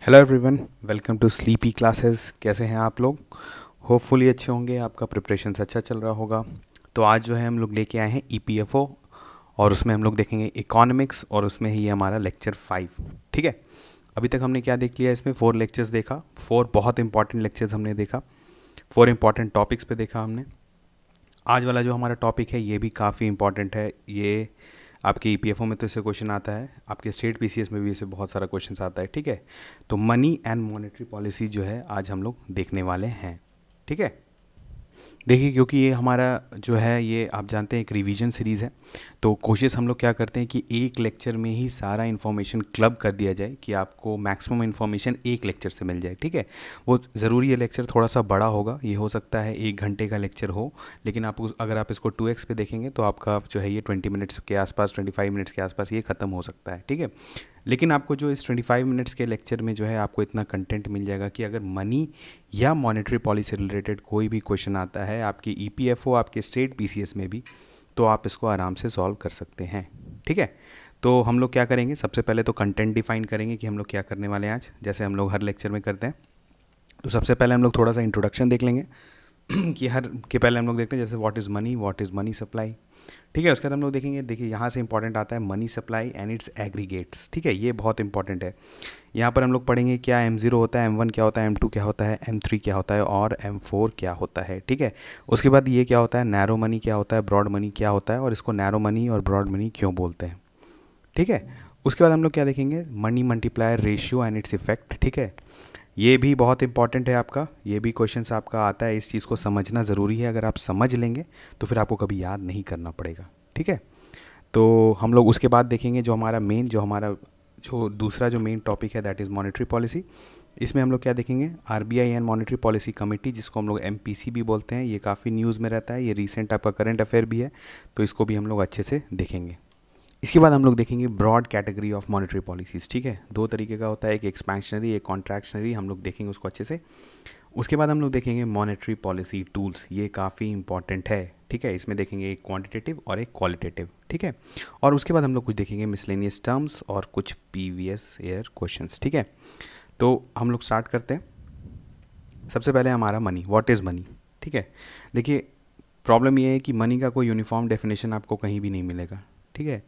Hello everyone, welcome to sleepy classes. कैसे हैं आप लोग? होपफुली अच्छे होंगे, आपका प्रिपरेशन अच्छा चल रहा होगा। तो आज जो है हम लोग लेके आए हैं ईपीएफओ और उसमें हम लोग देखेंगे इकोनॉमिक्स और उसमें ही हमारा लेक्चर 5। ठीक है, अभी तक हमने क्या देख लिया? इसमें 4 लेक्चर्स देखा, 4 बहुत इंपॉर्टेंट लेक्चर्स हमने देखा, 4 इंपॉर्टेंट टॉपिक्स पे देखा हमने। आज वाला जो हमारा टॉपिक है ये भी काफ़ी इंपॉर्टेंट है। ये आपके ईपीएफओ में तो इससे क्वेश्चन आता है, आपके स्टेट पीसीएस में भी इससे बहुत सारा क्वेश्चन आता है। ठीक है, तो मनी एंड मॉनेटरी पॉलिसी जो है आज हम लोग देखने वाले हैं। ठीक है, देखिए क्योंकि ये हमारा जो है ये आप जानते हैं एक रिवीजन सीरीज़ है, तो कोशिश हम लोग क्या करते हैं कि एक लेक्चर में ही सारा इन्फॉर्मेशन क्लब कर दिया जाए कि आपको मैक्सिमम इन्फॉर्मेशन एक लेक्चर से मिल जाए। ठीक है, वो ज़रूरी है लेक्चर थोड़ा सा बड़ा होगा, ये हो सकता है 1 घंटे का लेक्चर हो, लेकिन आप अगर आप इसको 2x पे देखेंगे तो आपका जो है ये 20 मिनट्स के आसपास, 25 मिनट्स के आसपास ये ख़त्म हो सकता है। ठीक है, लेकिन आपको जो इस 25 मिनट्स के लेक्चर में जो है आपको इतना कंटेंट मिल जाएगा कि अगर मनी या मॉनेटरी पॉलिसी रिलेटेड कोई भी क्वेश्चन आता है आपकी ईपीएफओ, आपके स्टेट पीसीएस में भी, तो आप इसको आराम से सॉल्व कर सकते हैं। ठीक है, तो हम लोग क्या करेंगे, सबसे पहले तो कंटेंट डिफाइन करेंगे कि हम लोग क्या करने वाले हैं आज, जैसे हम लोग हर लेक्चर में करते हैं। तो सबसे पहले हम लोग थोड़ा सा इंट्रोडक्शन देख लेंगे कि हर के पहले हम लोग देखते हैं जैसे व्हाट इज़ मनी सप्लाई। ठीक है, उसके बाद हम लोग देखेंगे, देखिए यहाँ से इंपॉर्टेंट आता है money supply and it's aggregates. ठीक है, ये बहुत इंपॉर्टेंट है। यहाँ पर हम लोग पढ़ेंगे क्या M0 होता है, M1 क्या होता है, M2 क्या होता है, M3 क्या होता है और M4 क्या होता है। ठीक है, उसके बाद ये क्या होता है, नैरो मनी क्या होता है, ब्रॉड मनी क्या होता है और इसको नैरो मनी और ब्रॉड मनी क्यों बोलते हैं। ठीक है, उसके बाद हम लोग क्या देखेंगे, money multiplier ratio and its effect. ठीक है, ये भी बहुत इंपॉर्टेंट है आपका, ये भी क्वेश्चंस आपका आता है, इस चीज़ को समझना ज़रूरी है। अगर आप समझ लेंगे तो फिर आपको कभी याद नहीं करना पड़ेगा। ठीक है, तो हम लोग उसके बाद देखेंगे जो हमारा जो दूसरा जो मेन टॉपिक है दैट इज़ मॉनेटरी पॉलिसी। इसमें हम लोग क्या देखेंगे, RBI and monetary policy committee, जिसको हम लोग एमपीसी भी बोलते हैं। ये काफ़ी न्यूज़ में रहता है, ये रिसेंट आपका करंट अफेयर भी है, तो इसको भी हम लोग अच्छे से देखेंगे। इसके बाद हम लोग देखेंगे broad category of monetary policies. ठीक है, 2 तरीके का होता है, एक एक्सपेंशनरी, एक कॉन्ट्रैक्शनरी, हम लोग देखेंगे उसको अच्छे से। उसके बाद हम लोग देखेंगे मॉनेटरी पॉलिसी टूल्स, ये काफ़ी इंपॉर्टेंट है। ठीक है, इसमें देखेंगे एक क्वांटिटेटिव और एक क्वालिटेटिव। ठीक है, और उसके बाद हम लोग कुछ देखेंगे मिसलेनियस टर्म्स और कुछ प्रीवियस ईयर क्वेश्चंस। ठीक है, तो हम लोग स्टार्ट करते हैं। सबसे पहले हमारा मनी, व्हाट इज़ मनी। ठीक है, देखिए प्रॉब्लम ये है कि मनी का कोई यूनिफॉर्म डेफिनेशन आपको कहीं भी नहीं मिलेगा। ठीक है,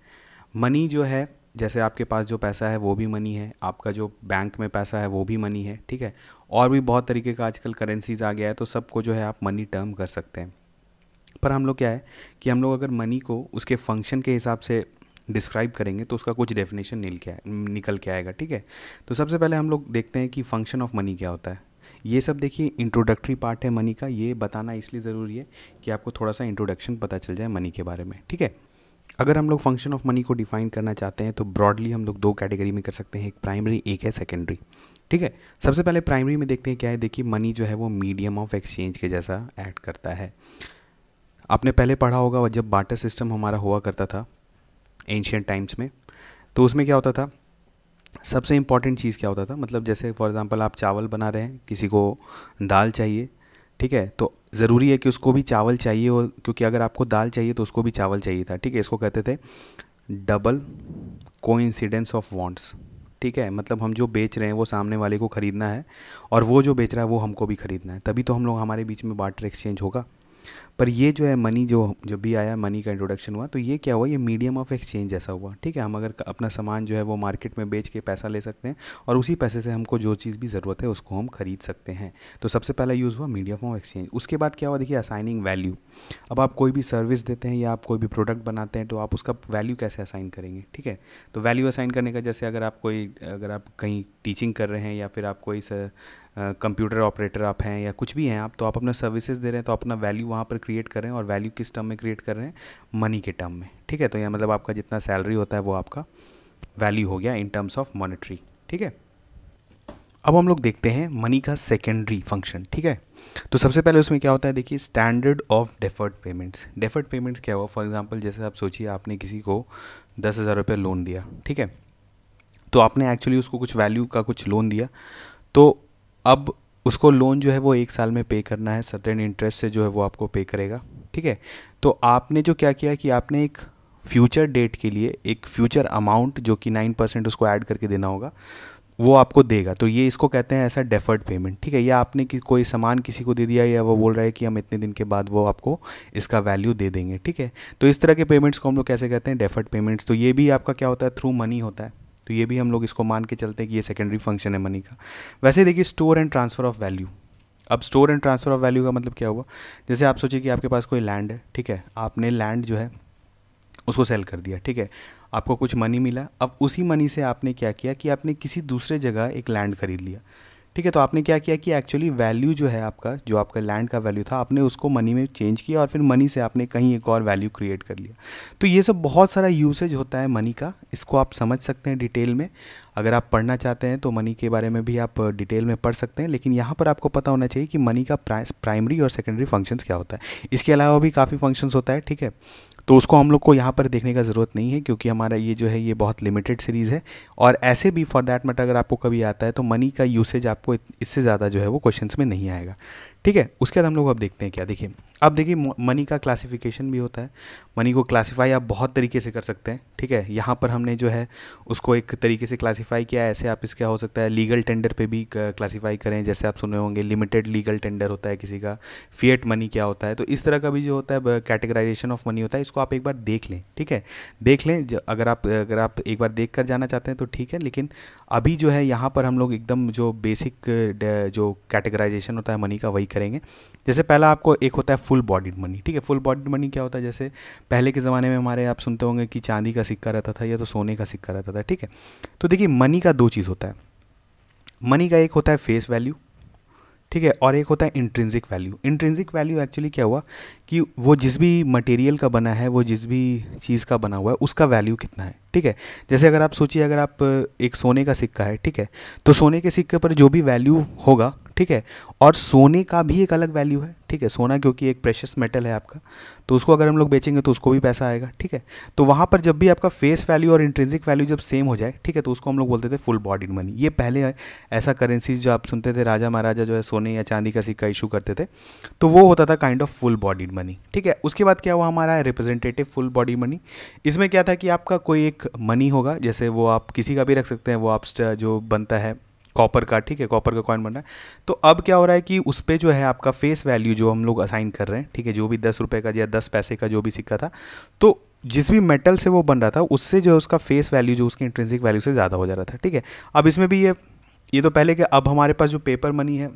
मनी जो है, जैसे आपके पास जो पैसा है वो भी मनी है, आपका जो बैंक में पैसा है वो भी मनी है। ठीक है, और भी बहुत तरीके का आजकल करेंसीज आ गया है, तो सबको जो है आप मनी टर्म कर सकते हैं। पर हम लोग क्या है कि हम लोग अगर मनी को उसके फंक्शन के हिसाब से डिस्क्राइब करेंगे तो उसका कुछ डेफिनेशन निकल के आएगा। ठीक है, तो सबसे पहले हम लोग देखते हैं कि फंक्शन ऑफ मनी क्या होता है। ये सब देखिए इंट्रोडक्टरी पार्ट है मनी का, ये बताना इसलिए ज़रूरी है कि आपको थोड़ा सा इंट्रोडक्शन पता चल जाए मनी के बारे में। ठीक है, अगर हम लोग फंक्शन ऑफ मनी को डिफाइन करना चाहते हैं तो ब्रॉडली हम लोग 2 कैटेगरी में कर सकते हैं, एक प्राइमरी एक है सेकेंडरी। ठीक है, सबसे पहले प्राइमरी में देखते हैं क्या है। देखिए मनी जो है वो मीडियम ऑफ एक्सचेंज के जैसा एक्ट करता है। आपने पहले पढ़ा होगा जब बार्टर सिस्टम हमारा हुआ करता था एंशियंट टाइम्स में, तो उसमें क्या होता था, सबसे इम्पॉर्टेंट चीज़ क्या होता था, मतलब जैसे फॉर एग्जांपल आप चावल बना रहे हैं, किसी को दाल चाहिए। ठीक है, तो ज़रूरी है कि उसको भी चावल चाहिए, और क्योंकि अगर आपको दाल चाहिए तो उसको भी चावल चाहिए था। ठीक है, इसको कहते थे डबल कोइंसिडेंस ऑफ वांट्स। ठीक है, मतलब हम जो बेच रहे हैं वो सामने वाले को ख़रीदना है और वो जो बेच रहा है वो हमको भी ख़रीदना है, तभी तो हम लोग हमारे बीच में बार्टर एक्सचेंज होगा। पर ये जो है मनी, जो जब भी आया मनी का इंट्रोडक्शन हुआ तो ये क्या हुआ, ये मीडियम ऑफ एक्सचेंज जैसा हुआ। ठीक है, हम अगर अपना सामान जो है वो मार्केट में बेच के पैसा ले सकते हैं और उसी पैसे से हमको जो चीज़ भी ज़रूरत है उसको हम खरीद सकते हैं। तो सबसे पहला यूज़ हुआ मीडियम ऑफ एक्सचेंज। उसके बाद क्या हुआ, देखिए असाइनिंग वैल्यू। अब आप कोई भी सर्विस देते हैं या आप कोई भी प्रोडक्ट बनाते हैं तो आप उसका वैल्यू कैसे असाइन करेंगे। ठीक है, तो वैल्यू असाइन करने का, जैसे अगर आप कहीं टीचिंग कर रहे हैं या फिर आप कोई कंप्यूटर ऑपरेटर आप हैं या कुछ भी हैं आप, तो आप अपना सर्विसेज दे रहे हैं तो अपना वैल्यू वहाँ पर क्रिएट कर रहे हैं, और वैल्यू किस टर्म में क्रिएट कर रहे हैं, मनी के टर्म में। ठीक है, तो यह मतलब आपका जितना सैलरी होता है वो आपका वैल्यू हो गया इन टर्म्स ऑफ मॉनेटरी। ठीक है, अब हम लोग देखते हैं मनी का सेकेंडरी फंक्शन। ठीक है, तो सबसे पहले उसमें क्या होता है, देखिए standard of deferred payments. Deferred payments क्या हुआ, फॉर एग्जांपल जैसे आप सोचिए आपने किसी को 10,000 रुपये लोन दिया। ठीक है, तो आपने एक्चुअली उसको कुछ वैल्यू का कुछ लोन दिया, तो अब उसको लोन जो है वो 1 साल में पे करना है, सर्टेन इंटरेस्ट से जो है वो आपको पे करेगा। ठीक है, तो आपने जो क्या किया कि आपने एक फ्यूचर डेट के लिए एक फ्यूचर अमाउंट जो कि 9% उसको ऐड करके देना होगा, वो आपको देगा। तो ये इसको कहते हैं ऐसा डेफर्ड पेमेंट, ठीक है। या आपने कोई सामान किसी को दे दिया या वो बोल रहा है कि हम इतने दिन के बाद वो आपको इसका वैल्यू दे देंगे, ठीक है। तो इस तरह के पेमेंट्स को हम लोग कैसे कहते हैं, डेफर्ड पेमेंट्स। तो ये भी आपका क्या होता है, थ्रू मनी होता है। तो ये भी हम लोग इसको मान के चलते हैं कि ये सेकेंडरी फंक्शन है मनी का। वैसे देखिए store and transfer of value. अब store and transfer of value का मतलब क्या हुआ, जैसे आप सोचिए कि आपके पास कोई लैंड है, ठीक है। आपने लैंड जो है उसको सेल कर दिया, ठीक है। आपको कुछ मनी मिला। अब उसी मनी से आपने क्या किया कि आपने किसी दूसरे जगह एक लैंड खरीद लिया, ठीक है। तो आपने क्या किया कि एक्चुअली वैल्यू जो है आपका, जो आपका लैंड का वैल्यू था, आपने उसको मनी में चेंज किया और फिर मनी से आपने कहीं एक और वैल्यू क्रिएट कर लिया। तो ये सब बहुत सारा यूसेज होता है मनी का। इसको आप समझ सकते हैं डिटेल में। अगर आप पढ़ना चाहते हैं तो मनी के बारे में भी आप डिटेल में पढ़ सकते हैं, लेकिन यहाँ पर आपको पता होना चाहिए कि मनी का प्राइमरी और सेकेंडरी फंक्शंस क्या होता है। इसके अलावा भी काफ़ी फंक्शंस होता है, ठीक है। तो उसको हम लोग को यहाँ पर देखने का ज़रूरत नहीं है, क्योंकि हमारा ये जो है ये बहुत लिमिटेड सीरीज़ है। और ऐसे भी फॉर दैट मैटर अगर आपको कभी आता है तो मनी का यूसेज आपको इससे ज़्यादा जो है वो क्वेश्चंस में नहीं आएगा, ठीक है। उसके बाद हम लोग अब देखते हैं क्या, देखिए अब देखिए मनी का क्लासिफिकेशन भी होता है। मनी को क्लासीफाई आप बहुत तरीके से कर सकते हैं, ठीक है। यहाँ पर हमने जो है उसको एक तरीके से क्लासीफाई किया है। ऐसे आप इसका हो सकता है लीगल टेंडर पे भी क्लासीफाई करें, जैसे आप सुने होंगे लिमिटेड लीगल टेंडर होता है किसी का, फिएट मनी क्या होता है। तो इस तरह का भी जो होता है कैटेगराइजेशन ऑफ मनी होता है। इसको आप एक बार देख लें, ठीक है, देख लें। अगर आप एक बार देख कर जाना चाहते हैं तो ठीक है, लेकिन अभी जो है यहाँ पर हम लोग एकदम जो बेसिक जो कैटेगराइजेशन होता है मनी का वही करेंगे। जैसे पहला आपको एक होता है फुल बॉडीड मनी, ठीक है। फुल बॉडीड मनी क्या होता है, जैसे पहले के ज़माने में हमारे आप सुनते होंगे कि चांदी का सिक्का रहता था या तो सोने का सिक्का रहता था, ठीक है। तो देखिए मनी का दो चीज़ होता है। मनी का एक होता है फेस वैल्यू, ठीक है, और एक होता है intrinsic value. Intrinsic value actually क्या हुआ कि वो जिस भी मटेरियल का बना है, वो जिस भी चीज़ का बना हुआ है उसका वैल्यू कितना है, ठीक है। जैसे अगर आप सोचिए, अगर आप एक सोने का सिक्का है, ठीक है, तो सोने के सिक्के पर जो भी वैल्यू होगा, ठीक है, और सोने का भी एक अलग वैल्यू है, ठीक है। सोना क्योंकि एक प्रेशियस मेटल है आपका, तो उसको अगर हम लोग बेचेंगे तो उसको भी पैसा आएगा, ठीक है। तो वहाँ पर जब भी आपका फेस वैल्यू और इंट्रिंसिक वैल्यू जब सेम हो जाए, ठीक है, तो उसको हम लोग बोलते थे फुल बॉडीड मनी। ये पहले ऐसा करेंसीज जो आप सुनते थे, राजा महाराजा जो है सोने या चांदी का सिक्का इशू करते थे, तो वो होता था kind of full bodied money, ठीक है। उसके बाद क्या हुआ हमारा रिप्रेजेंटेटिव फुल बॉडी मनी। इसमें क्या था कि आपका कोई एक मनी होगा, जैसे वो आप किसी का भी रख सकते हैं, वो आप जो बनता है कॉपर का, ठीक है, कॉपर का कॉइन बन रहा है। तो अब क्या हो रहा है कि उस पर जो है आपका फेस वैल्यू जो हम लोग असाइन कर रहे हैं, ठीक है, जो भी 10 रुपये का या 10 पैसे का जो भी सिक्का था, तो जिस भी मेटल से वो बन रहा था उससे जो उसका फेस वैल्यू जो उसकी इंट्रिंसिक वैल्यू से ज़्यादा हो जा रहा था, ठीक है। अब इसमें भी ये तो पहले के, अब हमारे पास जो पेपर मनी है,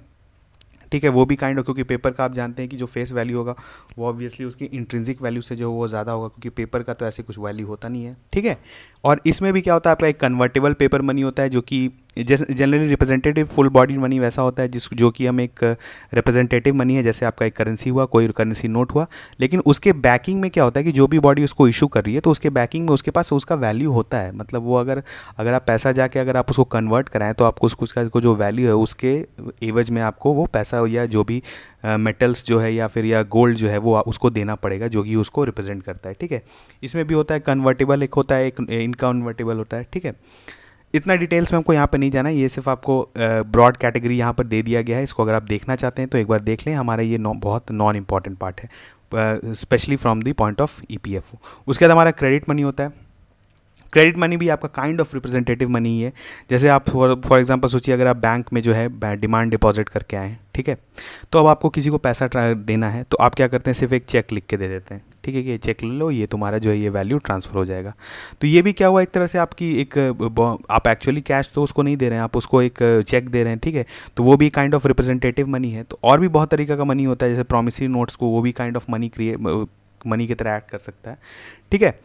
ठीक है, वो भी काइंड ऑफ, क्योंकि पेपर का आप जानते हैं कि जो फेस वैल्यू होगा वो ऑब्वियसली उसकी इंट्रिंसिक वैल्यू से जो वो ज़्यादा होगा, क्योंकि पेपर का तो ऐसे कुछ वैल्यू होता नहीं है, ठीक है। और इसमें भी क्या होता है आपका एक कन्वर्टेबल पेपर मनी होता है, जो कि generally representative full body money वैसा होता है जो कि हम एक रिप्रेजेंटेटिव मनी है, जैसे आपका एक करेंसी हुआ, कोई करेंसी नोट हुआ, लेकिन उसके बैकिंग में क्या होता है कि जो भी बॉडी उसको इशू कर रही है तो उसके बैकिंग में उसके पास उसका वैल्यू होता है। मतलब वो अगर आप पैसा जाके अगर आप उसको कन्वर्ट कराएं तो आपको उसका जो वैल्यू है उसके एवज में आपको वो पैसा या जो भी मेटल्स जो है या गोल्ड जो है वो उसको देना पड़ेगा, जो कि उसको रिप्रेजेंट करता है, ठीक है। इसमें भी होता है कन्वर्टेबल, एक होता है एक इनकन्वर्टेबल होता है, ठीक है। इतना डिटेल्स में हमको यहाँ पर नहीं जाना है, ये सिर्फ आपको ब्रॉड कैटेगरी यहाँ पर दे दिया गया है। इसको अगर आप देखना चाहते हैं तो एक बार देख लें, हमारा ये बहुत नॉन इम्पॉर्टेंट पार्ट है, specially from the point of EPFO. उसके बाद हमारा क्रेडिट मनी होता है। क्रेडिट मनी भी आपका काइंड ऑफ रिप्रेजेंटेटिव मनी ही है। जैसे आप फॉर एग्जांपल सोचिए, अगर आप बैंक में जो है डिमांड डिपॉजिट करके आए हैं, ठीक है, तो अब आपको किसी को पैसा देना है, तो आप क्या करते हैं, सिर्फ एक चेक लिख के दे देते हैं, ठीक है, कि ये चेक ले लो, ये तुम्हारा जो है ये वैल्यू ट्रांसफ़र हो जाएगा। तो ये भी क्या हुआ, एक तरह से आपकी एक आप एक्चुअली कैश तो उसको नहीं दे रहे हैं, आप उसको एक चेक दे रहे हैं, ठीक है। तो वो भी काइंड ऑफ रिप्रेजेंटेटिव मनी है। तो और भी बहुत तरीका का मनी होता है, जैसे प्रॉमिसरी नोट्स को वो भी काइंड ऑफ मनी की तरह एक्ट कर सकता है, ठीक है।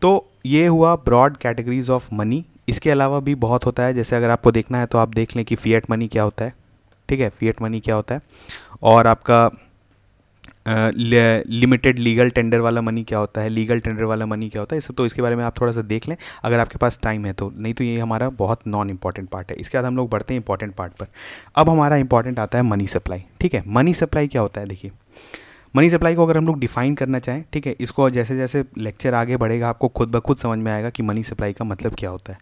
तो ये हुआ ब्रॉड कैटेगरीज ऑफ मनी। इसके अलावा भी बहुत होता है, जैसे अगर आपको देखना है तो आप देख लें कि फिएट मनी क्या होता है, ठीक है, फिएट मनी क्या होता है, और आपका लिमिटेड लीगल टेंडर वाला मनी क्या होता है, लीगल टेंडर वाला मनी क्या होता है, सब तो इसके बारे में आप थोड़ा सा देख लें अगर आपके पास टाइम है तो, नहीं तो ये हमारा बहुत नॉन इंपॉर्टेंट पार्ट है। इसके बाद हम लोग बढ़ते हैं इंपॉर्टेंट पार्ट पर। अब हमारा इंपॉर्टेंट आता है मनी सप्लाई, ठीक है। मनी सप्लाई क्या होता है, देखिए मनी सप्लाई को अगर हम लोग डिफाइन करना चाहें, ठीक है, इसको जैसे जैसे लेक्चर आगे बढ़ेगा आपको खुद ब खुद समझ में आएगा कि मनी सप्लाई का मतलब क्या होता है,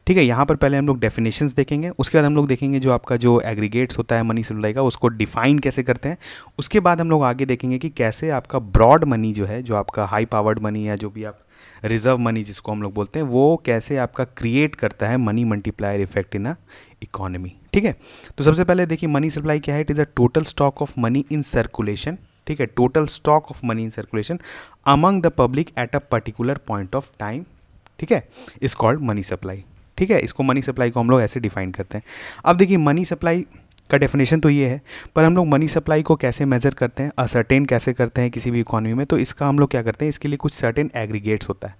ठीक है। यहाँ पर पहले हम लोग डेफिनेशंस देखेंगे, उसके बाद हम लोग देखेंगे जो आपका जो एग्रीगेट्स होता है मनी सप्लाई का उसको डिफाइन कैसे करते हैं। उसके बाद हम लोग आगे देखेंगे कि कैसे आपका ब्रॉड मनी जो है, जो आपका हाई पावर्ड मनी या जो भी आप रिजर्व मनी जिसको हम लोग बोलते हैं, वो कैसे आपका क्रिएट करता है money multiplier effect in a economy, ठीक है। तो सबसे पहले देखिए मनी सप्लाई क्या है, it is a total stock of money in circulation, ठीक है, total stock of money in circulation among the public at a particular point of time, ठीक है, इज कॉल्ड मनी सप्लाई, ठीक है। इसको मनी सप्लाई को हम लोग ऐसे डिफाइन करते हैं। अब देखिए मनी सप्लाई का डेफिनेशन तो ये है, पर हम लोग मनी सप्लाई को कैसे मेज़र करते हैं, असर्टेन कैसे करते हैं किसी भी इकोनॉमी में, तो इसका हम लोग क्या करते हैं, इसके लिए कुछ सर्टेन एग्रीगेट्स होता है।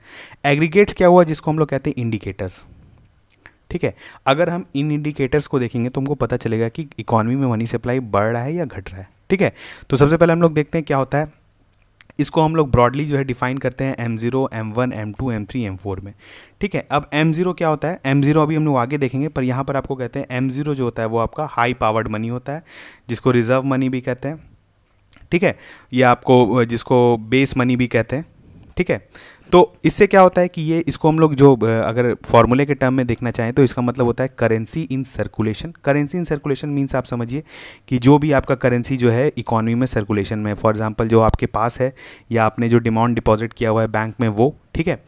एग्रीगेट्स क्या हुआ, जिसको हम लोग कहते हैं इंडिकेटर्स, ठीक है। अगर हम इन इंडिकेटर्स को देखेंगे तो हमको पता चलेगा कि इकोनॉमी में मनी सप्लाई बढ़ रहा है या घट रहा है, ठीक है। तो सबसे पहले हम लोग देखते हैं क्या होता है, इसको हम लोग ब्रॉडली जो है डिफाइन करते हैं M0, M1, M2, M3, M4 में, ठीक है। अब M0 क्या होता है, M0 अभी हम लोग आगे देखेंगे, पर यहाँ पर आपको कहते हैं M0 जो होता है वो आपका हाई पावर्ड मनी होता है, जिसको रिजर्व मनी भी कहते हैं, ठीक है, या आपको जिसको बेस मनी भी कहते हैं, ठीक है। तो इससे क्या होता है कि ये इसको हम लोग जो अगर फॉर्मूले के टर्म में देखना चाहें तो इसका मतलब होता है currency in circulation. Currency in circulation means आप समझिए कि जो भी आपका करेंसी जो है इकोनॉमी में सर्कुलेशन में, फॉर एग्जांपल जो आपके पास है या आपने जो डिमांड डिपॉजिट किया हुआ है बैंक में वो, ठीक है।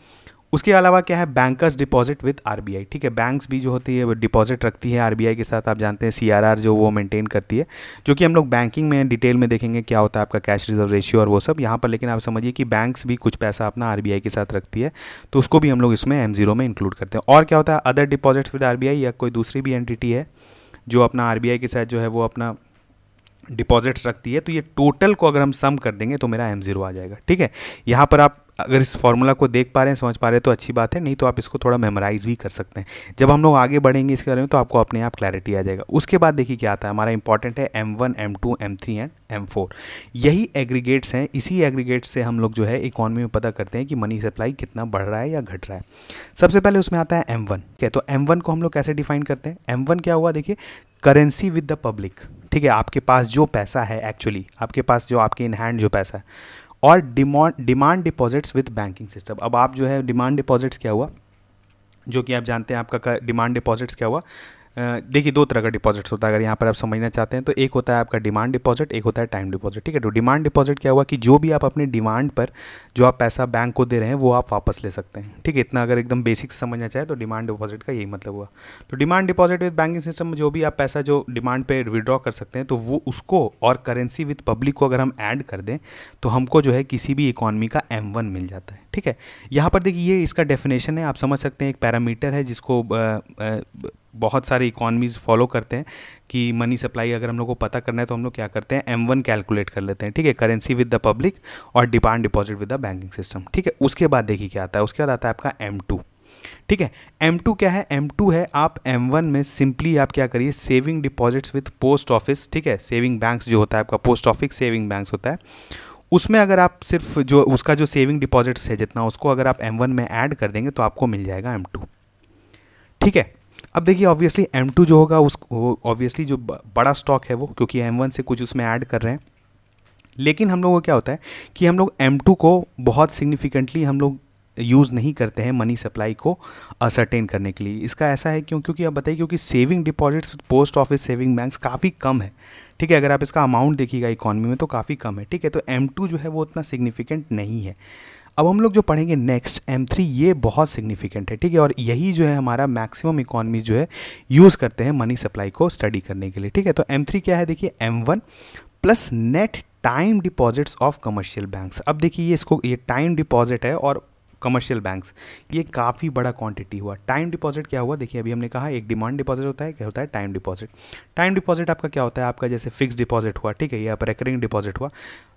उसके अलावा क्या है, बैंकर्स डिपॉजिट विद आरबीआई, ठीक है। बैंक्स भी जो होती है डिपॉजिट रखती है आरबीआई के साथ, आप जानते हैं सीआरआर जो वो मेंटेन करती है, जो कि हम लोग बैंकिंग में डिटेल में देखेंगे क्या होता है आपका कैश रिजर्व रेशियो और वो सब यहाँ पर। लेकिन आप समझिए कि बैंक्स भी कुछ पैसा अपना आरबीआई के साथ रखती है, तो उसको भी हम लोग इसमें M0 में इंक्लूड करते हैं। और क्या होता है, अदर डिपॉजिट्स विद आरबीआई, या कोई दूसरी भी एंटिटी है जो अपना आरबीआई के साथ जो है वो अपना डिपॉजिट्स रखती है, तो ये टोटल को अगर हम सम कर देंगे तो मेरा M0 आ जाएगा, ठीक है। यहाँ पर आप अगर इस फॉर्मूला को देख पा रहे हैं, समझ पा रहे हैं तो अच्छी बात है, नहीं तो आप इसको थोड़ा मेमोराइज भी कर सकते हैं। जब हम लोग आगे बढ़ेंगे इसके बारे में तो आपको अपने आप क्लैरिटी आ जाएगा। उसके बाद देखिए क्या आता है, हमारा इंपॉर्टेंट है M1, M2, M3 and M4। यही एग्रीगेट्स हैं, इसी एग्रीगेट्स से हम लोग जो है इकोनॉमी में पता करते हैं कि मनी सप्लाई कितना बढ़ रहा है या घट रहा है। सबसे पहले उसमें आता है M1, ठीक है। तो M1 को हम लोग कैसे डिफाइन करते हैं, M1 क्या हुआ, देखिए करेंसी विद द पब्लिक, ठीक है। आपके पास जो पैसा है, एक्चुअली आपके पास जो आपके इन हैंड जो पैसा है, और demand deposits with banking system. अब आप जो है डिमांड डिपॉजिट्स क्या हुआ, जो कि आप जानते हैं आपका डिमांड डिपॉजिट्स क्या हुआ, देखिए दो तरह का डिपॉजिट्स होता है अगर यहाँ पर आप समझना चाहते हैं तो। एक होता है आपका डिमांड डिपॉजिट, एक होता है टाइम डिपॉजिट, ठीक है। तो डिमांड डिपॉजिट क्या हुआ कि जो भी आप अपने डिमांड पर जो आप पैसा बैंक को दे रहे हैं वो आप वापस ले सकते हैं, ठीक है। इतना अगर एकदम बेसिक समझना चाहे तो डिमांड डिपॉजिट का यही मतलब हुआ। तो demand deposit with banking system में जो भी आप पैसा जो डिमांड पे विड्रॉ कर सकते हैं, तो वो उसको और करेंसी विद पब्लिक को अगर हम ऐड कर दें तो हमको जो है किसी भी इकॉनमी का M1 मिल जाता है, ठीक है। यहाँ पर देखिए ये इसका डेफिनेशन है, आप समझ सकते हैं एक पैरामीटर है जिसको बहुत सारे इकॉनमीज फॉलो करते हैं कि मनी सप्लाई अगर हम लोग को पता करना है तो हम लोग क्या करते हैं, M1 कैलकुलेट कर लेते हैं, ठीक है, करेंसी विद द पब्लिक और demand deposit with the banking system, ठीक है। उसके बाद देखिए क्या आता है, उसके बाद आता है आपका M2, ठीक है। M2 क्या है, M2 है आप M1 में सिंपली आप क्या करिए, saving deposits with post office, ठीक है। सेविंग बैंक्स जो होता है आपका पोस्ट ऑफिस सेविंग बैंक्स होता है, उसमें अगर आप सिर्फ जो उसका जो सेविंग डिपॉजिट्स है जितना, उसको अगर आप M1 में ऐड कर देंगे तो आपको मिल जाएगा M2, ठीक है। अब देखिए ऑब्वियसली M2 जो होगा उसको ऑब्वियसली जो बड़ा स्टॉक है वो, क्योंकि M1 से कुछ उसमें ऐड कर रहे हैं। लेकिन हम लोगों को क्या होता है कि हम लोग M2 को बहुत सिग्निफिकेंटली हम लोग यूज़ नहीं करते हैं मनी सप्लाई को असर्टेन करने के लिए। इसका ऐसा है क्योंकि आप बताइए, क्योंकि saving deposits post office saving banks काफ़ी कम है, ठीक है। अगर आप इसका अमाउंट देखिएगा इकॉनमी में तो काफ़ी कम है, ठीक है। तो M2 जो है वो उतना सिग्निफिकेंट नहीं है। अब हम लोग जो पढ़ेंगे नेक्स्ट M3, ये बहुत सिग्निफिकेंट है, ठीक है। और यही जो है हमारा मैक्सिमम इकॉनमीज जो है यूज़ करते हैं मनी सप्लाई को स्टडी करने के लिए, ठीक है। तो M3 क्या है, देखिए M1 plus net time deposits of commercial banks. अब देखिए ये टाइम डिपॉजिट है और कमर्शियल बैंक्स, ये काफ़ी बड़ा क्वांटिटी हुआ। टाइम डिपॉजिट क्या हुआ, देखिए अभी हमने कहा एक डिमांड डिपॉजिट होता है, क्या होता है टाइम डिपॉजिट। टाइम डिपॉजिट आपका क्या होता है, आपका जैसे फिक्स डिपॉजिट हुआ, ठीक है, या रिकरिंग डिपॉजिट हुआ,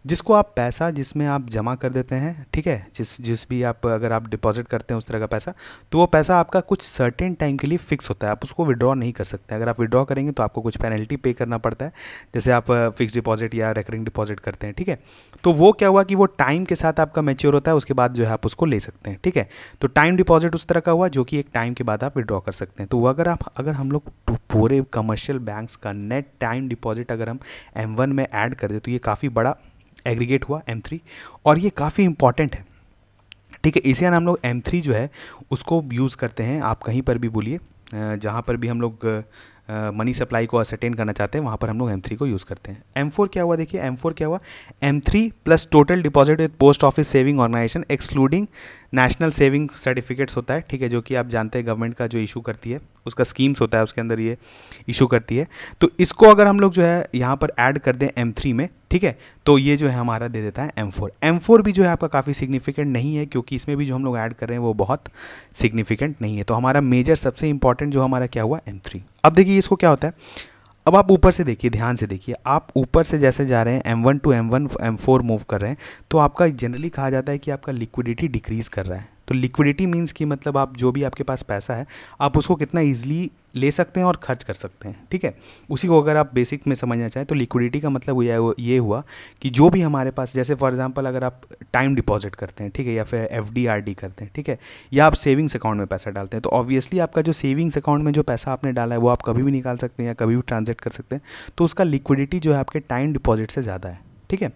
जिसको आप पैसा जिसमें आप जमा कर देते हैं, ठीक है। जिस भी आप अगर आप डिपॉजिट करते हैं उस तरह का पैसा, तो वो पैसा आपका कुछ सर्टेन टाइम के लिए फिक्स होता है, आप उसको विड्रॉ नहीं कर सकते। अगर आप विड्रॉ करेंगे तो आपको कुछ पेनल्टी पे करना पड़ता है, जैसे आप फिक्स डिपॉजिट या रिकरिंग डिपॉजिट करते हैं, ठीक है। तो वो क्या हुआ कि वो टाइम के साथ आपका मैच्योर होता है, उसके बाद जो है आप उसको ले सकते हैं, ठीक है। तो टाइम डिपॉजिट उस तरह का हुआ जो कि एक टाइम के बाद आप विड्रॉ कर सकते हैं। तो अगर हम लोग पूरे कमर्शियल बैंक्स का नेट टाइम डिपॉजिट अगर हम M1 में ऐड कर दे तो ये काफ़ी बड़ा एग्रीगेट हुआ M3, और ये काफ़ी इंपॉर्टेंट है, ठीक है। इसे हम लोग M3 जो है उसको यूज़ करते हैं, आप कहीं पर भी बोलिए, जहाँ पर भी हम लोग मनी सप्लाई को असरटेन करना चाहते हैं वहाँ पर हम लोग M3 को यूज़ करते हैं। M4 क्या हुआ, देखिए M4 क्या हुआ, M3 plus total deposit with post office saving organisation excluding national saving certificates होता है, ठीक है, जो कि आप जानते हैं गवर्नमेंट का जो इशू करती है, उसका स्कीम्स होता है, उसके अंदर ये इशू करती है। तो इसको अगर हम लोग जो है यहाँ पर ऐड कर दें M3 में, ठीक है, तो ये जो है हमारा दे देता है M4। M4 भी जो है आपका काफ़ी सिग्निफिकेंट नहीं है, क्योंकि इसमें भी जो हम लोग ऐड कर रहे हैं वो बहुत सिग्निफिकेंट नहीं है। तो हमारा मेजर सबसे इंपॉर्टेंट जो हमारा क्या हुआ, M3। अब देखिए इसको क्या होता है, अब आप ऊपर से देखिए, ध्यान से देखिए, आप ऊपर से जैसे जा रहे हैं M1 to M1 M4 move कर रहे हैं, तो आपका जनरली कहा जाता है कि आपका लिक्विडिटी डिक्रीज़ कर रहा है। तो लिक्विडिटी मीन्स कि मतलब आप जो भी आपके पास पैसा है आप उसको कितना ईजिली ले सकते हैं और खर्च कर सकते हैं, ठीक है। उसी को अगर आप बेसिक में समझना चाहें तो लिक्विडिटी का मतलब ये हुआ कि जो भी हमारे पास, जैसे फॉर एग्जांपल अगर आप टाइम डिपॉजिट करते हैं, ठीक है, या फिर FD RD करते हैं, ठीक है, या आप सेविंग्स अकाउंट में पैसा डालते हैं, तो ऑब्वियसली आपका जो सेविंग्स अकाउंट में जो पैसा आपने डाला है वो आप कभी भी निकाल सकते हैं या कभी भी ट्रांजेक्ट कर सकते हैं, तो उसका लिक्विडिटी जो है आपके टाइम डिपॉजिट से ज़्यादा है, ठीक है।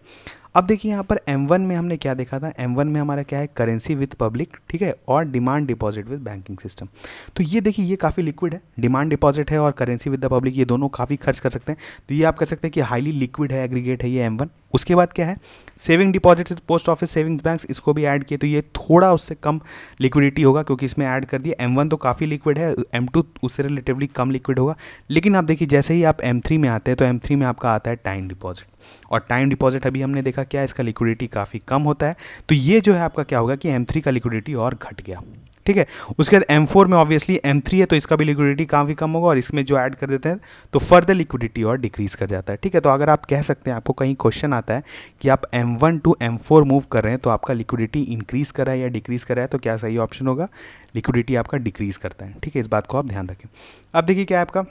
अब देखिए यहाँ पर M1 में हमने क्या देखा था, M1 में हमारा क्या है, करेंसी विद पब्लिक, ठीक है, और demand deposit with banking system. तो ये देखिए ये काफ़ी लिक्विड है, डिमांड डिपॉजिट है और करेंसी विद द पब्लिक, ये दोनों काफ़ी खर्च कर सकते हैं, तो ये आप कह सकते हैं कि हाईली लिक्विड है, एग्रीगेट है ये M1। उसके बाद क्या है, saving deposits post office savings banks, इसको भी ऐड किए, तो ये थोड़ा उससे कम लिक्विडिटी होगा क्योंकि इसमें ऐड कर दिया। M1 तो काफ़ी लिक्विड है, M2 उससे रिलेटिवली कम लिक्विड होगा। लेकिन आप देखिए जैसे ही आप M3 में आते हैं तो M3 में आपका आता है टाइम डिपॉजिट, और टाइम डिपॉजिट अभी हमने देखा क्या है, इसका लिक्विडिटी काफ़ी कम होता है, तो ये जो है आपका क्या होगा कि M3 का लिक्विडिटी और घट गया, ठीक है। उसके बाद M4 में ऑब्वियसली M3 है तो इसका भी लिक्विडिटी काफ़ी कम होगा, और इसमें जो ऐड कर देते हैं तो फर्दर लिक्विडिटी और डिक्रीज़ कर जाता है, ठीक है। तो अगर आप कह सकते हैं, आपको कहीं क्वेश्चन आता है कि आप M1 टू M4 मूव कर रहे हैं तो आपका लिक्विडिटी इंक्रीज़ कर रहा है या डिक्रीज़ कर रहा है, तो क्या सही ऑप्शन होगा, लिक्विडिटी आपका डिक्रीज़ करता है, ठीक है। इस बात को आप ध्यान रखें। अब देखिए क्या है आपका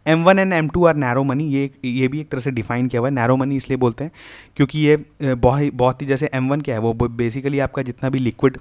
M1 and M2 are narrow money, ये भी एक तरह से डिफाइन किया हुआ है। नैरो मनी इसलिए बोलते हैं क्योंकि ये बहुत ही, जैसे M1 क्या है, वो बेसिकली आपका जितना भी लिक्विड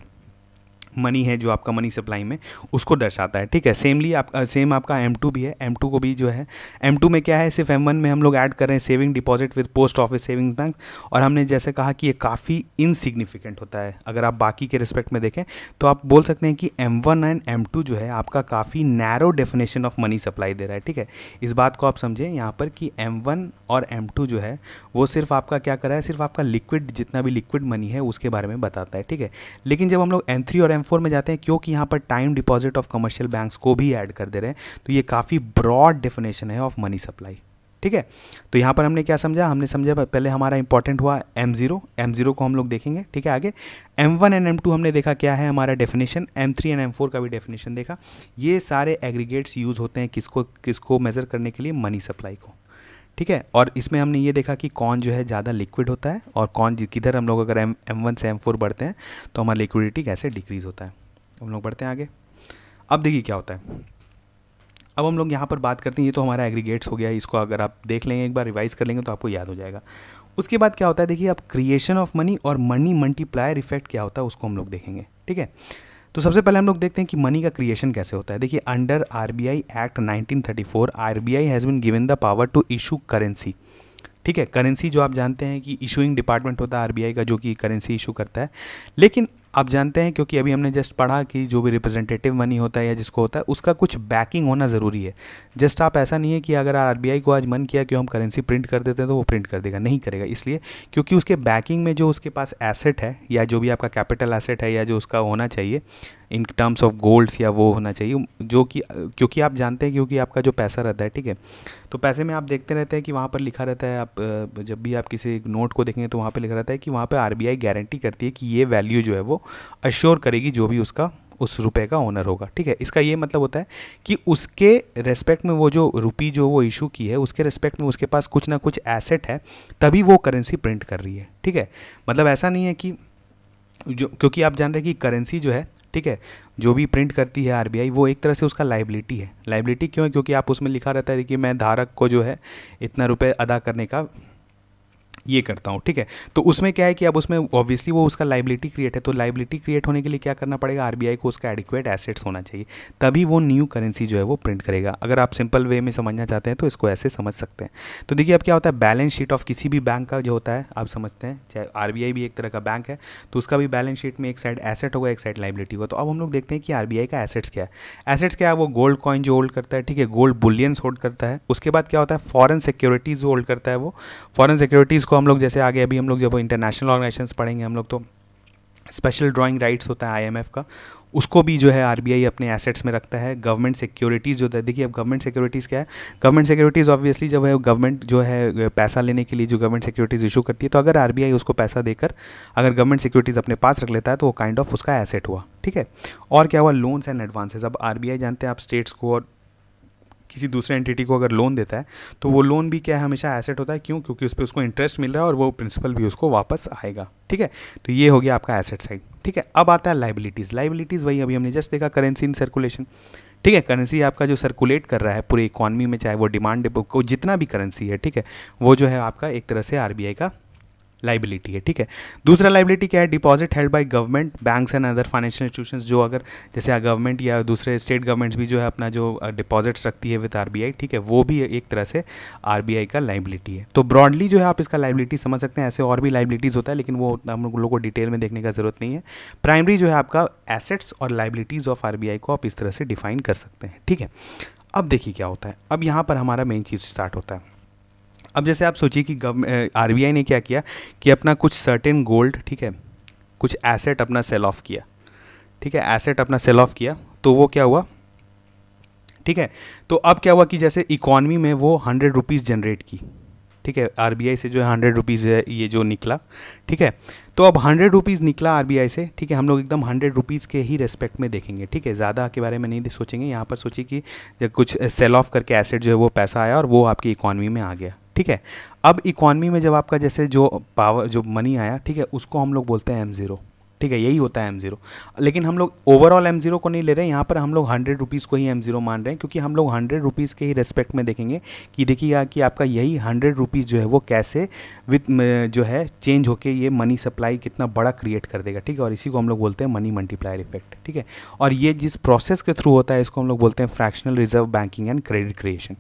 मनी है जो आपका मनी सप्लाई में, उसको दर्शाता है, ठीक है। सेम आपका M2 भी है, M2 को भी जो है, M2 में क्या है, सिर्फ M1 में हम लोग ऐड कर रहे हैं saving deposit with post office savings bank, और हमने जैसे कहा कि ये काफ़ी इनसिग्निफिकेंट होता है। अगर आप बाकी के रिस्पेक्ट में देखें तो आप बोल सकते हैं कि M1 एंड M2 जो है आपका काफ़ी narrow definition of money supply दे रहा है, ठीक है। इस बात को आप समझें यहाँ पर कि M1 और M2 जो है वो सिर्फ आपका क्या कर रहा है, सिर्फ आपका लिक्विड, जितना भी लिक्विड मनी है उसके बारे में बताता है, ठीक है। लेकिन जब हम लोग M3 और M4 में जाते हैं, क्योंकि यहाँ पर time deposit of commercial banks को भी ऐड कर दे रहे हैं, तो ये काफ़ी ब्रॉड डेफिनेशन है ऑफ मनी सप्लाई, ठीक है। तो यहाँ पर हमने क्या समझा, हमने समझा पहले हमारा इंपॉर्टेंट हुआ M0 को हम लोग देखेंगे, ठीक है। आगे M1 एंड M2 हमने देखा क्या है हमारा डेफिनेशन, M3 एंड M4 का भी डेफिनेशन देखा। ये सारे एग्रीगेट्स यूज़ होते हैं किसको मेज़र करने के लिए, मनी सप्लाई को, ठीक है। और इसमें हमने ये देखा कि कौन जो है ज़्यादा लिक्विड होता है और कौन किधर हम लोग अगर M1 से M4 बढ़ते हैं तो हमारा लिक्विडिटी कैसे डिक्रीज़ होता है। हम लोग बढ़ते हैं आगे। अब देखिए क्या होता है, अब हम लोग यहाँ पर बात करते हैं, ये तो हमारा एग्रीगेट्स हो गया, इसको अगर आप देख लेंगे एक बार रिवाइज कर लेंगे तो आपको याद हो जाएगा। उसके बाद क्या होता है, देखिए अब क्रिएशन ऑफ मनी और मनी मल्टीप्लायर इफेक्ट क्या होता है उसको हम लोग देखेंगे, ठीक है। तो सबसे पहले हम लोग देखते हैं कि मनी का क्रिएशन कैसे होता है। देखिए under RBI act 1934 RBI has been given the power to issue currency, ठीक है। करेंसी जो आप जानते हैं कि इशूइंग डिपार्टमेंट होता है RBI का जो कि करेंसी इशू करता है, लेकिन आप जानते हैं क्योंकि अभी हमने जस्ट पढ़ा कि जो भी रिप्रेजेंटेटिव मनी होता है या जिसको होता है उसका कुछ बैकिंग होना ज़रूरी है। जस्ट आप ऐसा नहीं है कि अगर RBI को आज मन किया कि हम करेंसी प्रिंट कर देते हैं तो वो प्रिंट कर देगा, नहीं करेगा, इसलिए क्योंकि उसके बैकिंग में जो उसके पास एसेट है या जो भी आपका कैपिटल एसेट है या जो उसका होना चाहिए इन टर्म्स ऑफ गोल्ड्स या वो होना चाहिए, जो कि क्योंकि आप जानते हैं क्योंकि आपका जो पैसा रहता है, ठीक है, तो पैसे में आप देखते रहते हैं कि वहाँ पर लिखा रहता है, आप जब भी आप किसी नोट को देखेंगे तो वहाँ पे लिखा रहता है कि वहाँ पे RBI गारंटी करती है कि ये वैल्यू जो है वो अश्योर करेगी जो भी उसका उस रुपए का ओनर होगा, ठीक है। इसका ये मतलब होता है कि उसके रेस्पेक्ट में वो जो रुपी जो वो इशू की है उसके रेस्पेक्ट में उसके पास कुछ ना कुछ एसेट है, तभी वो करेंसी प्रिंट कर रही है, ठीक है। मतलब ऐसा नहीं है कि जो, क्योंकि आप जान रहे हैं कि करेंसी जो है, ठीक है, जो भी प्रिंट करती है RBI वो एक तरह से उसका लाइबिलिटी है। लाइबिलिटी क्यों है, क्योंकि आप उसमें लिखा रहता है कि मैं धारक को जो है इतना रुपए अदा करने का ये करता हूँ, ठीक है। तो उसमें क्या है कि अब उसमें ऑब्वियसली वो उसका लाइबिलिटी क्रिएट है, तो लाइबिलिटी क्रिएट होने के लिए क्या करना पड़ेगा, आरबीआई को उसका एडिक्वेट एसेट्स होना चाहिए, तभी वो न्यू करेंसी जो है वो प्रिंट करेगा। अगर आप सिंपल वे में समझना चाहते हैं तो इसको ऐसे समझ सकते हैं। तो देखिए अब क्या होता है, बैलेंस शीट ऑफ किसी भी बैंक का जो होता है, आप समझते हैं, चाहे आरबीआई भी एक तरह का बैंक है, तो उसका भी बैलेंस शीट में एक साइड एसेट होगा, एक साइड लाइबिलिटी होगा। तो अब हम लोग देखते हैं कि आरबीआई का एसेट्स क्या है। एसेट्स क्या है, वो गोल्ड कॉइन जो होल्ड करता है, ठीक है, गोल्ड बुलियंस होल्ड करता है। उसके बाद क्या होता है, फॉरेन सिक्योरिटीज़ होल्ड करता है। वो फॉरेन सिक्योरिटीज़ को हम लोग जैसे आगे अभी हम लोग जब इंटरनेशनल ऑर्गेनाइजेशंस पढ़ेंगे हम लोग, तो स्पेशल ड्राइंग राइट्स होता है आईएमएफ का, उसको भी जो है आरबीआई अपने एसेट्स में रखता है। गवर्नमेंट सिक्योरिटीज़ जो होता है, देखिए अब गवर्नमेंट सिक्योरिटीज़ क्या है, गवर्नमेंट सिक्योरिटीज़ ऑब्वियसली जब है गवर्नमेंट जो है पैसा लेने के लिए जो गवर्नमेंट सिक्योरिटीज़ इशू करती है, तो अगर आरबीआई उसको पैसा देकर अगर गवर्नमेंट सिक्योरिटीज़ अपने पास रख लेता है तो वो काइंड ऑफ उसका एसेट हुआ, ठीक है। और क्या हुआ, लोन्स एंड एडवांसेस। अब आरबीआई जानते हैं आप स्टेट्स को और किसी दूसरे एंटिटी को अगर लोन देता है तो वो लोन भी क्या है, हमेशा एसेट होता है। क्यों? क्योंकि उस पर उसको इंटरेस्ट मिल रहा है और वो प्रिंसिपल भी उसको वापस आएगा, ठीक है। तो ये हो गया आपका एसेट साइड, ठीक है। अब आता है लाइबिलिटीज़। लाइबिलिटीज़ वही अभी हमने जस्ट देखा, करेंसी इन सर्कुलेशन, ठीक है। करेंसी आपका जो सर्कुलेट कर रहा है पूरे इकॉनमी में, चाहे वो डिमांड को जितना भी करेंसी है, ठीक है, वो जो है आपका एक तरह से आरबीआई का लाइबिलिटी है, ठीक है। दूसरा लाइबिलिटी क्या है, deposit held by government, banks and other financial institutions, जो अगर जैसे गवर्नमेंट या दूसरे स्टेट गवर्नमेंट्स भी जो है अपना जो डिपॉजिट्स रखती है विद आरबीआई, ठीक है, वो भी एक तरह से आरबीआई का लाइबिलिटी है। तो ब्रॉडली जो है आप इसका लाइबिलिटी समझ सकते हैं। ऐसे और भी लाइबिलिटीज़ होता है, लेकिन वो हम लोगों को डिटेल में देखने का जरूरत नहीं है। प्राइमरी जो है आपका एसेट्स और लाइबिलिटीज़ ऑफ आरबीआई को आप इस तरह से डिफाइन कर सकते हैं, ठीक है। अब देखिए क्या होता है, अब यहाँ पर हमारा मेन चीज़ स्टार्ट होता है। अब जैसे आप सोचिए कि आरबीआई ने क्या किया कि अपना कुछ सर्टेन गोल्ड, ठीक है, कुछ एसेट अपना सेल ऑफ किया, ठीक है, एसेट अपना सेल ऑफ किया, तो वो क्या हुआ, ठीक है। तो अब क्या हुआ कि जैसे इकॉनमी में वो 100 रुपीज़ जनरेट की, ठीक है, आरबीआई से जो है 100 रुपीज़ है ये जो निकला, ठीक है। तो अब 100 रुपीज़ निकला आरबीआई से, ठीक है, हम लोग एकदम 100 रुपीज़ के ही रेस्पेक्ट में देखेंगे, ठीक है, ज़्यादा के बारे में नहीं सोचेंगे। यहाँ पर सोचिए कि जब कुछ सेल ऑफ करके एसेट जो है वो पैसा आया और वो आपकी इकॉनमी में आ गया, ठीक है। अब इकॉनमी में जब आपका जैसे जो पावर जो मनी आया, ठीक है, उसको हम लोग बोलते हैं M0, ठीक है, यही होता है M0। लेकिन हम लोग ओवरऑल M0 को नहीं ले रहे हैं, यहाँ पर हम लोग 100 रुपीज़ को ही M0 मान रहे हैं, क्योंकि हम लोग 100 रुपीज़ के ही रेस्पेक्ट में देखेंगे कि देखिएगा कि आपका यही 100 रुपीज़ जो है वो कैसे विथ जो है चेंज होके ये मनी सप्लाई कितना बड़ा क्रिएट कर देगा, ठीक है। और इसी को हम लोग बोलते हैं मनी मल्टीप्लायर इफेक्ट, ठीक है। और ये जिस प्रोसेस के थ्रू होता है इसको हम लोग बोलते हैं fractional reserve banking and credit creation,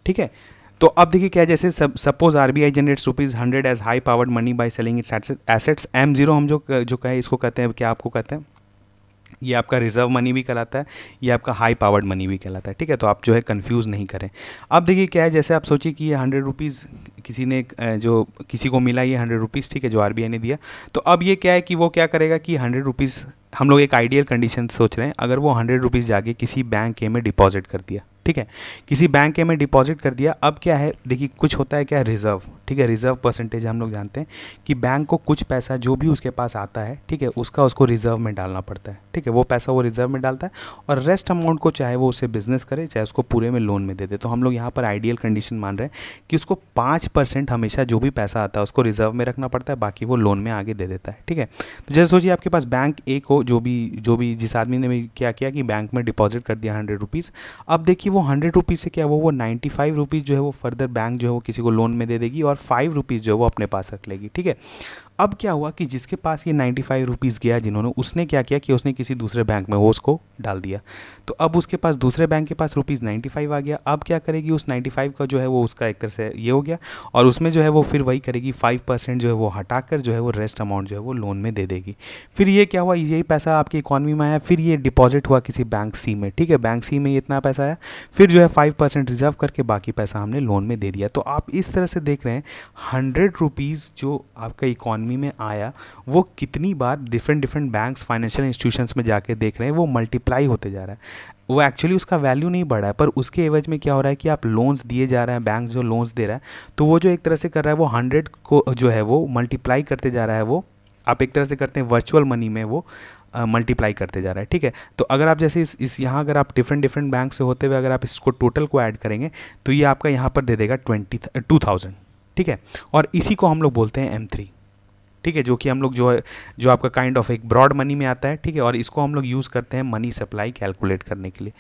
ठीक है। तो अब देखिए क्या है, जैसे suppose RBI generates ₹100 as high powered money by selling its assets. M0 हम जो कहे इसको कहते हैं, क्या आपको कहते हैं, ये आपका रिजर्व मनी भी कहलाता है, ये आपका हाई पावर्ड मनी भी कहलाता है, ठीक है। तो आप जो है कंफ्यूज नहीं करें। अब देखिए क्या है, जैसे आप सोचिए कि ये 100 रुपीज़ किसी ने जो किसी को मिला ये 100 रुपीज़, ठीक है, जो आरबीआई ने दिया। तो अब ये क्या है कि वो क्या करेगा कि 100 रुपीज़, हम लोग एक आइडियल कंडीशन सोच रहे हैं, अगर वो 100 रुपीज़ जाके किसी बैंक ए में डिपॉजिट कर दिया, ठीक है, किसी बैंक ए में डिपॉजिट कर दिया। अब क्या है, देखिए कुछ होता है क्या, रिजर्व, ठीक है, रिजर्व परसेंटेज हम लोग जानते हैं कि बैंक को कुछ पैसा जो भी उसके पास आता है, ठीक है, उसको रिजर्व में डालना पड़ता है, ठीक है, वो पैसा वो रिजर्व में डालता है और रेस्ट अमाउंट को चाहे वो उसे बिजनेस करे चाहे उसको पूरे में लोन में दे दे। तो हम लोग यहाँ पर आइडियल कंडीशन मान रहे हैं कि उसको 5% हमेशा जो भी पैसा आता है उसको रिजर्व में रखना पड़ता है, बाकी वो लोन में आगे दे देता है, ठीक है। तो जैसे सोचिए आपके पास बैंक ए को जो भी जिस आदमी ने भी क्या किया कि बैंक में डिपॉजिट कर दिया 100 रुपीज़। अब देखिए वो 100 रुपीज़ से क्या वो 95 रुपीज़ जो है वो फर्दर बैंक जो है वो किसी को लोन में दे देगी और 5 रुपीज़ जो है वो अपने पास रख लेगी, ठीक है। अब क्या हुआ कि जिसके पास ये 95 रुपीज़ गया जिन्होंने, उसने क्या किया कि उसने किसी दूसरे बैंक में वो उसको डाल दिया। तो अब उसके पास दूसरे बैंक के पास ₹95 आ गया। अब क्या करेगी, उस 95 का जो है वो उसका एक तरह से ये हो गया और उसमें जो है वो फिर वही करेगी, 5% जो है वो हटाकर जो है वो रेस्ट अमाउंट जो है वो लोन में दे देगी। फिर ये क्या हुआ, यही पैसा आपकी इकॉनमी में आया, फिर ये डिपॉजिट हुआ किसी बैंक सी में, ठीक है, बैंक सी में इतना पैसा आया, फिर जो है 5% रिजर्व करके बाकी पैसा हमने लोन में दे दिया। तो आप इस तरह से देख रहे हैं 100 रुपीज़ जो आपका इकॉनमी में आया वो कितनी बार डिफरेंट बैंक्स फाइनेंशियल इंस्टीट्यूशंस में जाके देख रहे हैं वो मल्टीप्लाई होते जा रहा है। वो एक्चुअली उसका वैल्यू नहीं बढ़ा है, पर उसके एवज में क्या हो रहा है कि आप लोन्स दिए जा रहे हैं, बैंक जो लोन्स दे रहा है तो वो जो एक तरह से कर रहा है वो 100 को जो है वो मल्टीप्लाई करते जा रहा है। वो आप एक तरह से करते हैं वर्चुअल मनी में वो मल्टीप्लाई करते जा रहा है, ठीक है। तो अगर आप जैसे इस यहाँ अगर आप डिफरेंट बैंक से होते हुए अगर आप इसको टोटल को ऐड करेंगे तो ये आपका यहाँ पर दे देगा 2000, ठीक है। और इसी को हम लोग बोलते हैं M3, ठीक है, जो कि हम लोग जो है जो आपका काइंड ऑफ एक ब्रॉड मनी में आता है, ठीक है, और इसको हम लोग यूज़ करते हैं मनी सप्लाई कैलकुलेट करने के लिए,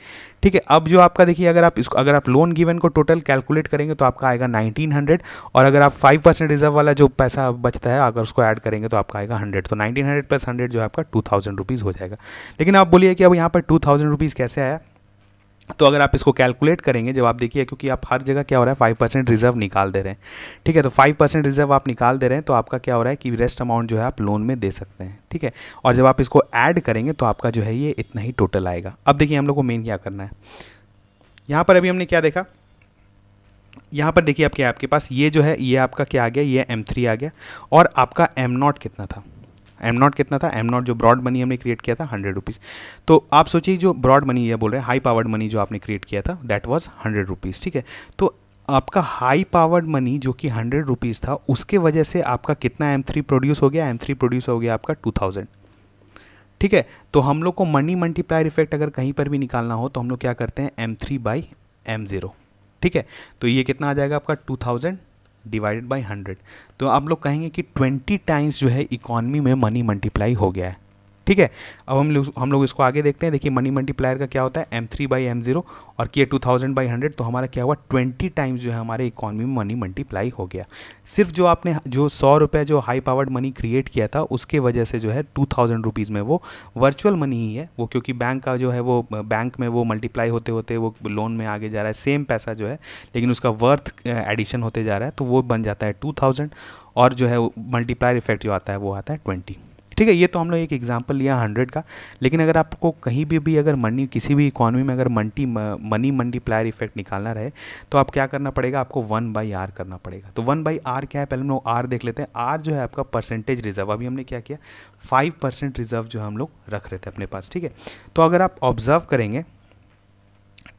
ठीक है। अब जो आपका देखिए, अगर आप लोन गिवन को टोटल कैलकुलेट करेंगे तो आपका आएगा 1900, और अगर आप 5% रिजर्व वाला जो पैसा बचता है अगर उसको ऐड करेंगे तो आपका आएगा 100, तो 1900 प्लस 100 जो है आपका 2000 रुपीज़ हो जाएगा। लेकिन आप बोलिए कि अब यहाँ पर 2000 रुपीज़ कैसे आया, तो अगर आप इसको कैलकुलेट करेंगे, जब आप देखिए, क्योंकि आप हर जगह क्या हो रहा है 5% रिजर्व निकाल दे रहे हैं, ठीक है, तो 5% रिजर्व आप निकाल दे रहे हैं तो आपका क्या हो रहा है कि रेस्ट अमाउंट जो है आप लोन में दे सकते हैं, ठीक है। और जब आप इसको ऐड करेंगे तो आपका जो है ये इतना ही टोटल आएगा। अब देखिए हम लोग को मेन क्या करना है, यहाँ पर अभी हमने क्या देखा, यहाँ पर देखिए आपके पास ये जो है ये आपका क्या आ गया, ये M3 आ गया, और आपका M0 कितना था, M0 कितना था, M0 जो ब्रॉड मनी हमने क्रिएट किया था 100 रुपीज़। तो आप सोचिए जो ब्रॉड मनी ये बोल रहे हैं हाई पावर्ड मनी जो आपने क्रिएट किया था दैट वाज 100 रुपीज़, ठीक है। तो आपका हाई पावर्ड मनी जो कि 100 रुपीज़ था उसके वजह से आपका कितना M3 प्रोड्यूस हो गया, M3 प्रोड्यूस हो गया आपका 2000, ठीक है। तो हम लोग को मनी मल्टीप्लायर इफेक्ट अगर कहीं पर भी निकालना हो तो हम लोग क्या करते हैं M3/M0, ठीक है। तो ये कितना आ जाएगा आपका 2000 डिवाइडेड बाई 100। तो आप लोग कहेंगे कि 20 टाइम्स जो है इकॉनमी में मनी मल्टीप्लाई हो गया है, ठीक है। अब हम लोग इसको आगे देखते हैं। देखिए मनी मल्टीप्लायर का क्या होता है M3/M0 और किए 2000/100, तो हमारा क्या हुआ 20 टाइम्स जो है हमारे इकॉनमी में मनी मल्टीप्लाई हो गया। सिर्फ जो आपने जो 100 रुपये जो हाई पावर्ड मनी क्रिएट किया था उसके वजह से जो है 2000 रुपीज़ में वो वर्चुअल मनी ही है वो, क्योंकि बैंक का जो है वो बैंक में वो मल्टीप्लाई होते होते वो लोन में आगे जा रहा है, सेम पैसा जो है लेकिन उसका वर्थ एडिशन होते जा रहा है, तो वो बन जाता है 2000, और जो है मल्टीप्लायर इफेक्ट जो आता है वो आता है 20, ठीक है। ये तो हम लोग एक एग्जांपल लिया 100 का, लेकिन अगर आपको कहीं भी अगर मनी किसी भी इकॉनमी में अगर मनी मल्टीप्लायर इफेक्ट निकालना रहे तो आप क्या करना पड़ेगा, आपको 1/R करना पड़ेगा। तो 1/R क्या है, पहले हम लोग R देख लेते हैं। R जो है आपका परसेंटेज रिजर्व, अभी हमने क्या किया 5% रिजर्व जो हम लोग रख रहे थे अपने पास, ठीक है। तो अगर आप ऑब्जर्व करेंगे,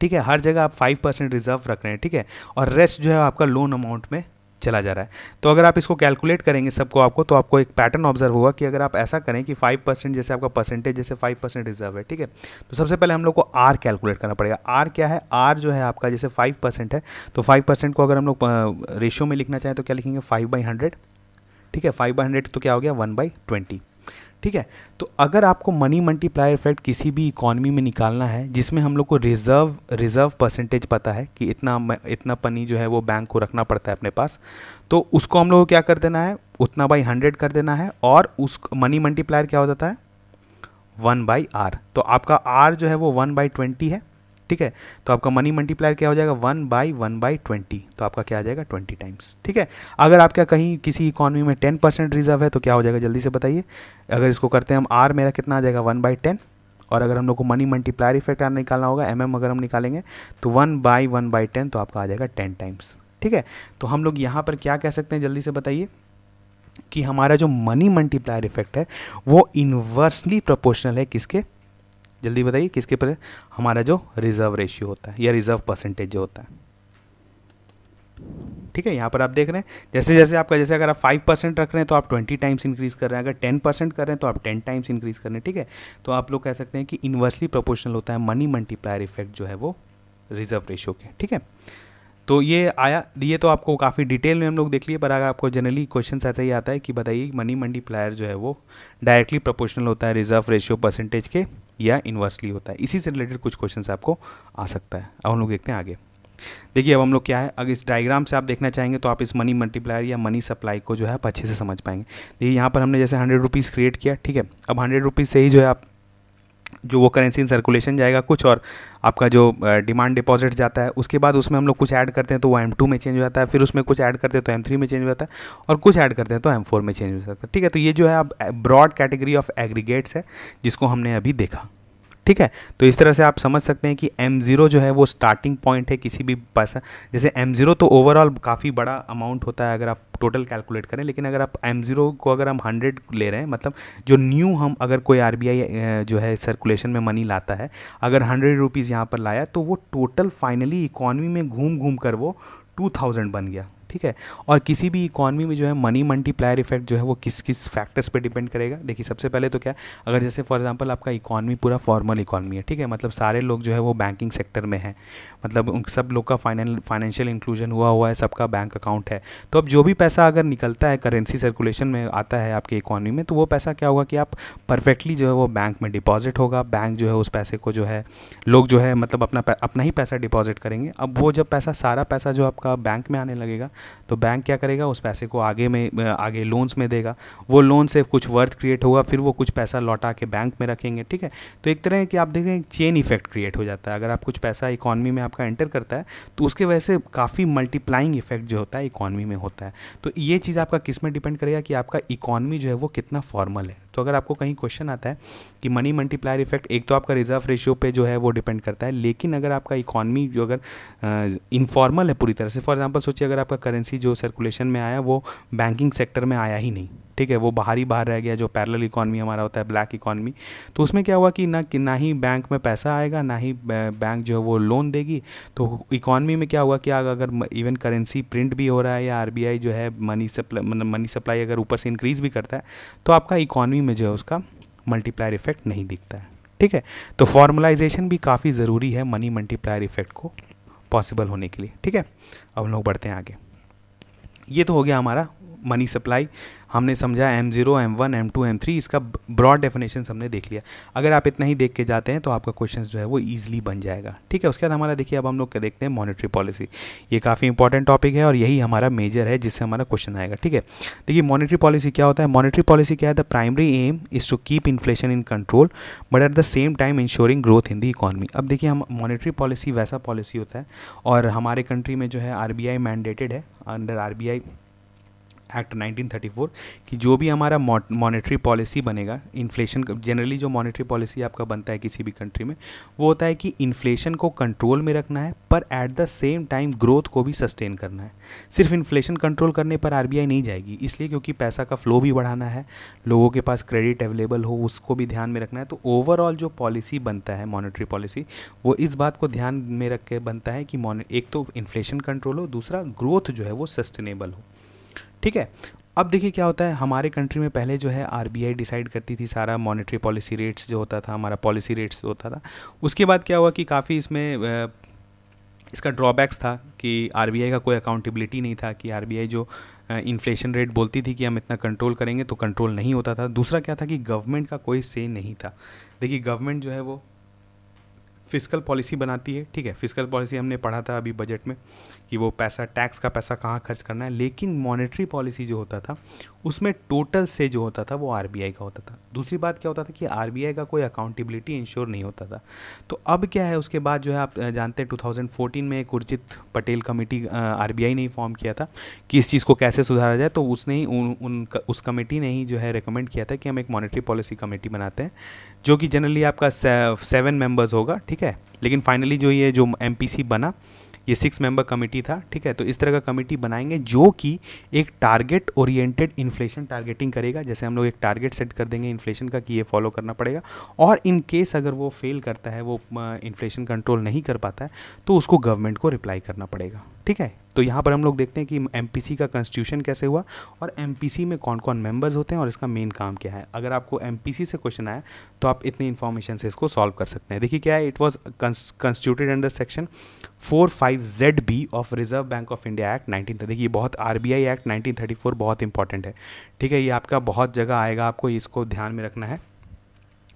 ठीक है, हर जगह आप 5% रिजर्व रख रहे हैं, ठीक है, और रेस्ट जो है आपका लोन अमाउंट में चला जा रहा है। तो अगर आप इसको कैलकुलेट करेंगे सबको आपको, तो आपको एक पैटर्न ऑब्जर्व होगा कि अगर आप ऐसा करें कि 5% जैसे आपका परसेंटेज जैसे 5% रिजर्व है, ठीक है, तो सबसे पहले हम लोग को R कैलकुलेट करना पड़ेगा। R क्या है, R जो है आपका जैसे 5% है, तो 5% को अगर हम लोग रेशियो में लिखना चाहें तो क्या लिखेंगे 5/100, ठीक है, 5/100 तो क्या हो गया 1/20, ठीक है। तो अगर आपको मनी मल्टीप्लायर इफेक्ट किसी भी इकॉनमी में निकालना है जिसमें हम लोग को रिजर्व परसेंटेज पता है कि इतना मनी जो है वो बैंक को रखना पड़ता है अपने पास, तो उसको हम लोग को क्या कर देना है, उतना बाई 100 कर देना है, और उस मनी मल्टीप्लायर क्या हो जाता है 1/R। तो आपका R जो है वो 1/20 है, ठीक है। तो आपका मनी मल्टीप्लायर क्या हो जाएगा 1/1/20, तो आपका क्या आ जाएगा 20 टाइम्स, ठीक है। अगर आपका कहीं किसी इकॉनमी में 10% रिजर्व है तो क्या हो जाएगा जल्दी से बताइए। अगर इसको करते हैं हम R मेरा कितना आ जाएगा 1/10, और अगर हम लोग को मनी मल्टीप्लायर इफेक्ट निकालना होगा अगर हम निकालेंगे तो 1/1/10, तो आपका आ जाएगा 10 टाइम्स, ठीक है। तो हम लोग यहाँ पर क्या कह सकते हैं जल्दी से बताइए कि हमारा जो मनी मल्टीप्लायर इफेक्ट है वो इन्वर्सली प्रोपोर्शनल है किसके, जल्दी बताइए किसके पर, हमारा जो रिजर्व रेशियो होता है या रिजर्व परसेंटेज जो होता है, ठीक है। यहाँ पर आप देख रहे हैं जैसे जैसे आपका जैसे अगर आप 5% रख रहे हैं तो आप 20 टाइम्स इंक्रीज़ कर रहे हैं, अगर 10% कर रहे हैं तो आप 10 टाइम्स इंक्रीज़ कर रहे हैं, ठीक है। तो आप लोग कह सकते हैं कि इन्वर्सली प्रोपोर्शनल होता है मनी मल्टीप्लायर इफेक्ट जो है वो रिजर्व रेशियो के, ठीक है। तो ये आया, ये तो आपको काफ़ी डिटेल में हम लोग देख लिए, पर अगर आपको जनरली क्वेश्चन ऐसा ही आता है कि बताइए मनी मल्टीप्लायर जो है वो डायरेक्टली प्रोपोर्शनल होता है रिजर्व रेशियो परसेंटेज के या इन्वर्सली होता है, इसी से रिलेटेड कुछ क्वेश्चन आपको आ सकता है। अब हम लोग देखते हैं आगे। देखिए अब हम लोग क्या है, अगर इस डायग्राम से आप देखना चाहेंगे तो आप इस मनी मल्टीप्लायर या मनी सप्लाई को जो है आप अच्छे से समझ पाएंगे। देखिए यहाँ पर हमने जैसे 100 रुपीज़ क्रिएट किया, ठीक है। अब 100 रुपीज़ से ही जो है आप जो वो करेंसी इन सर्कुलेशन जाएगा कुछ, और आपका जो डिमांड डिपॉजिट जाता है उसके बाद उसमें हम लोग कुछ ऐड करते हैं तो वो M2 में चेंज हो जाता है, फिर उसमें कुछ ऐड करते हैं तो M3 में चेंज हो जाता है, और कुछ ऐड करते हैं तो M4 में चेंज हो जाता है, ठीक है। तो ये जो है अब ब्रॉड कैटेगरी ऑफ एग्रीगेट्स है जिसको हमने अभी देखा, ठीक है। तो इस तरह से आप समझ सकते हैं कि M0 जो है वो स्टार्टिंग पॉइंट है किसी भी पैसा, जैसे M0 तो ओवरऑल काफ़ी बड़ा अमाउंट होता है अगर आप टोटल कैलकुलेट करें, लेकिन अगर आप M0 को अगर हम 100 ले रहे हैं, मतलब जो न्यू हम अगर कोई RBI जो है सर्कुलेशन में मनी लाता है, अगर 100 रुपीज़ यहाँ पर लाया तो वो टोटल फाइनली इकॉनमी में घूम घूम कर वो 2000 बन गया, ठीक है। और किसी भी इकॉनमी में जो है मनी मल्टीप्लायर इफेक्ट जो है वो किस किस फैक्टर्स पे डिपेंड करेगा। देखिए सबसे पहले तो क्या, अगर जैसे फॉर एग्जांपल आपका इकॉनमी पूरा फॉर्मल इकॉनमी है, ठीक है, मतलब सारे लोग जो है वो बैंकिंग सेक्टर में है, मतलब उन सब लोग का फाइनेंशियल इंक्लूजन हुआ है, सबका बैंक अकाउंट है। तो अब जो भी पैसा अगर निकलता है करेंसी सर्कुलेशन में आता है आपके इकॉनमी में, तो वो पैसा क्या होगा कि आप परफेक्टली जो है वो बैंक में डिपॉजिट होगा। बैंक जो है उस पैसे को जो है लोग जो है मतलब अपना ही पैसा डिपॉजिट करेंगे। अब वो जब सारा पैसा जो आपका बैंक में आने लगेगा, तो बैंक क्या करेगा, उस पैसे को आगे लोन्स में देगा। वो लोन से कुछ वर्थ क्रिएट होगा, फिर वो कुछ पैसा लौटा के बैंक में रखेंगे, ठीक है। तो एक तरह की आप देख रहे हैं चेन इफेक्ट क्रिएट हो जाता है। अगर आप कुछ पैसा इकॉनमी में आपका एंटर करता है तो उसके वजह से काफ़ी मल्टीप्लाइंग इफेक्ट जो होता है इकॉनमी में होता है। तो ये चीज़ आपका किस में डिपेंड करेगा कि आपका इकॉनमी जो है वो कितना फॉर्मल है। तो अगर आपको कहीं क्वेश्चन आता है कि मनी मल्टीप्लायर इफेक्ट, एक तो आपका रिजर्व रेशियो पे जो है वो डिपेंड करता है, लेकिन अगर आपका इकॉनमी जो अगर इनफॉर्मल है पूरी तरह से, फॉर एग्जांपल सोचिए अगर आपका करेंसी जो सर्कुलेशन में आया वो बैंकिंग सेक्टर में आया ही नहीं, ठीक है, वो बाहर रह गया, जो पैरेलल इकॉनमी हमारा होता है, ब्लैक इकॉनमी, तो उसमें क्या हुआ कि ना ही बैंक में पैसा आएगा, ना ही बैंक जो है वो लोन देगी। तो इकॉनमी में क्या हुआ कि अगर इवन करेंसी प्रिंट भी हो रहा है या आरबीआई जो है मनी सप्लाई अगर ऊपर से इंक्रीज़ भी करता है, तो आपका इकॉनमी में जो है उसका मल्टीप्लायर इफेक्ट नहीं दिखता है, ठीक है। तो फॉर्मलाइजेशन भी काफ़ी ज़रूरी है मनी मल्टीप्लायर इफेक्ट को पॉसिबल होने के लिए, ठीक है। अब हम लोग बढ़ते हैं आगे। ये तो हो गया हमारा मनी सप्लाई, हमने समझा M0, M1, M2, M3, इसका ब्रॉड डेफिनेशन हमने देख लिया। अगर आप इतना ही देख के जाते हैं तो आपका क्वेश्चन जो है वो ईजिली बन जाएगा, ठीक है। उसके बाद हमारा देखिए अब हम लोग क्या देखते हैं, मॉनेटरी पॉलिसी। ये काफ़ी इंपॉर्टेंट टॉपिक है और यही हमारा मेजर है जिससे हमारा क्वेश्चन आएगा, ठीक है। देखिए मॉनेटरी पॉलिसी क्या होता है। मॉनेटरी पॉलिसी क्या है, the primary aim is to keep inflation in control but at the same time insuring growth in the economy. अब देखिए हम मॉनेटरी पॉलिसी वैसा पॉलिसी होता है और हमारे कंट्री में जो है RBI मैंडेटेड है अंडर RBI एक्ट 1934 कि जो भी हमारा मॉनेटरी पॉलिसी बनेगा, इन्फ्लेशन जनरली जो मॉनेटरी पॉलिसी आपका बनता है किसी भी कंट्री में, वो होता है कि इन्फ्लेशन को कंट्रोल में रखना है पर eight the same time growth को भी सस्टेन करना है। सिर्फ इन्फ्लेशन कंट्रोल करने पर RBI नहीं जाएगी, इसलिए क्योंकि पैसा का फ्लो भी बढ़ाना है, लोगों के पास क्रेडिट अवेलेबल हो उसको भी ध्यान में रखना है। तो ओवरऑल जो पॉलिसी बनता है मॉनेटरी पॉलिसी, वो इस बात को ध्यान में रख के बनता है कि एक तो इन्फ्लेशन कंट्रोल हो, दूसरा ग्रोथ जो है वो सस्टेनेबल हो, ठीक है। अब देखिए क्या होता है, हमारे कंट्री में पहले जो है RBI डिसाइड करती थी सारा मॉनेटरी पॉलिसी रेट्स जो होता था, हमारा पॉलिसी रेट्स जो होता था। उसके बाद क्या हुआ कि काफ़ी इसमें इसका ड्रॉबैक्स था कि RBI का कोई अकाउंटेबिलिटी नहीं था कि RBI जो इन्फ्लेशन रेट बोलती थी कि हम इतना कंट्रोल करेंगे तो कंट्रोल नहीं होता था। दूसरा क्या था कि गवर्नमेंट का कोई से नहीं था। देखिए गवर्नमेंट जो है वो फिस्कल पॉलिसी बनाती है, ठीक है। फिस्कल पॉलिसी हमने पढ़ा था अभी बजट में कि वो पैसा, टैक्स का पैसा कहाँ खर्च करना है, लेकिन मॉनेटरी पॉलिसी जो होता था उसमें टोटल से जो होता था वो RBI का होता था। दूसरी बात क्या होता था कि RBI का कोई अकाउंटेबिलिटी इंश्योर नहीं होता था। तो अब क्या है, उसके बाद जो है आप जानते हैं 2014 में एक उर्जित पटेल कमेटी RBI ने ही फॉर्म किया था कि इस चीज़ को कैसे सुधारा जाए। तो उसने ही उस कमेटी ने ही जो है रिकमेंड किया था कि हम एक मॉनेटरी पॉलिसी कमेटी बनाते हैं जो कि जनरली आपका 7 मेंबर्स होगा, ठीक है। लेकिन फाइनली जो MPC बना ये 6 मेंबर कमेटी था, ठीक है। तो इस तरह का कमेटी बनाएंगे जो कि एक टारगेट ओरिएंटेड इन्फ्लेशन टारगेटिंग करेगा। जैसे हम लोग एक टारगेट सेट कर देंगे इन्फ्लेशन का कि ये फॉलो करना पड़ेगा, और इन केस अगर वो फेल करता है, वो इन्फ्लेशन कंट्रोल नहीं कर पाता है, तो उसको गवर्नमेंट को रिप्लाई करना पड़ेगा, ठीक है। तो यहाँ पर हम लोग देखते हैं कि MPC का कॉन्स्टिट्यूशन कैसे हुआ और MPC में कौन कौन मेंबर्स होते हैं और इसका मेन काम क्या है। अगर आपको MPC से क्वेश्चन आया तो आप इतनी इन्फॉर्मेशन से इसको सॉल्व कर सकते हैं। देखिए क्या है, it was constituted under section 45ZB of reserve bank of India act 19। देखिए बहुत RBI एक्ट 1934 बहुत इंपॉर्टेंट है, ठीक है। ये आपका बहुत जगह आएगा, आपको इसको ध्यान में रखना है।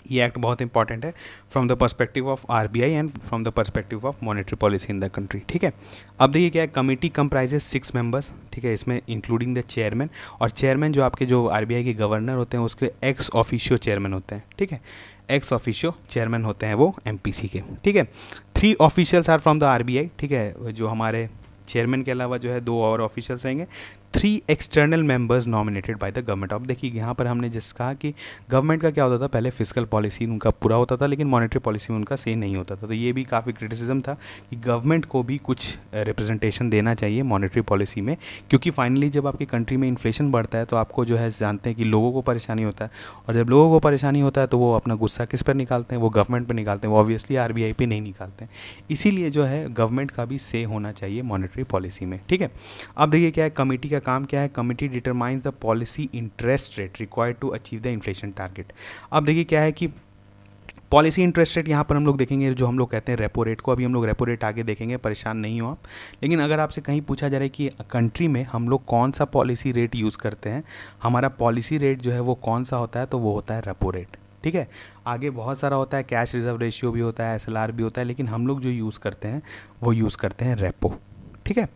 ये एक्ट बहुत इंपॉर्टेंट है from the perspective of RBI and from the perspective of monetary policy in the country, ठीक है। अब देखिए क्या है, कमेटी कंप्राइजेस 6 मेंबर्स, ठीक है, इसमें इंक्लूडिंग द चेयरमैन, और चेयरमैन जो आपके जो RBI के गवर्नर होते हैं उसके एक्स ऑफिशियो चेयरमैन होते हैं, ठीक है। एक्स ऑफिशियो चेयरमैन होते हैं वो MPC के, ठीक है। 3 officials are from the RBI, ठीक है, जो हमारे चेयरमैन के अलावा जो है 2 और ऑफिशियल्स रहेंगे। 3 external members nominated by the government. अब देखिए यहाँ पर हमने जिस कहा कि गवर्नमेंट का क्या होता था, पहले फिजिकल पॉलिसी उनका पूरा होता था लेकिन मॉनेटरी पॉलिसी में उनका से नहीं होता था। तो ये भी काफ़ी क्रिटिसिज्म था कि गवर्नमेंट को भी कुछ रिप्रेजेंटेशन देना चाहिए मॉनेटरी पॉलिसी में, क्योंकि फाइनली जब आपकी कंट्री में इन्फ्लेशन बढ़ता है तो आपको जो है जानते हैं कि लोगों को परेशानी होता है, और जब लोगों को परेशानी होता है तो वो अपना गुस्सा किस पर निकालते हैं, वो गवर्नमेंट पर निकालते हैं, वो ऑब्वियसली आरबीआई पे नहीं निकालते हैं। इसीलिए जो है गवर्नमेंट का भी से होना चाहिए मॉनेटरी पॉलिसी में, ठीक है। अब देखिए क्या है, कमेटी का काम क्या है, committee determines the policy interest rate required to achieve the inflation target. अब देखिए क्या है कि पॉलिसी इंटरेस्ट रेट यहाँ पर हम लोग देखेंगे, जो हम लोग कहते हैं रेपो रेट को, अभी हम लोग रेपो रेट आगे देखेंगे, परेशान नहीं हो आप। लेकिन अगर आपसे कहीं पूछा जा रहा है कि कंट्री में हम लोग कौन सा पॉलिसी रेट यूज़ करते हैं, हमारा पॉलिसी रेट जो है वो कौन सा होता है, तो वो होता है रेपो रेट, ठीक है। आगे बहुत सारा होता है, कैश रिजर्व रेशियो भी होता है, एसएलआर भी होता है, लेकिन हम लोग जो यूज़ करते हैं वो यूज़ करते हैं रेपो, ठीक है।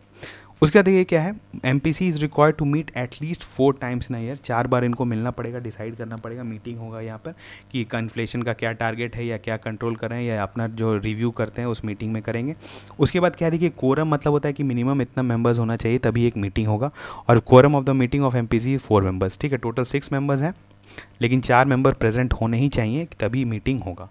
उसके बाद देखिए क्या है, MPC is required to meet at least 4 times in a year, 4 बार इनको मिलना पड़ेगा, डिसाइड करना पड़ेगा, मीटिंग होगा यहाँ पर कि इन्फ्लेशन का क्या टारगेट है या क्या कंट्रोल कर रहे हैं, या अपना जो रिव्यू करते हैं उस मीटिंग में करेंगे। उसके बाद क्या देखिए, कोरम मतलब होता है कि मिनिमम इतना मेंबर्स होना चाहिए तभी एक मीटिंग होगा, और quorum of the meeting of MPC 4 members, ठीक है। टोटल 6 मेंबर्स हैं लेकिन 4 मेंबर प्रेजेंट होने ही चाहिए तभी मीटिंग होगा।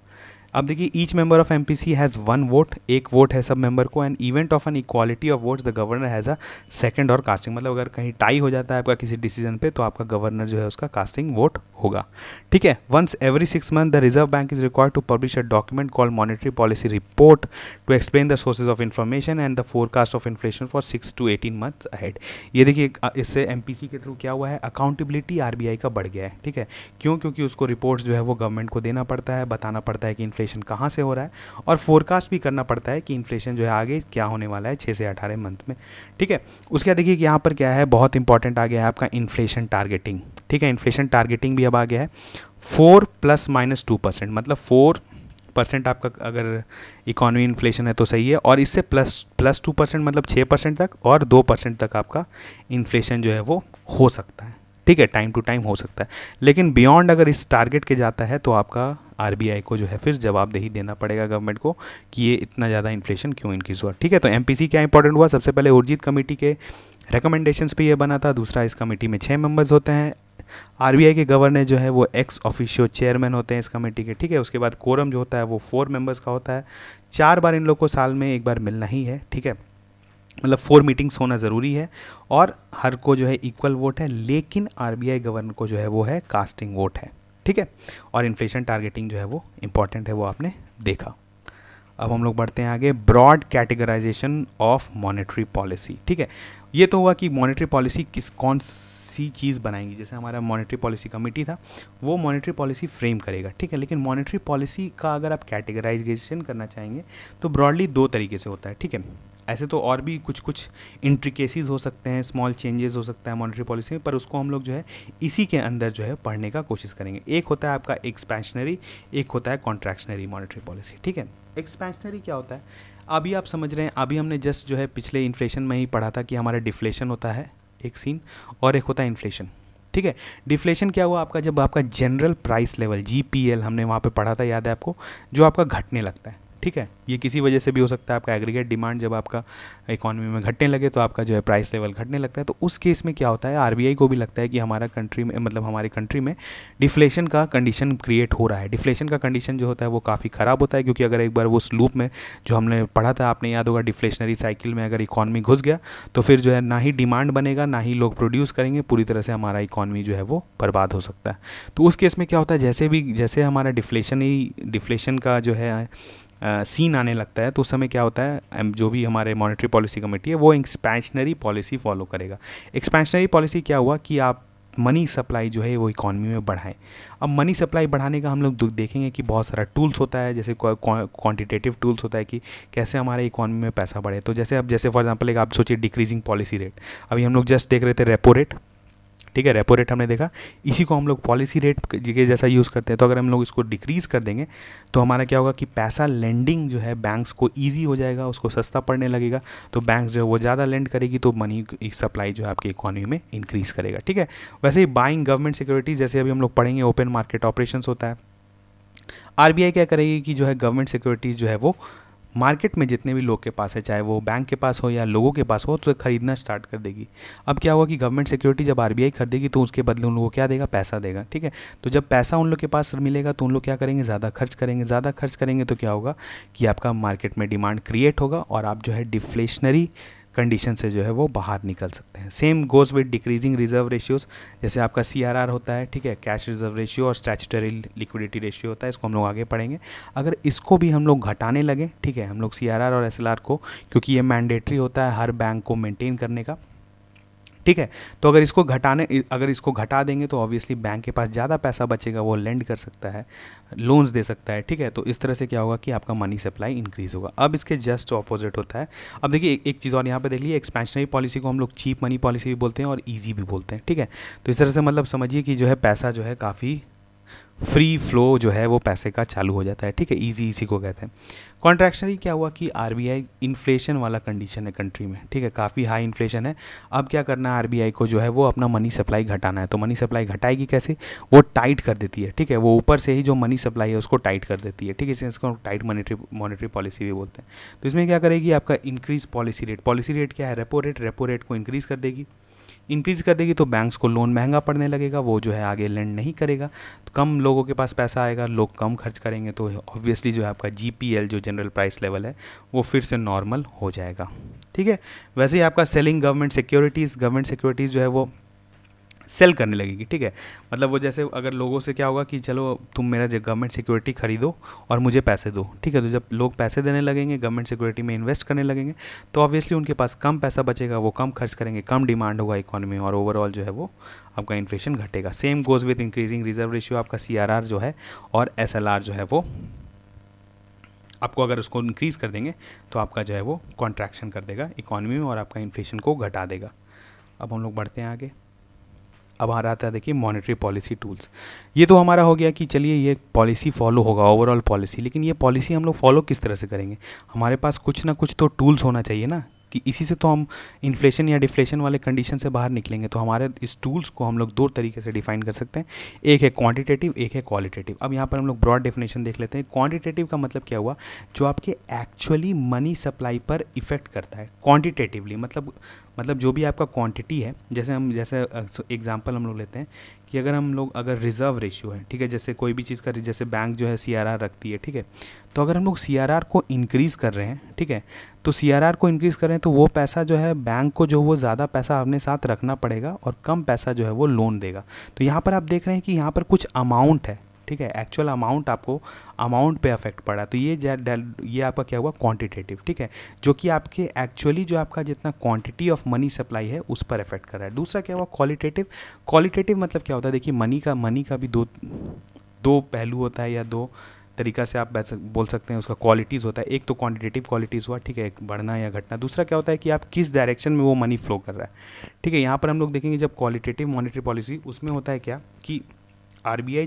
अब देखिए, each member of MPC has 1 vote, एक वोट है सब मेंबर को, and event of an equality of votes the governor has a second or casting, मतलब अगर कहीं टाई हो जाता है आपका किसी डिसीजन पे तो आपका गवर्नर जो है उसका कास्टिंग वोट होगा, ठीक है। Once every 6 month the reserve bank is required to publish a document called monetary policy report to explain the sources of information and the forecast of inflation for 6 to 18 months ahead. ये देखिए, इससे MPC के through क्या हुआ है, accountability RBI का बढ़ गया है, ठीक है। क्यों? क्योंकि उसको रिपोर्ट्स जो है वो गवर्नमेंट को देना पड़ता है, बताना पड़ता है कि इन्फ्लेशन कहाँ से हो रहा है, और फोरकास्ट भी करना पड़ता है कि इन्फ्लेशन जो है आगे क्या होने वाला है 6 से 18 मंथ में, ठीक है। उसके बाद देखिए कि यहाँ पर क्या है, बहुत इंपॉर्टेंट आ गया है आपका इन्फ्लेशन टारगेटिंग, ठीक है। इन्फ्लेशन टारगेटिंग भी अब आ गया है 4 ± 2%, मतलब 4% आपका अगर इकॉनमी इन्फ्लेशन है तो सही है, और इससे प्लस 2% मतलब 6% तक, और 2% तक आपका इन्फ्लेशन जो है वो हो सकता है, ठीक है, टाइम टू टाइम हो सकता है। लेकिन बियॉन्ड अगर इस टारगेट के जाता है तो आपका आरबीआई को जो है फिर जवाबदेही देना पड़ेगा गवर्नमेंट को कि ये इतना ज़्यादा इन्फ्लेशन क्यों इंक्रीज़ हुआ, ठीक है। तो एमपीसी क्या इंपॉर्टेंट हुआ, सबसे पहले उर्जित कमेटी के रिकमेंडेशंस पे ये बना था। दूसरा, इस कमेटी में 6 मेंबर्स होते हैं। आरबीआई के गवर्नर जो है वो एक्स ऑफिशियो चेयरमैन होते हैं इस कमेटी के, ठीक है। उसके बाद कोरम जो होता है वो 4 मेंबर्स का होता है। 4 बार इन लोग को साल में एक बार मिलना ही है, ठीक है, मतलब 4 मीटिंग्स होना ज़रूरी है, और हर को जो है इक्वल वोट है, लेकिन आरबीआई गवर्नर को जो है वो है कास्टिंग वोट है, ठीक है। और इन्फ्लेशन टारगेटिंग जो है वो इंपॉर्टेंट है, वो आपने देखा। अब हम लोग बढ़ते हैं आगे, broad categorization of monetary policy, ठीक है। ये तो हुआ कि मॉनेटरी पॉलिसी कौन सी चीज़ बनाएंगी, जैसे हमारा मॉनेटरी पॉलिसी कमेटी था वो मॉनेटरी पॉलिसी फ्रेम करेगा, ठीक है। लेकिन मॉनेटरी पॉलिसी का अगर आप कैटेगराइजेशन करना चाहेंगे तो ब्रॉडली 2 तरीके से होता है, ठीक है। ऐसे तो और भी कुछ इंट्रिकेसीज हो सकते हैं, स्मॉल चेंजेस हो सकता है मॉनेटरी पॉलिसी में, पर उसको हम लोग जो है इसी के अंदर जो है पढ़ने का कोशिश करेंगे। एक होता है आपका एक्सपेंशनरी, एक होता है कॉन्ट्रैक्शनरी मॉनेटरी पॉलिसी, ठीक है। एक्सपेंशनरी क्या होता है, अभी आप समझ रहे हैं, अभी हमने जस्ट जो है पिछले इन्फ्लेशन में ही पढ़ा था कि हमारा डिफ्लेशन होता है एक सीन, और एक होता है इन्फ्लेशन, ठीक है। डिफ्लेशन क्या हुआ आपका, जब आपका जनरल प्राइस लेवल जीपीएल हमने वहाँ पे पढ़ा था, याद है आपको, जो आपका घटने लगता है, ठीक है। ये किसी वजह से भी हो सकता है, आपका एग्रीगेट डिमांड जब आपका इकोनॉमी में घटने लगे तो आपका जो है प्राइस लेवल घटने लगता है। तो उस केस में क्या होता है, आरबीआई को भी लगता है कि हमारा कंट्री में, मतलब हमारी कंट्री में डिफ्लेशन का कंडीशन क्रिएट हो रहा है। डिफ्लेशन का कंडीशन जो होता है वो काफ़ी ख़राब होता है, क्योंकि अगर एक बार वो उस लूप में जो हमने पढ़ा था, आपने याद होगा, डिफ्लेशनरी साइकिल में अगर इकॉनमी घुस गया तो फिर जो है ना ही डिमांड बनेगा, ना ही लोग प्रोड्यूस करेंगे, पूरी तरह से हमारा इकॉनमी जो है वो बर्बाद हो सकता है। तो उस केस में क्या होता है, जैसे हमारा डिफ्लेशन का जो है सीन आने लगता है, तो उस समय क्या होता है, जो भी हमारे मॉनेटरी पॉलिसी कमेटी है वो एक्सपेंशनरी पॉलिसी फॉलो करेगा। एक्सपेंशनरी पॉलिसी क्या हुआ कि आप मनी सप्लाई जो है वो इकॉनमी में बढ़ाएं। अब मनी सप्लाई बढ़ाने का हम लोग देखेंगे कि बहुत सारा टूल्स होता है, जैसे क्वांटिटेटिव टूल्स होता है कि कैसे हमारे इकॉनमी में पैसा बढ़े। तो जैसे फॉर एग्जांपल एक आप सोचिए डिक्रीजिंग पॉलिसी रेट, अभी हम लोग जस्ट देख रहे थे रेपो रेट, ठीक है, रेपो रेट हमने देखा, इसी को हम लोग पॉलिसी रेट के जैसा यूज़ करते हैं। तो अगर हम लोग इसको डिक्रीज़ कर देंगे तो हमारा क्या होगा कि पैसा लेंडिंग जो है बैंक्स को ईजी हो जाएगा, उसको सस्ता पड़ने लगेगा, तो बैंक्स जो है वो ज़्यादा लेंड करेगी, तो मनी सप्लाई जो है आपकी इकॉनमी में इंक्रीज़ करेगा, ठीक है। वैसे ही बाइंग गवर्नमेंट सिक्योरिटीज़, जैसे अभी हम लोग पढ़ेंगे ओपन मार्केट ऑपरेशंस होता है। आरबीआई क्या करेगी कि जो है गवर्नमेंट सिक्योरिटीज़ जो है वो मार्केट में जितने भी लोग के पास है, चाहे वो बैंक के पास हो या लोगों के पास हो, तो खरीदना स्टार्ट कर देगी। अब क्या हुआ कि गवर्नमेंट सिक्योरिटी जब आरबीआई खरीदेगी तो उसके बदले उन लोगों को क्या देगा, पैसा देगा, ठीक है। तो जब पैसा उन लोग के पास मिलेगा तो उन लोग क्या करेंगे, ज़्यादा खर्च करेंगे। ज़्यादा खर्च करेंगे तो क्या होगा कि आपका मार्केट में डिमांड क्रिएट होगा और आप जो है डिफ्लेशनरी कंडीशन से जो है वो बाहर निकल सकते हैं। Same goes with decreasing reserve ratios, जैसे आपका सीआरआर होता है, ठीक है, कैश रिजर्व रेशियो, और स्टैट्यूटरी लिक्विडिटी रेशियो होता है, इसको हम लोग आगे पढ़ेंगे। अगर इसको भी हम लोग घटाने लगे, ठीक है, हम लोग सीआरआर और एसएलआर को, क्योंकि ये मैंडेटरी होता है हर बैंक को मेंटेन करने का, ठीक है। तो अगर इसको घटा देंगे तो ऑब्वियसली बैंक के पास ज़्यादा पैसा बचेगा, वो लेंड कर सकता है, लोन्स दे सकता है, ठीक है। तो इस तरह से क्या होगा कि आपका मनी सप्लाई इंक्रीज होगा। अब इसके जस्ट ऑपोजिट होता है। अब देखिए एक चीज़ और यहाँ पे देख लीजिए, एक्सपेंशनरी पॉलिसी को हम लोग चीप मनी पॉलिसी भी बोलते हैं और ईजी भी बोलते हैं, ठीक है। तो इस तरह से मतलब समझिए कि जो है पैसा जो है काफ़ी फ्री फ्लो जो है वो पैसे का चालू हो जाता है, ठीक है, इजी इसी को कहते हैं। कॉन्ट्रैक्शनरी क्या हुआ कि आरबीआई इन्फ्लेशन वाला कंडीशन है कंट्री में, ठीक है, काफ़ी हाई इन्फ्लेशन है। अब क्या करना है आरबीआई को, जो है वो अपना मनी सप्लाई घटाना है। तो मनी सप्लाई घटाएगी कैसे, वो टाइट कर देती है, ठीक है, वो ऊपर से ही जो मनी सप्लाई है उसको टाइट कर देती है, ठीक है, इसको टाइट मॉनेटरी पॉलिसी भी बोलते हैं। तो इसमें क्या करेगी, आपका इंक्रीज पॉलिसी रेट क्या है, रेपो रेट को इंक्रीज कर देगी। इंक्रीज़ कर देगी तो बैंक्स को लोन महंगा पड़ने लगेगा, वो जो है आगे लेंड नहीं करेगा, तो कम लोगों के पास पैसा आएगा, लोग कम खर्च करेंगे, तो ऑब्वियसली जो है आपका जीपीएल जो जनरल प्राइस लेवल है वो फिर से नॉर्मल हो जाएगा, ठीक है। वैसे ही आपका सेलिंग गवर्नमेंट सिक्योरिटीज़ जो है वो सेल करने लगेगी, ठीक है। मतलब वो जैसे अगर लोगों से क्या होगा कि चलो तुम मेरा गवर्नमेंट सिक्योरिटी खरीदो और मुझे पैसे दो, ठीक है। तो जब लोग पैसे देने लगेंगे, गवर्नमेंट सिक्योरिटी में इन्वेस्ट करने लगेंगे, तो ऑब्वियसली उनके पास कम पैसा बचेगा, वो कम खर्च करेंगे, कम डिमांड होगा इकोनॉमी, और ओवरऑल जो है वो आपका इन्फ्लेशन घटेगा। Same goes with increasing reserve ratio, आपका सीआरआर जो है और एसएलआर जो है वो आपको अगर उसको इंक्रीज़ कर देंगे तो आपका जो है वो कॉन्ट्रैक्शन कर देगा इकोनॉमी में और आपका इन्फ्लेशन को घटा देगा। अब हम लोग बढ़ते हैं आगे। अब आ रहा है देखिए मॉनेटरी पॉलिसी टूल्स। ये तो हमारा हो गया कि चलिए ये पॉलिसी फॉलो होगा, ओवरऑल पॉलिसी, लेकिन ये पॉलिसी हम लोग फॉलो किस तरह से करेंगे। हमारे पास कुछ ना कुछ तो टूल्स होना चाहिए ना, कि इसी से तो हम इन्फ्लेशन या डिफ्लेशन वाले कंडीशन से बाहर निकलेंगे। तो हमारे इस टूल्स को हम लोग दो तरीके से डिफाइन कर सकते हैं, एक है क्वांटिटेटिव, एक है क्वालिटेटिव। अब यहाँ पर हम लोग ब्रॉड डेफिनेशन देख लेते हैं। क्वांटिटेटिव का मतलब क्या हुआ, जो आपके एक्चुअली मनी सप्लाई पर इफेक्ट करता है क्वांटिटेटिवली, मतलब जो भी आपका क्वांटिटी है, जैसे एग्जांपल हम लोग लेते हैं कि अगर रिज़र्व रेशियो है, ठीक है, जैसे कोई भी चीज़ का, जैसे बैंक जो है सीआरआर रखती है, ठीक है, तो अगर हम लोग सीआरआर को इंक्रीज़ कर रहे हैं, ठीक है, तो सीआरआर को इंक्रीज़ कर रहे हैं तो वो पैसा जो है बैंक को जो वो ज़्यादा पैसा अपने साथ रखना पड़ेगा और कम पैसा जो है वो लोन देगा। तो यहाँ पर आप देख रहे हैं कि यहाँ पर कुछ अमाउंट है, ठीक है, एक्चुअल अमाउंट पे अफेक्ट पड़ा, तो ये आपका क्या हुआ, क्वांटिटेटिव, ठीक है, जो कि आपके एक्चुअली जो आपका जितना क्वांटिटी ऑफ मनी सप्लाई है उस पर इफेक्ट कर रहा है। दूसरा क्या हुआ, क्वालिटेटिव मतलब क्या होता है, देखिए मनी का भी दो पहलू होता है, या दो तरीका से आप बोल सकते हैं, उसका क्वालिटीज़ होता है। एक तो क्वांटिटेटिव क्वालिटीज़ हुआ, ठीक है, एक बढ़ना या घटना। दूसरा क्या होता है कि आप किस डायरेक्शन में वो मनी फ्लो कर रहा है, ठीक है। यहाँ पर हम लोग देखेंगे जब क्वालिटेटिव मॉनेटरी पॉलिसी, उसमें होता है क्या कि आरबीआई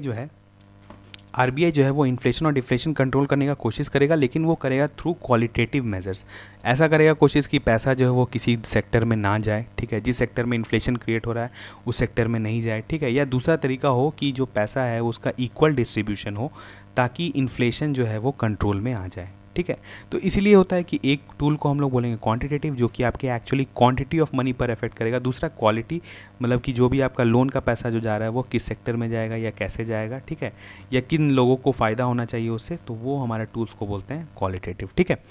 जो है वो इन्फ्लेशन और डिफ्लेशन कंट्रोल करने का कोशिश करेगा, लेकिन वो करेगा थ्रू क्वालिटेटिव मेजर्स। ऐसा करेगा कोशिश कि पैसा जो है वो किसी सेक्टर में ना जाए, ठीक है, जिस सेक्टर में इन्फ्लेशन क्रिएट हो रहा है उस सेक्टर में नहीं जाए, ठीक है। या दूसरा तरीका हो कि जो पैसा है उसका इक्वल डिस्ट्रीब्यूशन हो, ताकि इन्फ्लेशन जो है वो कंट्रोल में आ जाए, ठीक है। तो इसीलिए होता है कि एक टूल को हम लोग बोलेंगे क्वांटिटेटिव, जो कि आपके एक्चुअली क्वांटिटी ऑफ मनी पर इफेक्ट करेगा। दूसरा क्वालिटी, मतलब कि जो भी आपका लोन का पैसा जो जा रहा है वो किस सेक्टर में जाएगा या कैसे जाएगा, ठीक है, या किन लोगों को फ़ायदा होना चाहिए उससे, तो वो हमारे टूल्स को बोलते हैं क्वालिटेटिव, ठीक है।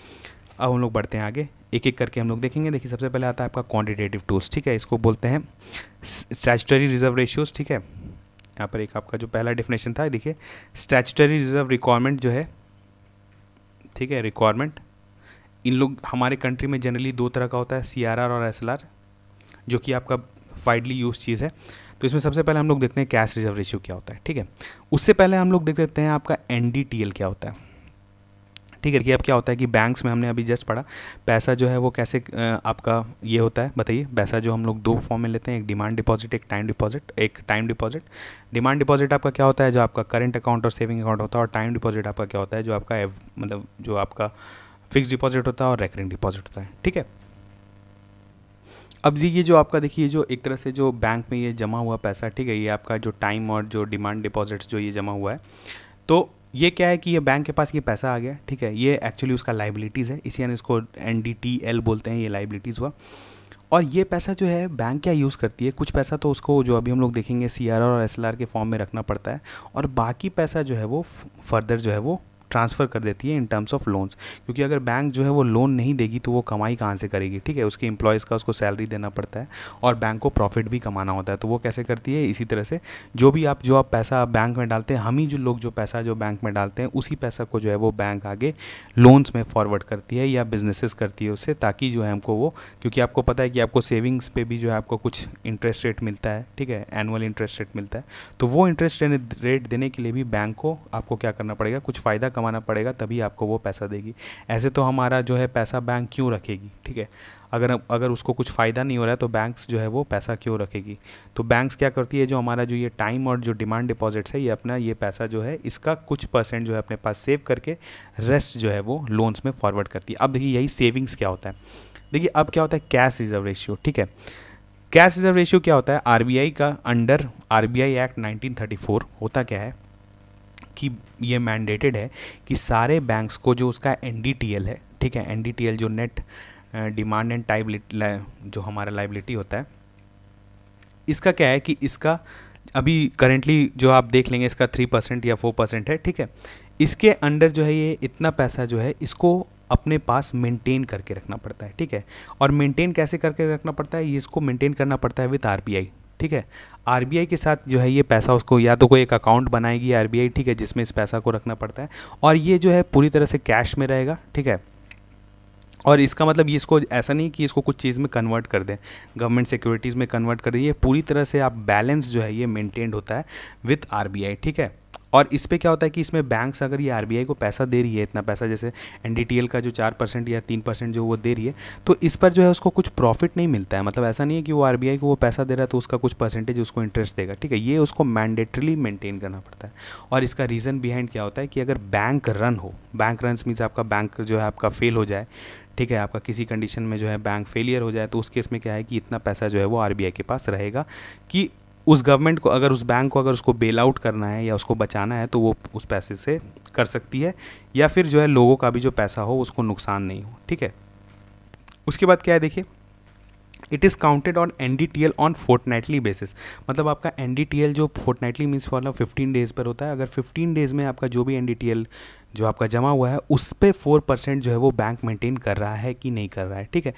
अब हम लोग बढ़ते हैं आगे, एक एक करके हम लोग देखेंगे। देखिए सबसे पहले आता है आपका क्वांटिटेटिव टूल्स, ठीक है, इसको बोलते हैं स्टैट्यूटरी रिजर्व रेशियोज़, ठीक है। यहाँ पर एक आपका जो पहला डेफिनेशन था, देखिए स्टैट्यूटरी रिजर्व रिक्वायरमेंट जो है, ठीक है, रिक्वायरमेंट इन लोग हमारे कंट्री में जनरली दो तरह का होता है, सीआरआर और एसएलआर, जो कि आपका वाइडली यूज चीज़ है। तो इसमें सबसे पहले हम लोग देखते हैं कैश रिजर्व रेशियो क्या होता है, ठीक है। उससे पहले हम लोग देख लेते हैं आपका एनडीटीएल क्या होता है, ठीक है। कि अब क्या होता है कि बैंक्स में हमने अभी जस्ट पढ़ा, पैसा जो है वो कैसे आपका ये होता है, बताइए। पैसा जो हम लोग दो फॉर्म में लेते हैं, एक डिमांड डिपॉजिट, एक टाइम डिपॉजिट। डिमांड डिपॉजिट आपका क्या होता है, जो आपका करंट अकाउंट और सेविंग अकाउंट होता है, और टाइम डिपॉजिट आपका क्या होता है, जो आपका मतलब जो आपका फिक्स डिपॉजिट होता है और रेकरिंग डिपॉजिट होता है, ठीक है। अब ये जो आपका देखिए, जो एक तरह से जो बैंक में ये जमा हुआ पैसा, ठीक है, ये आपका जो टाइम और जो डिमांड डिपॉजिट्स जो ये जमा हुआ है, तो ये क्या है कि ये बैंक के पास ये पैसा आ गया, ठीक है, ये एक्चुअली उसका लाइबिलिटीज़ है, इसी इसको NDTL बोलते हैं, ये लाइबिलिटीज़ हुआ। और ये पैसा जो है बैंक क्या यूज़ करती है, कुछ पैसा तो उसको जो अभी हम लोग देखेंगे CRR और SLR के फॉर्म में रखना पड़ता है, और बाकी पैसा जो है वो फर्दर जो है वो ट्रांसफ़र कर देती है इन टर्म्स ऑफ लोन्स, क्योंकि अगर बैंक जो है वो लोन नहीं देगी तो वो कमाई कहाँ से करेगी, ठीक है, उसके एम्प्लॉयज़ का उसको सैलरी देना पड़ता है और बैंक को प्रॉफिट भी कमाना होता है। तो वो कैसे करती है, इसी तरह से जो आप पैसा बैंक में डालते हैं, हम ही जो लोग जो पैसा जो बैंक में डालते हैं, उसी पैसा को जो है वो बैंक आगे लोन्स में फॉरवर्ड करती है या बिजनेसेस करती है उससे, ताकि जो है हमको वो, क्योंकि आपको पता है कि आपको सेविंग्स पे भी जो है आपको कुछ इंटरेस्ट रेट मिलता है, ठीक है, एनुअल इंटरेस्ट रेट मिलता है, तो वो इंटरेस्ट रेट देने के लिए भी बैंक को आपको क्या करना पड़ेगा, कुछ फ़ायदा कमाना पड़ेगा, तभी आपको वो पैसा देगी। ऐसे तो हमारा जो है पैसा बैंक क्यों रखेगी, ठीक है, अगर उसको कुछ फ़ायदा नहीं हो रहा है तो बैंक्स जो है वो पैसा क्यों रखेगी। तो बैंक्स क्या करती है, जो हमारा जो ये टाइम और जो डिमांड डिपॉजिट्स है, ये अपना ये पैसा जो है इसका कुछ % जो है अपने पास सेव करके रेस्ट जो है वो लोन्स में फॉरवर्ड करती है। अब देखिए यही सेविंग्स क्या होता है, देखिए अब क्या होता है कैश रिजर्व रेशियो, ठीक है। कैश रिजर्व रेशियो क्या होता है, RBI का अंडर RBI एक्ट 1934 होता क्या है कि ये मैंडेटेड है कि सारे बैंक्स को जो उसका NDTL है, ठीक है, NDTL जो नेट डिमांड एंड टाइप जो हमारा लाइबिलिटी होता है, इसका क्या है कि इसका अभी करेंटली जो आप देख लेंगे इसका 3% या 4% है, ठीक है। इसके अंडर जो है ये इतना पैसा जो है इसको अपने पास मेंटेन करके रखना पड़ता है, ठीक है। और मेंटेन कैसे करके रखना पड़ता है, ये इसको मेंटेन करना पड़ता है विद RBI, ठीक है। RBI के साथ जो है ये पैसा उसको या तो कोई एक अकाउंट बनाएगी RBI, ठीक है, जिसमें इस पैसा को रखना पड़ता है, और ये जो है पूरी तरह से कैश में रहेगा, ठीक है। और इसका मतलब ये इसको ऐसा नहीं कि इसको कुछ चीज़ में कन्वर्ट कर दें, गवर्नमेंट सिक्योरिटीज़ में कन्वर्ट कर दें, ये पूरी तरह से आप बैलेंस जो है ये मेंटेन्ड होता है विथ RBI, ठीक है। और इस पे क्या होता है कि इसमें बैंक्स अगर ये RBI को पैसा दे रही है, इतना पैसा जैसे NDTL का जो 4% या 3% जो वो दे रही है, तो इस पर जो है उसको कुछ प्रॉफिट नहीं मिलता है, मतलब ऐसा नहीं है कि वो RBI को वो पैसा दे रहा है तो उसका कुछ % उसको इंटरेस्ट देगा, ठीक है, ये उसको मैंडेटरीली मेंटेन करना पड़ता है। और इसका रीज़न बिहाइंड क्या होता है कि अगर बैंक रन हो, बैंक रन्स मीन्स आपका बैंक जो है आपका फेल हो जाए, ठीक है, आपका किसी कंडीशन में जो है बैंक फेलियर हो जाए, तो उस केस में क्या है कि इतना पैसा जो है वो RBI के पास रहेगा कि उस गवर्नमेंट को अगर उस बैंक को अगर उसको बेल आउट करना है या उसको बचाना है तो वो उस पैसे से कर सकती है, या फिर जो है लोगों का भी जो पैसा हो उसको नुकसान नहीं हो, ठीक है। उसके बाद क्या है देखिए, it is counted on NDTL on fortnightly basis, मतलब आपका NDTL जो फोर्टनाइटली मीन्स वाला 15 डेज़ पर होता है, अगर 15 डेज़ में आपका जो भी NDTL जो आपका जमा हुआ है उस पर 4% जो है वो बैंक मेंटेन कर रहा है कि नहीं कर रहा है, ठीक है,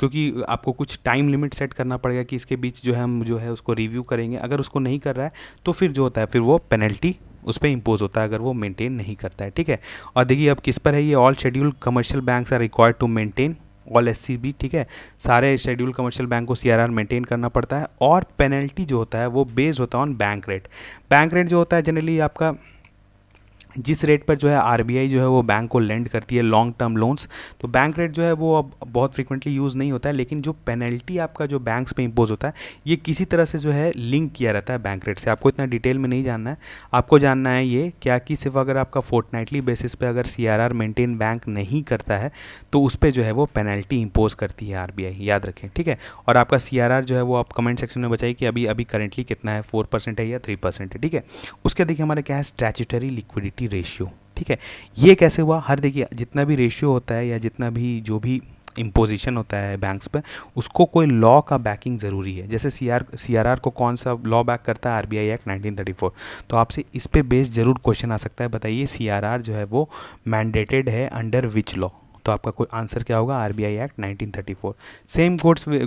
क्योंकि आपको कुछ टाइम लिमिट सेट करना पड़ेगा कि इसके बीच जो है हम जो है उसको रिव्यू करेंगे, अगर उसको नहीं कर रहा है तो फिर जो होता है फिर वो पेनल्टी उस पर इम्पोज होता है अगर वो मेंटेन नहीं करता है, ठीक है। और देखिए अब किस पर है ये, all scheduled commercial banks are required to maintain, all SCB, ठीक है, सारे शेड्यूल कमर्शियल बैंक को CRR मेंटेन करना पड़ता है। और पेनल्टी जो होता है वो बेस्ड होता है on bank rate, bank rate जो होता है जनरली आपका जिस रेट पर जो है RBI जो है वो बैंक को लेंड करती है लॉन्ग टर्म लोन्स, तो बैंक रेट जो है वो अब बहुत फ्रीक्वेंटली यूज़ नहीं होता है, लेकिन जो पेनल्टी आपका जो बैंक्स पे इंपोज होता है ये किसी तरह से जो है लिंक किया रहता है बैंक रेट से। आपको इतना डिटेल में नहीं जानना है, आपको जानना है ये क्या कि सिर्फ अगर आपका फोर्टनाइटली बेसिस पे अगर CRR मेंटेन बैंक नहीं करता है तो उस पर जो है वो पेनल्टी इंपोज करती है RBI, याद रखें, ठीक है। और आपका CRR जो है वो आप कमेंट सेक्शन में बताइए कि अभी करेंटली कितना है, 4% है या 3% है, ठीक है। उसके देखिए हमारे क्या है स्टैट्यूटरी लिक्विडिटी रेशियो, ठीक है, ये कैसे हुआ, हर देखिए जितना भी रेशियो होता है या जितना भी जो भी इम्पोजिशन होता है बैंक्स पे उसको कोई लॉ का बैकिंग ज़रूरी है। जैसे CRR को कौन सा लॉ बैक करता है, RBI एक्ट 1934, तो आपसे इस पे बेस्ड ज़रूर क्वेश्चन आ सकता है, बताइए CRR जो है वो मैंडेटेड है अंडर विच लॉ, तो आपका कोई आंसर क्या होगा, RBI act 1934। Same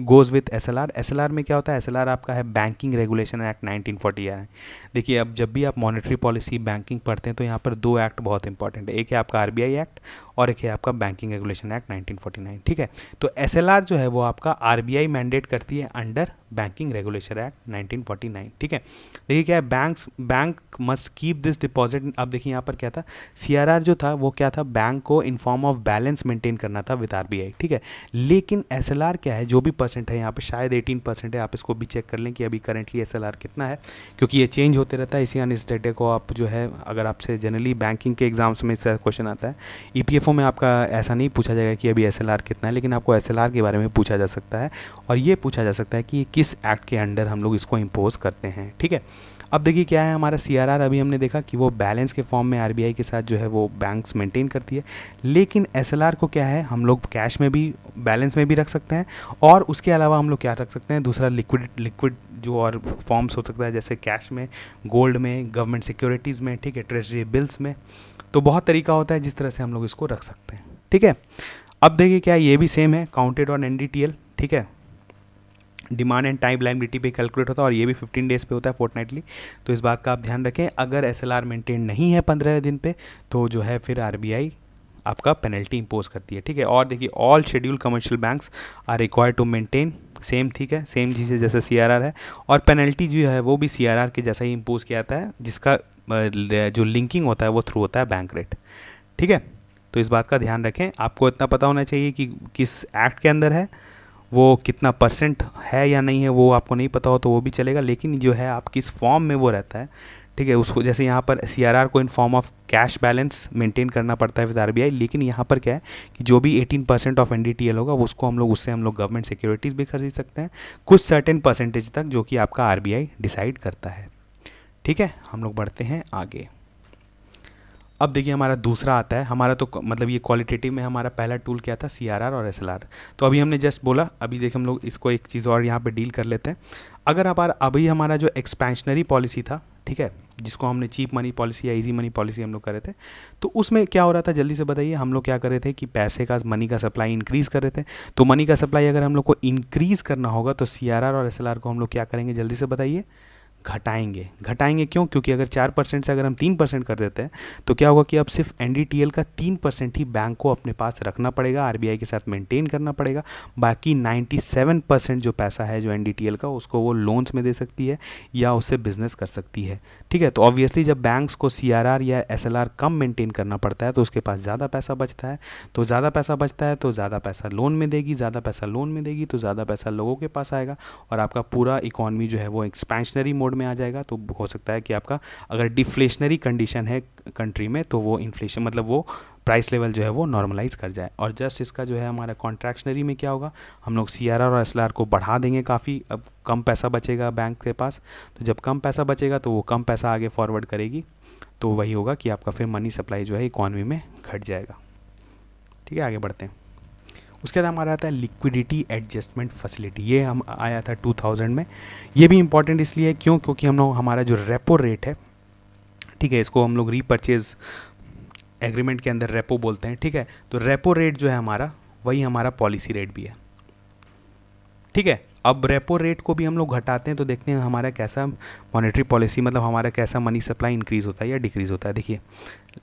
goes with SLR में क्या होता है, SLR आपका है बैंकिंग रेगुलेशन एक्ट 1949। देखिए अब जब भी आप मॉनेटरी पॉलिसी बैंकिंग पढ़ते हैं तो यहाँ पर 2 एक्ट बहुत इंपॉर्टेंट है, एक है आपका RBI एक्ट और एक है आपका बैंकिंग रेगुलेशन एक्ट 1949, ठीक है। तो SLR जो है वो आपका RBI मैंडेट करती है अंडर बैंकिंग रेगुलेशन एक्ट 1949, ठीक है। देखिए क्या है, bank must keep this deposit, अब देखिए यहाँ पर क्या था, CRR जो था वो क्या था, बैंक को in form of balance maintain करना था विद आरबीआई, ठीक है। लेकिन एसएलआर क्या है, जो भी परसेंट है यहाँ पे शायद 18% है, आप इसको भी चेक कर लें कि अभी करंटली एसएलआर कितना है, क्योंकि ये चेंज होते रहता है। इसी इस डेटा को आप जो है, अगर आपसे जनरली बैंकिंग के एग्जाम्स में इसका क्वेश्चन आता है, ईपीएफओ में आपका ऐसा नहीं पूछा जाएगा कि अभी एसएलआर कितना है, लेकिन आपको एसएलआर के बारे में पूछा जा सकता है, और ये पूछा जा सकता है कि किस एक्ट के अंडर हम लोग इसको इम्पोज करते हैं, ठीक है। अब देखिए क्या है हमारा सीआरआर, अभी हमने देखा कि वो बैलेंस के फॉर्म में आरबीआई के साथ जो है वो बैंक्स मेंटेन करती है, लेकिन एसएलआर को क्या है, हम लोग कैश में भी, बैलेंस में भी रख सकते हैं, और उसके अलावा हम लोग क्या रख सकते हैं, दूसरा लिक्विड जो और फॉर्म्स हो सकता है, जैसे कैश में, गोल्ड में, गवर्नमेंट सिक्योरिटीज़ में, ठीक है, ट्रेजरी बिल्स में। तो बहुत तरीका होता है जिस तरह से हम लोग इसको रख सकते हैं, ठीक है। अब देखिए क्या ये भी सेम है, काउंटेड ऑन एनडीटीएल, ठीक है, डिमांड एंड टाइम लायबिलिटी पे कैलकुलेट होता है, और ये भी 15 डेज़ पे होता है, फोर्टनाइटली। तो इस बात का आप ध्यान रखें, अगर एसएलआर मेंटेन नहीं है 15 दिन पे, तो जो है फिर आरबीआई आपका पेनल्टी इंपोज करती है, ठीक है। और देखिए all schedule commercial banks are required to maintain same, ठीक है, सेम चीज़ें जैसे सीआरआर है, और पेनल्टी जो है वो भी सीआरआर के जैसा ही इंपोज किया जाता है, जिसका जो लिंकिंग होता है वो थ्रू होता है बैंक रेट, ठीक है। तो इस बात का ध्यान रखें, आपको इतना पता होना चाहिए कि किस एक्ट के अंदर है, वो कितना परसेंट है या नहीं है, वो आपको नहीं पता हो तो वो भी चलेगा, लेकिन जो है आप किस फॉर्म में वो रहता है, ठीक है, उसको, जैसे यहाँ पर सीआरआर को in form of cash balance maintain करना पड़ता है विद आरबीआई, लेकिन यहाँ पर क्या है कि जो भी 18% ऑफ एनडीटीएल होगा उसको हम लोग, उससे हम लोग गवर्नमेंट सिक्योरिटीज़ भी खरीद सकते हैं, कुछ सर्टेन परसेंटेज तक, जो कि आपका आरबीआई डिसाइड करता है, ठीक है। हम लोग बढ़ते हैं आगे। अब देखिए हमारा दूसरा आता है, हमारा तो मतलब ये क्वालिटेटिव में हमारा पहला टूल क्या था, सीआरआर और एसएलआर। तो अभी हमने जस्ट बोला, अभी देखिए हम लोग इसको एक चीज़ और यहाँ पे डील कर लेते हैं। अगर आप अभी हमारा जो एक्सपेंशनरी पॉलिसी था, ठीक है, जिसको हमने चीप मनी पॉलिसी या इजी मनी पॉलिसी हम लोग कर रहे थे, तो उसमें क्या हो रहा था, जल्दी से बताइए। हम लोग क्या कर रहे थे कि पैसे का, मनी का सप्लाई इंक्रीज़ कर रहे थे। तो मनी का सप्लाई अगर हम लोग को इंक्रीज़ करना होगा, तो सीआरआर और एसएलआर को हम लोग क्या करेंगे, जल्दी से बताइए, घटाएंगे क्यों, क्योंकि अगर 4% से अगर हम 3% कर देते हैं, तो क्या होगा कि अब सिर्फ एनडीटीएल का 3% ही बैंक को अपने पास रखना पड़ेगा, आरबीआई के साथ मेंटेन करना पड़ेगा। बाकी 97% जो पैसा है जो एनडीटीएल का, उसको वो लोन्स में दे सकती है या उससे बिजनेस कर सकती है, ठीक है। तो ऑब्वियसली जब बैंक्स को सीआरआर या एसएलआर कम मेंटेन करना पड़ता है, तो उसके पास ज़्यादा पैसा बचता है, तो ज़्यादा पैसा बचता है तो ज़्यादा पैसा लोन में देगी, ज़्यादा पैसा लोन में देगी तो ज़्यादा पैसा लोगों के पास आएगा, और आपका पूरा इकॉनमी जो है वो एक्सपेंशनरी मोड में आ जाएगा। तो हो सकता है कि आपका अगर डिफ्लेशनरी कंडीशन है कंट्री में, तो वो इन्फ्लेशन, मतलब वो प्राइस लेवल जो है वो नॉर्मलाइज कर जाए। और जस्ट इसका जो है हमारा कॉन्ट्रैक्शनरी में क्या होगा, हम लोग सीआरआर और एसएलआर को बढ़ा देंगे काफ़ी, अब कम पैसा बचेगा बैंक के पास, तो जब कम पैसा बचेगा तो वो कम पैसा आगे फॉरवर्ड करेगी, तो वही होगा कि आपका फिर मनी सप्लाई जो है इकॉनमी में घट जाएगा, ठीक है। आगे बढ़ते हैं। उसके बाद हमारा आता है लिक्विडिटी एडजस्टमेंट फैसिलिटी, ये हम आया था 2000 में। ये भी इंपॉर्टेंट इसलिए है क्यों, क्योंकि हम लोग, हमारा जो रेपो रेट है, ठीक है, इसको हम लोग रीपर्चेज एग्रीमेंट के अंदर रेपो बोलते हैं, ठीक है। तो रेपो रेट जो है हमारा, वही हमारा पॉलिसी रेट भी है, ठीक है। अब रेपो रेट को भी हम लोग घटाते हैं तो देखते हैं हमारा कैसा मॉनेटरी पॉलिसी, मतलब हमारा कैसा मनी सप्लाई इंक्रीज़ होता है या डिक्रीज़ होता है। देखिए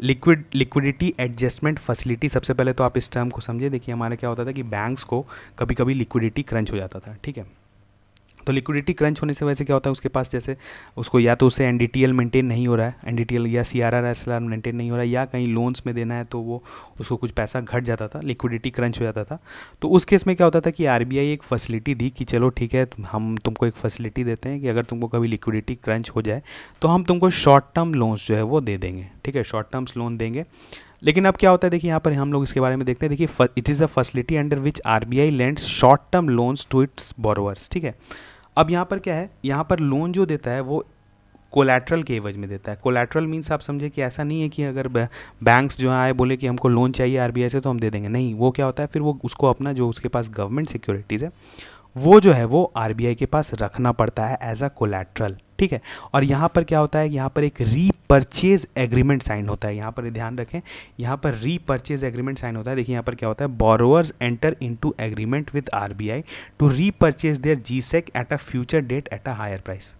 लिक्विडिटी एडजस्टमेंट फैसिलिटी, सबसे पहले तो आप इस टर्म को समझिए। देखिए हमारा क्या होता था कि बैंक्स को कभी कभी लिक्विडिटी क्रंच हो जाता था, ठीक है। तो लिक्विडिटी क्रंच होने से वजह से क्या होता है, उसके पास जैसे उसको या तो उससे एनडीटीएल मेंटेन नहीं हो रहा है, एनडीटीएल या सीआरआर एसएलआर मेंटेन नहीं हो रहा है, या कहीं लोन्स में देना है तो वो उसको कुछ पैसा घट जाता था, लिक्विडिटी क्रंच हो जाता था। तो उस केस में क्या होता था कि आरबीआई एक फैसिलिटी दी कि चलो ठीक है, हम तुमको एक फैसिलिटी देते हैं कि अगर तुमको कभी लिक्विडिटी क्रंच हो जाए तो हम तुमको शॉर्ट टर्म लोन्स जो है वो दे देंगे, ठीक है, शॉर्ट टर्म्स लोन देंगे। लेकिन अब क्या होता है, देखिए यहाँ पर हम लोग इसके बारे में देखते हैं। देखिए it is a facility under which RBI lends short term loans to its borrowers, ठीक है। अब यहाँ पर क्या है, यहाँ पर लोन जो देता है वो कोलैटरल के एवज में देता है। कोलैटरल मीन्स आप समझे कि ऐसा नहीं है कि अगर बैंक्स जो आए बोले कि हमको लोन चाहिए आरबीआई से तो हम दे देंगे, नहीं। वो क्या होता है, फिर वो उसको अपना जो उसके पास गवर्नमेंट सिक्योरिटीज़ है वो जो है वो आरबीआई के पास रखना पड़ता है एज अ कोलैटरल, ठीक है। और यहाँ पर क्या होता है, यहाँ पर एक रीपर्चेज एग्रीमेंट साइन होता है। यहाँ पर ध्यान रखें, यहाँ पर रीपर्चेज एग्रीमेंट साइन होता है। देखिए यहाँ पर क्या होता है, borrowers enter into agreement with RBI to repurchase their G sec at a future date at a higher price.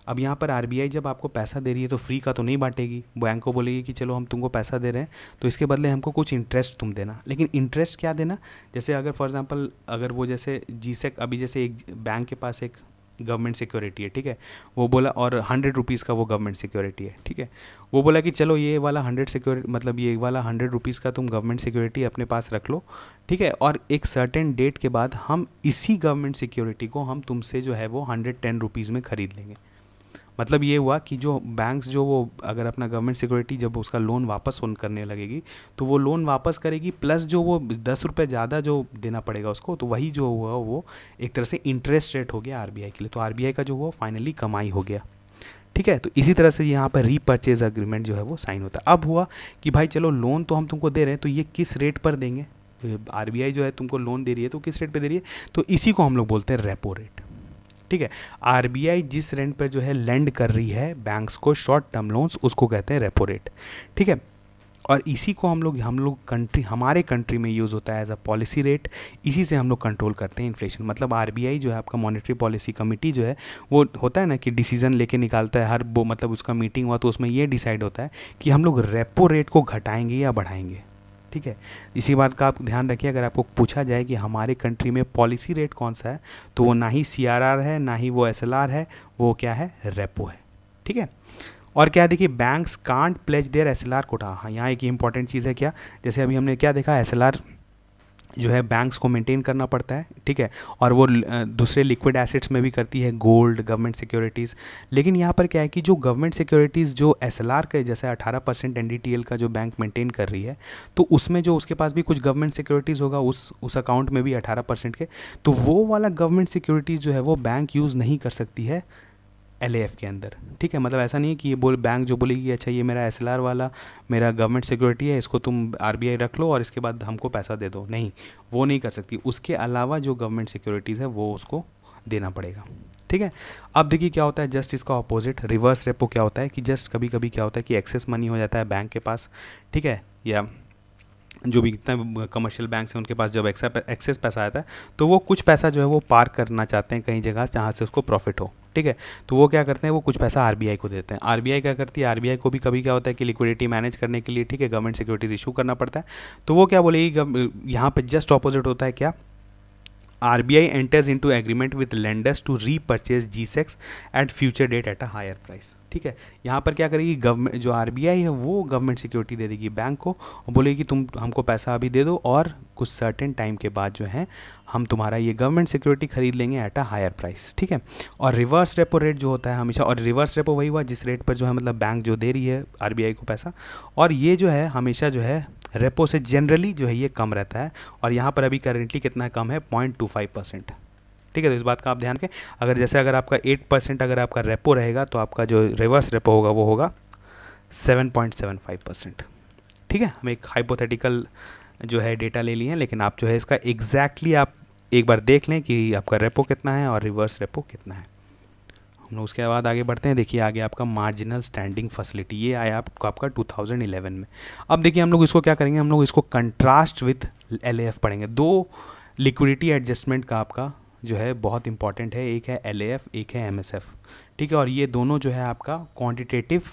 अब यहाँ पर आरबीआई जब आपको पैसा दे रही है तो फ्री का तो नहीं बांटेगी, बैंक को बोलेगी कि चलो हम तुमको पैसा दे रहे हैं तो इसके बदले हमको कुछ इंटरेस्ट तुम देना। लेकिन इंटरेस्ट क्या देना, जैसे अगर फॉर एग्जांपल अगर वो जैसे जीसेक, अभी जैसे एक बैंक के पास एक गवर्नमेंट सिक्योरिटी है, ठीक है। वो बोला, और 100 रुपीज़ का वो गवर्नमेंट सिक्योरिटी है, ठीक है। वो बोला कि चलो ये वाला 100 सिक्योरिटी, मतलब ये वाला 100 रुपीज़ का तुम गवर्नमेंट सिक्योरिटी अपने पास रख लो, ठीक है, और एक सर्टेन डेट के बाद हम इसी गवर्नमेंट सिक्योरिटी को हम तुमसे जो है वो 110 रुपीज़ में ख़रीद लेंगे। मतलब ये हुआ कि जो बैंक्स जो वो अगर अपना गवर्नमेंट सिक्योरिटी जब उसका लोन वापस करने लगेगी तो वो लोन वापस करेगी, प्लस जो वो 10 रुपये ज़्यादा जो देना पड़ेगा उसको, तो वही जो हुआ वो एक तरह से इंटरेस्ट रेट हो गया आरबीआई के लिए। तो आरबीआई का जो वो फाइनली कमाई हो गया, ठीक है। तो इसी तरह से यहाँ पर रीपर्चेज एग्रीमेंट जो है वो साइन होता है। अब हुआ कि भाई चलो लोन तो हम तुमको दे रहे हैं, तो ये किस रेट पर देंगे? आरबीआई जो है तुमको लोन दे रही है तो किस रेट पे दे रही है? तो इसी को हम लोग बोलते हैं रेपो रेट, ठीक है। आरबीआई जिस रेट पर जो है लेंड कर रही है बैंक्स को शॉर्ट टर्म लोन्स, उसको कहते हैं रेपो रेट, ठीक है। और इसी को हम लोग हमारे कंट्री में यूज़ होता है एज अ पॉलिसी रेट। इसी से हम लोग कंट्रोल करते हैं इन्फ्लेशन। मतलब आरबीआई जो है आपका मॉनेटरी पॉलिसी कमेटी जो है वो होता है ना कि डिसीजन लेके निकालता है हर वो, मतलब उसका मीटिंग हुआ तो उसमें ये डिसाइड होता है कि हम लोग रेपो रेट को घटाएंगे या बढ़ाएंगे, ठीक है। इसी बात का आप ध्यान रखिए, अगर आपको पूछा जाए कि हमारे कंट्री में पॉलिसी रेट कौन सा है, तो वो ना ही सीआरआर है ना ही वो एसएलआर है, वो क्या है? रेपो है, ठीक है। और क्या देखिए, banks can't pledge their SLR quota. हाँ, यहाँ एक इंपॉर्टेंट चीज़ है क्या, जैसे अभी हमने क्या देखा, एसएलआर जो है बैंक्स को मेंटेन करना पड़ता है, ठीक है, और वो दूसरे लिक्विड एसेट्स में भी करती है, गोल्ड, गवर्नमेंट सिक्योरिटीज़। लेकिन यहाँ पर क्या है कि जो गवर्नमेंट सिक्योरिटीज़ जो एसएलआर के जैसे 18% एनडीटीएल का जो बैंक मेंटेन कर रही है, तो उसमें जो उसके पास भी कुछ गवर्नमेंट सिक्योरिटीज़ होगा उस अकाउंट में भी 18% के, तो वो वाला गवर्नमेंट सिक्योरिटीज़ जो है वो बैंक यूज़ नहीं कर सकती है एलएएफ के अंदर, ठीक है। मतलब ऐसा नहीं है कि ये बैंक जो बोलेगी अच्छा ये मेरा एसएलआर वाला मेरा गवर्नमेंट सिक्योरिटी है, इसको तुम आरबीआई रख लो और इसके बाद हमको पैसा दे दो, नहीं, वो नहीं कर सकती। उसके अलावा जो गवर्नमेंट सिक्योरिटीज़ है वो उसको देना पड़ेगा, ठीक है। अब देखिए क्या होता है, जस्ट इसका ऑपोजिट रिवर्स रेपो क्या होता है कि जस्ट कभी कभी क्या होता है कि एक्सेस मनी हो जाता है बैंक के पास, ठीक है, या जो भी कितना कमर्शियल बैंक्स हैं उनके पास जब एक्सेस पैसा आता है तो वो कुछ पैसा जो है वो पार्क करना चाहते हैं कहीं जगह जहाँ से उसको प्रॉफिट हो, ठीक है। तो वो क्या करते हैं, वो कुछ पैसा आरबीआई को देते हैं। आरबीआई क्या करती है, आरबीआई को भी कभी क्या होता है कि लिक्विडिटी मैनेज करने के लिए, ठीक है, गवर्नमेंट सिक्योरिटीज इशू करना पड़ता है। तो वो क्या बोलेगी, यहाँ पे जस्ट ऑपोजिट होता है क्या, RBI enters into agreement with lenders to repurchase G secs at future date at a higher price, ठीक है। यहाँ पर क्या करेगी, गवर्नमेंट जो आरबीआई है वो गवर्नमेंट सिक्योरिटी दे देगी बैंक को और बोलेगी तुम हमको पैसा अभी दे दो और कुछ सर्टेन टाइम के बाद जो है हम तुम्हारा ये गवर्नमेंट सिक्योरिटी खरीद लेंगे एट अ हायर प्राइस, ठीक है। और रिवर्स रेपो रेट जो होता है हमेशा, और रिवर्स रेपो वही हुआ जिस रेट पर जो है मतलब बैंक जो दे रही है आरबीआई को पैसा, और ये जो है हमेशा जो है रेपो से जनरली जो है ये कम रहता है। और यहाँ पर अभी करेंटली कितना कम है, 0.25%, ठीक है। तो इस बात का आप ध्यान रखें, अगर आपका 8% अगर आपका रेपो रहेगा तो आपका जो रिवर्स रेपो होगा वो होगा 7.75%, ठीक है। हम एक हाइपोथेटिकल जो है डेटा ले लिए हैं, लेकिन आप जो है इसका एग्जैक्टली आप एक बार देख लें कि आपका रेपो कितना है और रिवर्स रेपो कितना है। हम लोग उसके बाद आगे बढ़ते हैं। देखिए आगे आपका मार्जिनल स्टैंडिंग फैसिलिटी, ये आया आपका 2011 में। अब देखिए हम लोग इसको क्या करेंगे, हम लोग इसको कंट्रास्ट विथ एलएएफ पढ़ेंगे। दो लिक्विडिटी एडजस्टमेंट का आपका जो है बहुत इंपॉर्टेंट है, एक है एलएएफ, एक है एमएसएफ, ठीक है। और ये दोनों जो है आपका क्वांटिटेटिव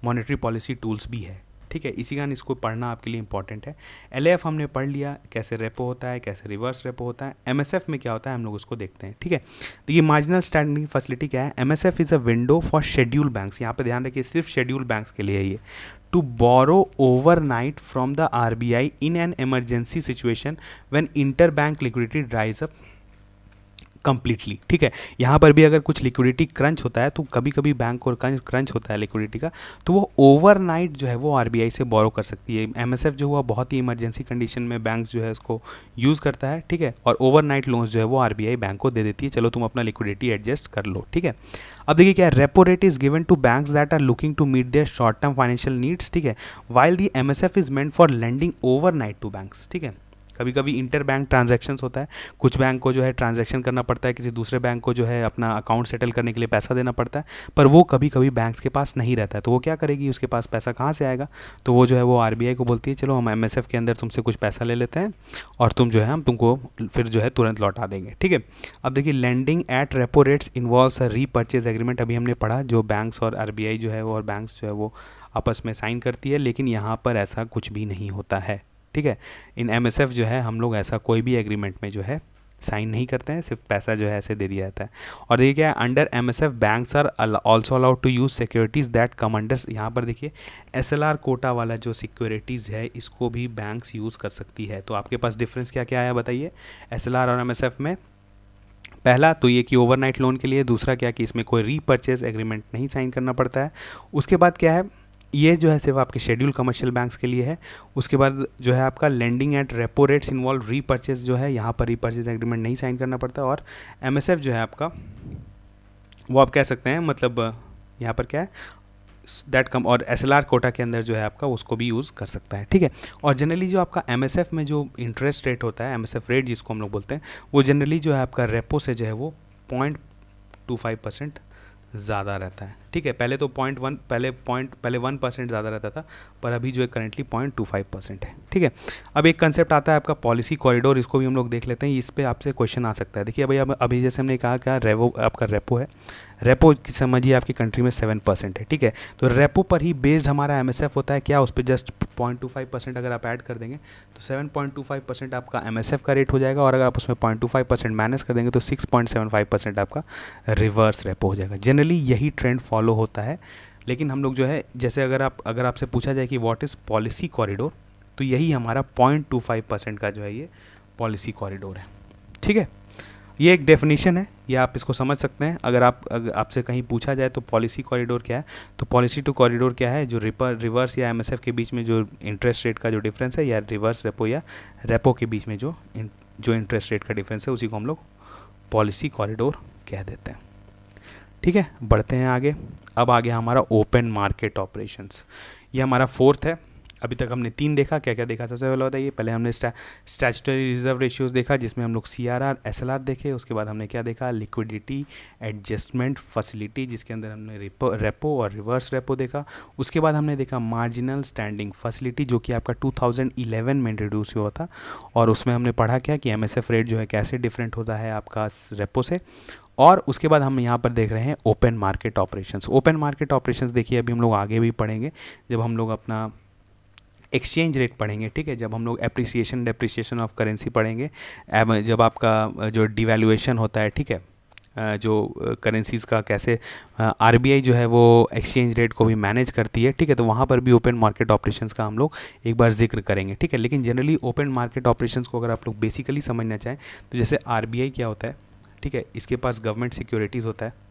मॉनेटरी पॉलिसी टूल्स भी है, ठीक है। इसी कारण इसको पढ़ना आपके लिए इंपॉर्टेंट है। एलएएफ हमने पढ़ लिया, कैसे रेपो होता है, कैसे रिवर्स रेपो होता है। एमएसएफ में क्या होता है हम लोग उसको देखते हैं, ठीक है। तो ये मार्जिनल स्टैंडिंग फैसिलिटी क्या है, MSF is a window for schedule banks, यहाँ पे ध्यान रखिए सिर्फ शेड्यूल बैंक्स के लिए है ये, to borrow overnight from the RBI in an emergency situation when interbank liquidity dries up completely, ठीक है। यहाँ पर भी अगर कुछ लिक्विडिटी क्रंच होता है तो कभी कभी बैंक को क्रंच होता है लिक्विडिटी का, तो वो ओवरनाइट जो है वो आरबीआई से बोरो कर सकती है। एमएसएफ जो हुआ बहुत ही इमरजेंसी कंडीशन में बैंक्स जो है उसको यूज़ करता है, ठीक है। और ओवरनाइट लोन्स जो है वो आरबीआई बैंक को दे देती है, चलो तुम अपना लिक्विडिटी एडजस्ट कर लो, ठीक है। अब देखिए क्या है, repo rate is given to banks that are looking to meet their short term financial needs, ठीक है, while the MSF is meant for lending overnight to banks, ठीक है। कभी कभी इंटर बैंक ट्रांजैक्शंस होता है, कुछ बैंक को जो है ट्रांजैक्शन करना पड़ता है, किसी दूसरे बैंक को जो है अपना अकाउंट सेटल करने के लिए पैसा देना पड़ता है, पर वो कभी कभी बैंक्स के पास नहीं रहता है, तो वो क्या करेगी, उसके पास पैसा कहाँ से आएगा, तो वो जो है वो आरबीआई को बोलती है चलो हम एमएसएफ के अंदर तुमसे कुछ पैसा ले लेते हैं और तुम जो है हम तुमको फिर जो है तुरंत लौटा देंगे, ठीक है। अब देखिए lending at repo rates involves a repurchase agreement, अभी हमने पढ़ा जो बैंक्स और आरबीआई जो है वो और बैंक्स जो है वो आपस में साइन करती है, लेकिन यहाँ पर ऐसा कुछ भी नहीं होता है, ठीक है। इन एमएसएफ जो है हम लोग ऐसा कोई भी एग्रीमेंट में जो है साइन नहीं करते हैं, सिर्फ पैसा जो है ऐसे दे दिया जाता है। और देखिए क्या है, under MSF banks are also allowed to use securities that come under, यहाँ पर देखिए एसएलआर कोटा वाला जो सिक्योरिटीज़ है इसको भी बैंक्स यूज़ कर सकती है। तो आपके पास डिफरेंस क्या क्या आया बताइए एसएलआर और एमएसएफ में? पहला तो ये कि ओवरनाइट लोन के लिए, दूसरा क्या कि इसमें कोई रीपर्चेज एग्रीमेंट नहीं साइन करना पड़ता है। उसके बाद क्या है, ये जो है सिर्फ आपके शेड्यूल कमर्शियल बैंक्स के लिए है। उसके बाद जो है आपका lending at repo rates involve repurchase जो है, यहाँ पर रीपर्चेज एग्रीमेंट नहीं साइन करना पड़ता। और एमएसएफ जो है आपका वो आप कह सकते हैं मतलब यहाँ पर क्या है दैट कम, और एसएलआर कोटा के अंदर जो है आपका उसको भी यूज़ कर सकता है, ठीक है। और जनरली जो आपका एमएसएफ में जो इंटरेस्ट रेट होता है, एमएसएफ रेट जिसको हम लोग बोलते हैं, वो जनरली जो है आपका रेपो से जो है वो 0.25% ज़्यादा रहता है, ठीक है। पहले तो 0.1 पहले 1% ज़्यादा रहता था, पर अभी जो है करेंटली 0.25% है, ठीक है। अब एक कंसेप्ट आता है आपका पॉलिसी कॉरिडोर, इसको भी हम लोग देख लेते हैं, इस पे आपसे क्वेश्चन आ सकता है। देखिए भाई अभी जैसे हमने कहा क्या आपका रेपो है, रेपो समझिए आपकी कंट्री में 7% है, ठीक है। तो रेपो पर ही बेस्ड हमारा एमएसएफ होता है, क्या उस पर जस्ट 0.25% अगर आप ऐड कर देंगे तो 7.25% आपका एमएसएफ का रेट हो जाएगा, और अगर आप उसमें 0.25% माइनस कर देंगे तो 6.75% आपका रिवर्स रेपो हो जाएगा। जनरली यही ट्रेंड फॉलो होता है, लेकिन हम लोग जो है जैसे अगर आपसे पूछा जाए कि व्हाट इज़ पॉलिसी कॉरिडोर, तो यही हमारा 0.25% का जो है ये पॉलिसी कॉरिडोर है, ठीक है। ये एक डेफिनेशन है, ये आप इसको समझ सकते हैं। अगर आपसे कहीं पूछा जाए तो पॉलिसी कॉरिडोर क्या है, तो पॉलिसी टू कॉरिडोर क्या है, जो रिवर्स या एमएसएफ के बीच में जो इंटरेस्ट रेट का जो डिफरेंस है, या रिवर्स रेपो या रेपो के बीच में जो इंटरेस्ट रेट का डिफरेंस है, उसी को हम लोग पॉलिसी कॉरिडोर कह देते हैं, ठीक है। बढ़ते हैं आगे। अब आ गया हमारा ओपन मार्केट ऑपरेशंस, ये हमारा फोर्थ है। अभी तक हमने 3 देखा, क्या क्या देखा सबसे पहले बताइए। पहले हमने स्टैट्यूटरी रिजर्व रेशियोज देखा, जिसमें हम लोग सीआरआर एसएलआर देखे। उसके बाद हमने क्या देखा, लिक्विडिटी एडजस्टमेंट फैसिलिटी, जिसके अंदर हमने रेपो और रिवर्स रेपो देखा। उसके बाद हमने देखा मार्जिनल स्टैंडिंग फैसिलिटी, जो कि आपका 2011 में इंट्रोड्यूस हुआ था, और उसमें हमने पढ़ा क्या कि एमएसएफ रेट जो है कैसे डिफरेंट होता है आपका रेपो से। और उसके बाद हम यहाँ पर देख रहे हैं open market operations. Open market operations देखिए अभी हम लोग आगे भी पढ़ेंगे, जब हम लोग अपना एक्सचेंज रेट पढ़ेंगे, ठीक है, जब हम लोग एप्रिसिएशन डेप्रिसिएशन ऑफ करेंसी पढ़ेंगे, जब आपका जो डिवैल्यूएशन होता है, ठीक है, जो करेंसीज़ का कैसे आरबीआई जो है वो एक्सचेंज रेट को भी मैनेज करती है, ठीक है, तो वहाँ पर भी ओपन मार्केट ऑपरेशंस का हम लोग एक बार जिक्र करेंगे, ठीक है। लेकिन जनरली ओपन मार्केट ऑपरेशंस को अगर आप लोग बेसिकली समझना चाहें तो जैसे आरबीआई क्या होता है, ठीक है, इसके पास गवर्नमेंट सिक्योरिटीज़ होता है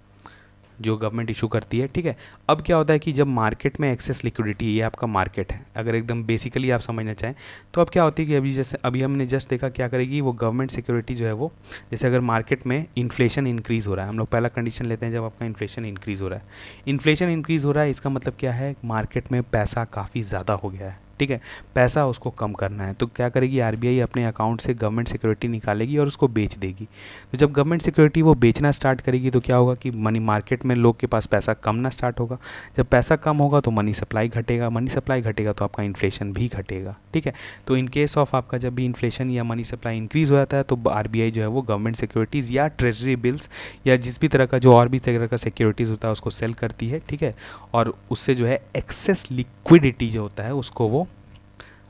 जो गवर्नमेंट इशू करती है, ठीक है। अब क्या होता है कि जब मार्केट में एक्सेस लिक्विडिटी, ये आपका मार्केट है, अगर एकदम बेसिकली आप समझना चाहें तो अब क्या होती है कि अभी हमने जस्ट देखा क्या करेगी वो गवर्नमेंट सिक्योरिटी जो है वो, जैसे अगर मार्केट में इन्फ्लेशन इंक्रीज़ हो रहा है, हम लोग पहला कंडीशन लेते हैं जब आपका इन्फ्लेशन इंक्रीज़ हो रहा है। इन्फ्लेशन इंक्रीज़ हो रहा है, इसका मतलब क्या है, मार्केट में पैसा काफ़ी ज़्यादा हो गया है, ठीक है, पैसा उसको कम करना है, तो क्या करेगी आरबीआई अपने अकाउंट से गवर्नमेंट सिक्योरिटी निकालेगी और उसको बेच देगी। तो जब गवर्नमेंट सिक्योरिटी वो बेचना स्टार्ट करेगी तो क्या होगा कि मनी मार्केट में लोग के पास पैसा कम ना स्टार्ट होगा। जब पैसा कम होगा तो मनी सप्लाई घटेगा, मनी सप्लाई घटेगा तो आपका इन्फ्लेशन भी घटेगा, ठीक है। तो इन केस ऑफ आपका जब भी इन्फ्लेशन या मनी सप्लाई इंक्रीज़ हो जाता है तो आरबीआई जो है वो गवर्नमेंट सिक्योरिटीज़ या ट्रेजरी बिल्स या जिस भी तरह का जो और भी तरह का सिक्योरिटीज़ होता है उसको सेल करती है, ठीक है, और उससे जो है एक्सेस लिक्विडिटी जो होता है उसको वो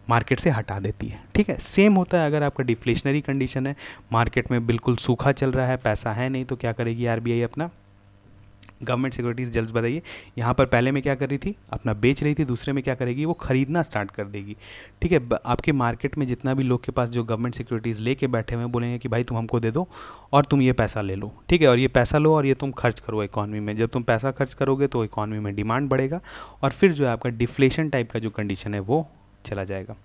मार्केट से हटा देती है, ठीक है। सेम होता है अगर आपका डिफ्लेशनरी कंडीशन है, मार्केट में बिल्कुल सूखा चल रहा है, पैसा है नहीं, तो क्या करेगी आरबीआई अपना गवर्नमेंट सिक्योरिटीज़, जल्द बताइए, यहाँ पर पहले में क्या कर रही थी, अपना बेच रही थी, दूसरे में क्या करेगी वो खरीदना स्टार्ट कर देगी, ठीक है। आपके मार्केट में जितना भी लोग के पास जो गवर्नमेंट सिक्योरिटीज़ लेके बैठे हुए हैं बोलेंगे कि भाई तुम हमको दे दो और तुम ये पैसा ले लो, ठीक है, और ये पैसा लो और ये तुम खर्च करो इकॉनमी में। जब तुम पैसा खर्च करोगे तो इकॉनमी में डिमांड बढ़ेगा और फिर जो है आपका डिफ्लेशन टाइप का जो कंडीशन है वो चला जाएगा।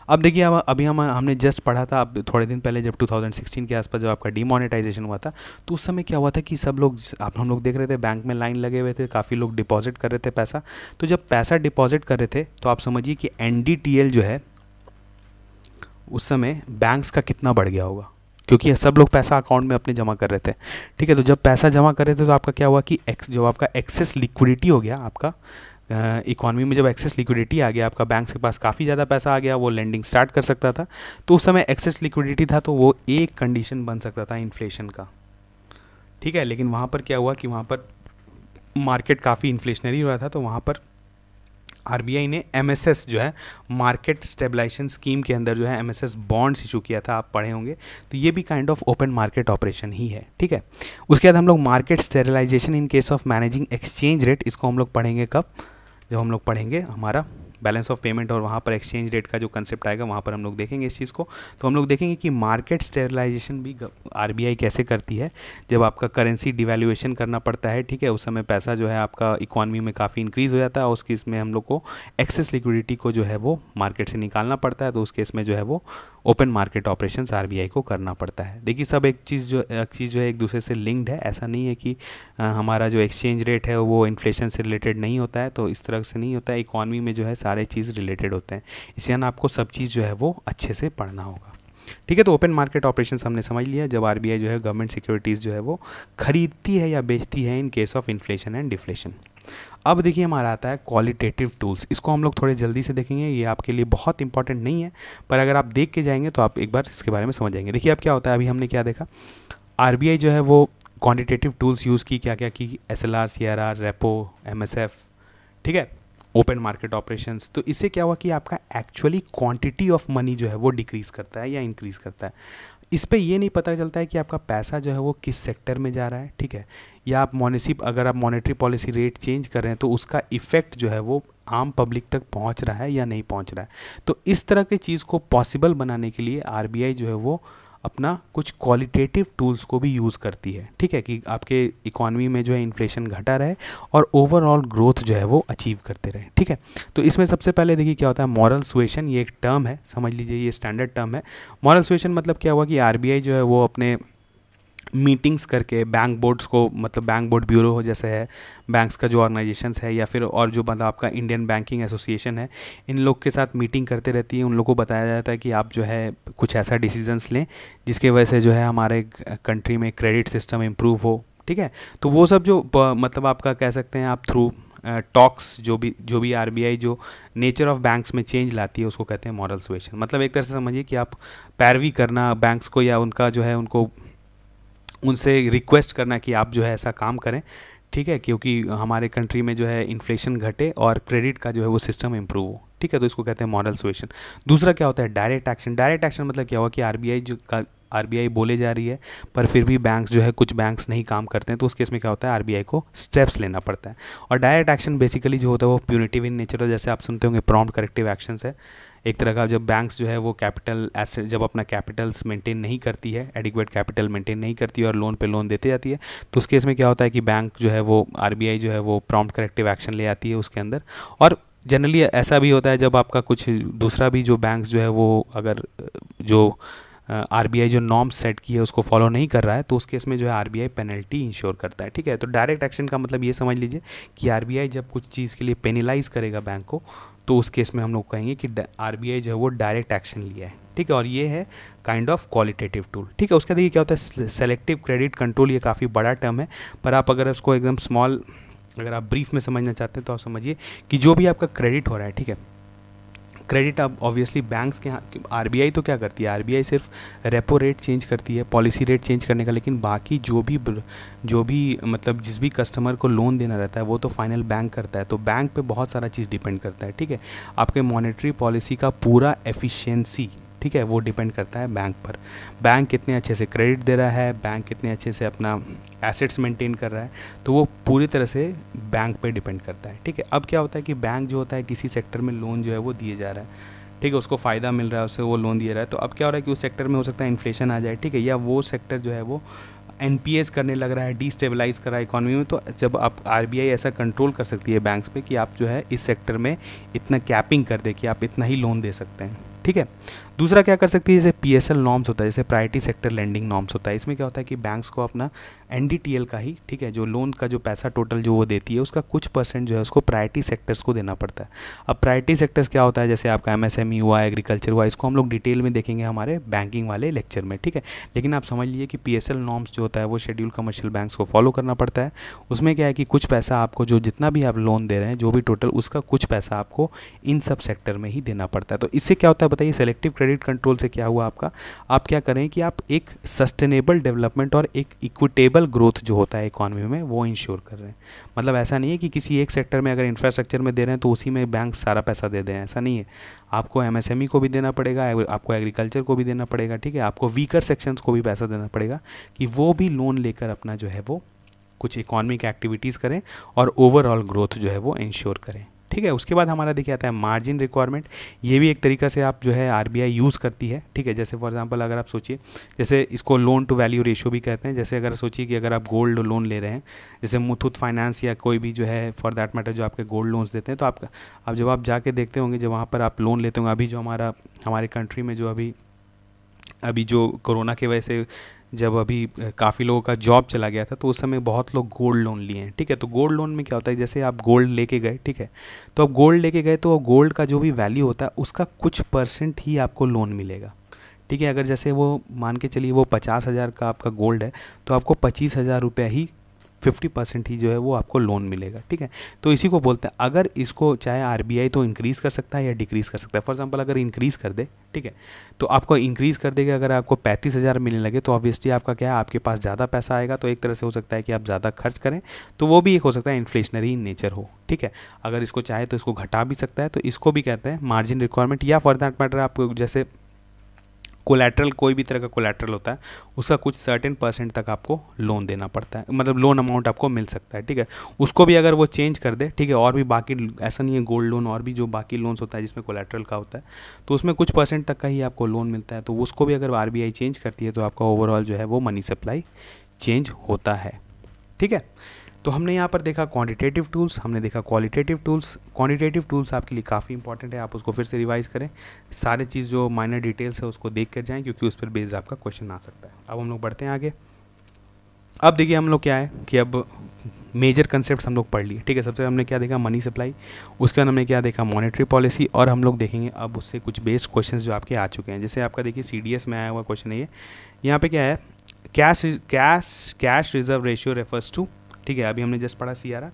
अब देखिए अभी हमने जस्ट पढ़ा था अब थोड़े दिन पहले, जब 2016 के आसपास जब आपका डीमोनेटाइजेशन हुआ था, तो उस समय क्या हुआ था कि सब लोग हम लोग देख रहे थे बैंक में लाइन लगे हुए थे, काफ़ी लोग डिपॉजिट कर रहे थे पैसा। तो जब पैसा डिपॉजिट कर रहे थे तो आप समझिए कि एनडीटीएल जो है उस समय बैंक्स का कितना बढ़ गया होगा, क्योंकि सब लोग पैसा अकाउंट में अपने जमा कर रहे थे, ठीक है। तो जब पैसा जमा कर रहे थे तो आपका क्या हुआ कि जो आपका एक्सेस लिक्विडिटी हो गया, आपका इकॉनमी में जब एक्सेस लिक्विडिटी आ गया, आपका बैंक के पास काफ़ी ज़्यादा पैसा आ गया, वो लेंडिंग स्टार्ट कर सकता था। तो उस समय एक्सेस लिक्विडिटी था तो वो एक कंडीशन बन सकता था इन्फ्लेशन का, ठीक है। लेकिन वहाँ पर क्या हुआ कि वहाँ पर मार्केट काफ़ी इन्फ्लेशनरी हो रहा था, तो वहाँ पर आरबीआई ने एमएसएस जो है मार्केट स्टेबलाइजेशन स्कीम के अंदर जो है एमएसएस बॉन्ड्स इशू किया था, आप पढ़े होंगे। तो ये भी kind of open market operation ही है, ठीक है। उसके बाद हम लोग market sterilization in case of managing exchange rate, इसको हम लोग पढ़ेंगे कब, जब हम लोग पढ़ेंगे हमारा बैलेंस ऑफ पेमेंट और वहाँ पर एक्सचेंज रेट का जो कंसेप्ट आएगा वहाँ पर हम लोग देखेंगे इस चीज़ को। तो हम लोग देखेंगे कि मार्केट स्टेरिलाइजेशन भी आरबीआई कैसे करती है। जब आपका करेंसी डिवैल्यूएशन करना पड़ता है, ठीक है, उस समय पैसा जो है आपका इकॉनमी में काफ़ी इंक्रीज़ हो जाता है और उस केस में हम लोग को एक्सेस लिक्विडिटी को जो है वो मार्केट से निकालना पड़ता है। तो उस केस में जो है वो ओपन मार्केट ऑपरेशंस आरबीआई को करना पड़ता है। देखिए सब एक चीज़ जो है एक दूसरे से लिंक्ड है। ऐसा नहीं है कि हमारा जो एक्सचेंज रेट है वो इन्फ्लेशन से रिलेटेड नहीं होता है, तो इस तरह से नहीं होता है। इकॉनमी में जो है सारे चीज़ रिलेटेड होते हैं, इसलिए ना आपको सब चीज़ जो है वो अच्छे से पढ़ना होगा, ठीक है। तो ओपन मार्केट ऑपरेशंस हमने समझ लिया, जब आरबीआई जो है गवर्नमेंट सिक्योरिटीज़ जो है वो खरीदती है या बेचती है इन case of inflation and deflation. अब देखिए हमारा आता है क्वालिटेटिव टूल्स, इसको हम लोग थोड़े जल्दी से देखेंगे, ये आपके लिए बहुत इंपॉर्टेंट नहीं है, पर अगर आप देख के जाएंगे तो आप एक बार इसके बारे में समझ जाएंगे। देखिए अब क्या होता है, अभी हमने क्या देखा, आरबीआई जो है वो क्वांटिटेटिव टूल्स यूज़ की, क्या क्या की, एसएलआर, सीआरआर, रेपो, एमएसएफ, ठीक है, ओपन मार्केट ऑपरेशंस। तो इससे क्या हुआ कि आपका एक्चुअली क्वांटिटी ऑफ मनी जो है वो डिक्रीज़ करता है या इंक्रीज़ करता है। इस पे ये नहीं पता चलता है कि आपका पैसा जो है वो किस सेक्टर में जा रहा है, ठीक है, या आप अगर आप मॉनेटरी पॉलिसी रेट चेंज कर रहे हैं तो उसका इफ़ेक्ट जो है वो आम पब्लिक तक पहुंच रहा है या नहीं पहुंच रहा है। तो इस तरह की चीज़ को पॉसिबल बनाने के लिए आरबीआई जो है वो अपना कुछ क्वालिटेटिव टूल्स को भी यूज़ करती है, ठीक है, कि आपके इकॉनमी में जो है इन्फ्लेशन घटा रहे और ओवरऑल ग्रोथ जो है वो अचीव करते रहे, ठीक है। तो इसमें सबसे पहले देखिए क्या होता है, मॉरल सुएशन, ये एक टर्म है, समझ लीजिए ये स्टैंडर्ड टर्म है। मॉरल सुएशन मतलब क्या हुआ कि आरबीआई जो है वो अपने मीटिंग्स करके बैंक बोर्ड्स को, मतलब बैंक बोर्ड ब्यूरो जैसे है, बैंक्स का जो ऑर्गेनाइजेशंस है, या फिर और जो मतलब आपका इंडियन बैंकिंग एसोसिएशन है, इन लोग के साथ मीटिंग करते रहती है। उन लोगों को बताया जाता है कि आप जो है कुछ ऐसा डिसीजंस लें जिसके वजह से जो है हमारे कंट्री में क्रेडिट सिस्टम इम्प्रूव हो, ठीक है। तो वो सब जो मतलब आपका कह सकते हैं आप थ्रू टॉक्स, जो भी आरबीआई जो नेचर ऑफ बैंक्स में चेंज लाती है उसको कहते हैं मॉरल सुएशन। मतलब एक तरह से समझिए कि आप पैरवी करना बैंक्स को, या उनका जो है उनको उनसे रिक्वेस्ट करना कि आप जो है ऐसा काम करें, ठीक है, क्योंकि हमारे कंट्री में जो है इन्फ्लेशन घटे और क्रेडिट का जो है वो सिस्टम इम्प्रूव हो, ठीक है। तो इसको कहते हैं मॉरल सुएशन। दूसरा क्या होता है, डायरेक्ट एक्शन। डायरेक्ट एक्शन मतलब क्या हुआ कि आरबीआई बोले जा रही है पर फिर भी बैंक्स जो है, कुछ बैंक्स नहीं काम करते हैं, तो उस केस में क्या होता है, आरबीआई को स्टेप्स लेना पड़ता है। और डायरेक्ट एक्शन बेसिकली जो होता है वो प्यूनिटिव इन नेचर है, जैसे आप सुनते होंगे प्रॉम्प्ट करेक्टिव एक्शंस है एक तरह का। जब बैंक्स जो है वो कैपिटल एसेट, जब अपना कैपिटल्स मेंटेन नहीं करती है, एडिक्वेट कैपिटल मेंटेन नहीं करती है और लोन पे लोन देते जाती है, तो उस केस में क्या होता है कि बैंक जो है वो, आरबीआई जो है वो प्रॉम्प्ट करेक्टिव एक्शन ले आती है उसके अंदर। और जनरली ऐसा भी होता है जब आपका कुछ दूसरा भी जो बैंक्स जो है वो, अगर जो आरबीआई जो नॉर्म्स सेट की है उसको फॉलो नहीं कर रहा है, तो उस केस में जो है आरबीआई पेनल्टी इंश्योर करता है, ठीक है। तो डायरेक्ट एक्शन का मतलब ये समझ लीजिए कि आरबीआई जब कुछ चीज़ के लिए पेनलाइज करेगा बैंक को, तो उस केस में हम लोग कहेंगे कि आरबीआई जो है वो डायरेक्ट एक्शन लिया है, ठीक है। और ये है काइंड ऑफ क्वालिटेटिव टूल, ठीक है। उसका देखिए क्या होता है, सेलेक्टिव क्रेडिट कंट्रोल, ये काफ़ी बड़ा टर्म है, पर आप अगर उसको एकदम स्मॉल, अगर आप ब्रीफ में समझना चाहते हैं तो आप समझिए कि जो भी आपका क्रेडिट हो रहा है, ठीक है, क्रेडिट अब ऑब्वियसली बैंक्स के यहाँ, आरबीआई तो क्या करती है, आरबीआई सिर्फ रेपो रेट चेंज करती है, पॉलिसी रेट चेंज करने का, लेकिन बाकी जो भी मतलब जिस भी कस्टमर को लोन देना रहता है वो तो फाइनल बैंक करता है। तो बैंक पे बहुत सारा चीज़ डिपेंड करता है, ठीक है। आपके मॉनेटरी पॉलिसी का पूरा एफिशिएंसी, ठीक है, वो डिपेंड करता है बैंक पर। बैंक कितने अच्छे से क्रेडिट दे रहा है, बैंक कितने अच्छे से अपना एसेट्स मेंटेन कर रहा है, तो वो पूरी तरह से बैंक पे डिपेंड करता है, ठीक है। अब क्या होता है कि बैंक जो होता है किसी सेक्टर में लोन जो है वो दिए जा रहा है, ठीक है, उसको फ़ायदा मिल रहा है, उससे वो लोन दिया रहा है। तो अब क्या हो रहा है कि उस सेक्टर में हो सकता है इन्फ्लेशन आ जाए, ठीक है, या वो सेक्टर जो है वो एनपीएस करने लग रहा है, डीस्टेबलाइज कर रहा है इकॉनमी में। तो जब आप आरबीआई ऐसा कंट्रोल कर सकती है बैंक्स पे कि आप जो है इस सेक्टर में इतना कैपिंग कर दे कि आप इतना ही लोन दे सकते हैं, ठीक है। दूसरा क्या कर सकती है, जैसे पीएसएल नॉर्म्स होता है, जैसे प्रायोरिटी सेक्टर लेंडिंग नॉर्म्स होता है। इसमें क्या होता है कि बैंक्स को अपना एनडीटीएल का ही, ठीक है, जो लोन का जो पैसा टोटल जो वो देती है उसका कुछ परसेंट जो है उसको प्रायोरिटी सेक्टर्स को देना पड़ता है। अब प्रायोरिटी सेक्टर्स क्या होता है, जैसे आपका एमएसएमई हुआ, एग्रीकल्चर हुआ, इसको हम लोग डिटेल में देखेंगे हमारे बैंकिंग वाले लेक्चर में, ठीक है। लेकिन आप समझ लीजिए कि पीएसएल नॉर्म्स जो होता है वो शेड्यूल कमर्शियल बैंक्स को फॉलो करना पड़ता है। उसमें क्या है कि कुछ पैसा आपको, जो जितना भी आप लोन दे रहे हैं, जो भी टोटल, उसका कुछ पैसा आपको इन सब सेक्टर में ही देना पड़ता है। तो इससे क्या होता है बताइए, सेलेक्टिव क्रेडिट क्रेडिट कंट्रोल से क्या हुआ आपका, आप क्या करें कि आप एक सस्टेनेबल डेवलपमेंट और एक इक्विटेबल ग्रोथ जो होता है इकॉनमी में वो इंश्योर कर रहे हैं। मतलब ऐसा नहीं है कि किसी एक सेक्टर में अगर इंफ्रास्ट्रक्चर में दे रहे हैं तो उसी में बैंक सारा पैसा दे दें, ऐसा नहीं है। आपको एमएसएमई को भी देना पड़ेगा, आपको एग्रीकल्चर को भी देना पड़ेगा, ठीक है, आपको वीकर सेक्शंस को भी पैसा देना पड़ेगा कि वो भी लोन लेकर अपना जो है वो कुछ इकोनॉमिक एक्टिविटीज़ करें और ओवरऑल ग्रोथ जो है वो इंश्योर करें, ठीक है। उसके बाद हमारा देखिए आता है मार्जिन रिक्वायरमेंट। ये भी एक तरीका से आप जो है आरबीआई यूज़ करती है, ठीक है। जैसे फॉर एग्जांपल अगर आप सोचिए, जैसे इसको लोन टू वैल्यू रेशियो भी कहते हैं। जैसे अगर सोचिए कि अगर आप गोल्ड लोन ले रहे हैं, जैसे मुथूट फाइनेंस या कोई भी जो है फॉर दैट मैटर जो आपके गोल्ड लोन्स देते हैं, तो आप जब आप जाके देखते होंगे जब वहाँ पर आप लोन लेते होंगे, अभी जो हमारे कंट्री में जो अभी जो कोरोना की वजह से जब अभी काफ़ी लोगों का जॉब चला गया था, तो उस समय बहुत लोग गोल्ड लोन लिए हैं, ठीक है। तो गोल्ड लोन में क्या होता है, जैसे आप गोल्ड लेके गए, ठीक है, तो आप गोल्ड लेके गए तो गोल्ड का जो भी वैल्यू होता है उसका कुछ परसेंट ही आपको लोन मिलेगा, ठीक है। अगर जैसे वो मान के चलिए वो 50,000 का आपका गोल्ड है, तो आपको 25,000 रुपया ही 50% ही जो है वो आपको लोन मिलेगा, ठीक है। तो इसी को बोलते हैं, अगर इसको चाहे आरबीआई तो इंक्रीज़ कर सकता है या डिक्रीज़ कर सकता है। फॉर एग्जांपल अगर इंक्रीज़ कर दे, ठीक है, तो आपको इंक्रीज़ कर देगा, अगर आपको 35,000 मिलने लगे तो ऑब्वियसली आपका क्या है, आपके पास ज़्यादा पैसा आएगा, तो एक तरह से हो सकता है कि आप ज़्यादा खर्च करें, तो वो भी एक हो सकता है इन्फ्लेशनरी इन नेचर हो, ठीक है। अगर इसको चाहे तो इसको घटा भी सकता है, तो इसको भी कहते हैं मार्जिन रिक्वायरमेंट। या फॉर दैट मैटर आप जैसे कोलैटरल, कोई भी तरह का कोलैटरल होता है, उसका कुछ सर्टेन परसेंट तक आपको लोन देना पड़ता है, मतलब लोन अमाउंट आपको मिल सकता है, ठीक है। उसको भी अगर वो चेंज कर दे, ठीक है, और भी बाकी ऐसा नहीं है गोल्ड लोन, और भी जो बाकी लोन्स होता है जिसमें कोलैटरल का होता है, तो उसमें कुछ परसेंट तक का ही आपको लोन मिलता है, तो उसको भी अगर आरबीआई चेंज करती है तो आपका ओवरऑल जो है वो मनी सप्लाई चेंज होता है, ठीक है। तो हमने यहाँ पर देखा क्वांटिटेटिव टूल्स, हमने देखा क्वालिटेटिव टूल्स। क्वांटिटेटिव टूल्स आपके लिए काफ़ी इंपॉर्टेंट है, आप उसको फिर से रिवाइज करें, सारे चीज़ जो माइनर डिटेल्स है उसको देख कर जाएँ, क्योंकि उस पर बेस्ड आपका क्वेश्चन आ सकता है। अब हम लोग बढ़ते हैं आगे। अब देखिए हम लोग क्या है कि अब मेजर कंसेप्ट हम लोग पढ़ लिए, ठीक है। सबसे हमने क्या देखा, मनी सप्लाई, उसके बाद हमने क्या देखा, मॉनेटरी पॉलिसी, और हम लोग देखेंगे अब उससे कुछ बेस्ड क्वेश्चन जो आपके आ चुके हैं। जैसे आपका देखिए CDS में आया हुआ क्वेश्चन है ये, यहाँ पे क्या है, cash reserve ratio refers to, ठीक है, अभी हमने जस्ट पढ़ा CRR।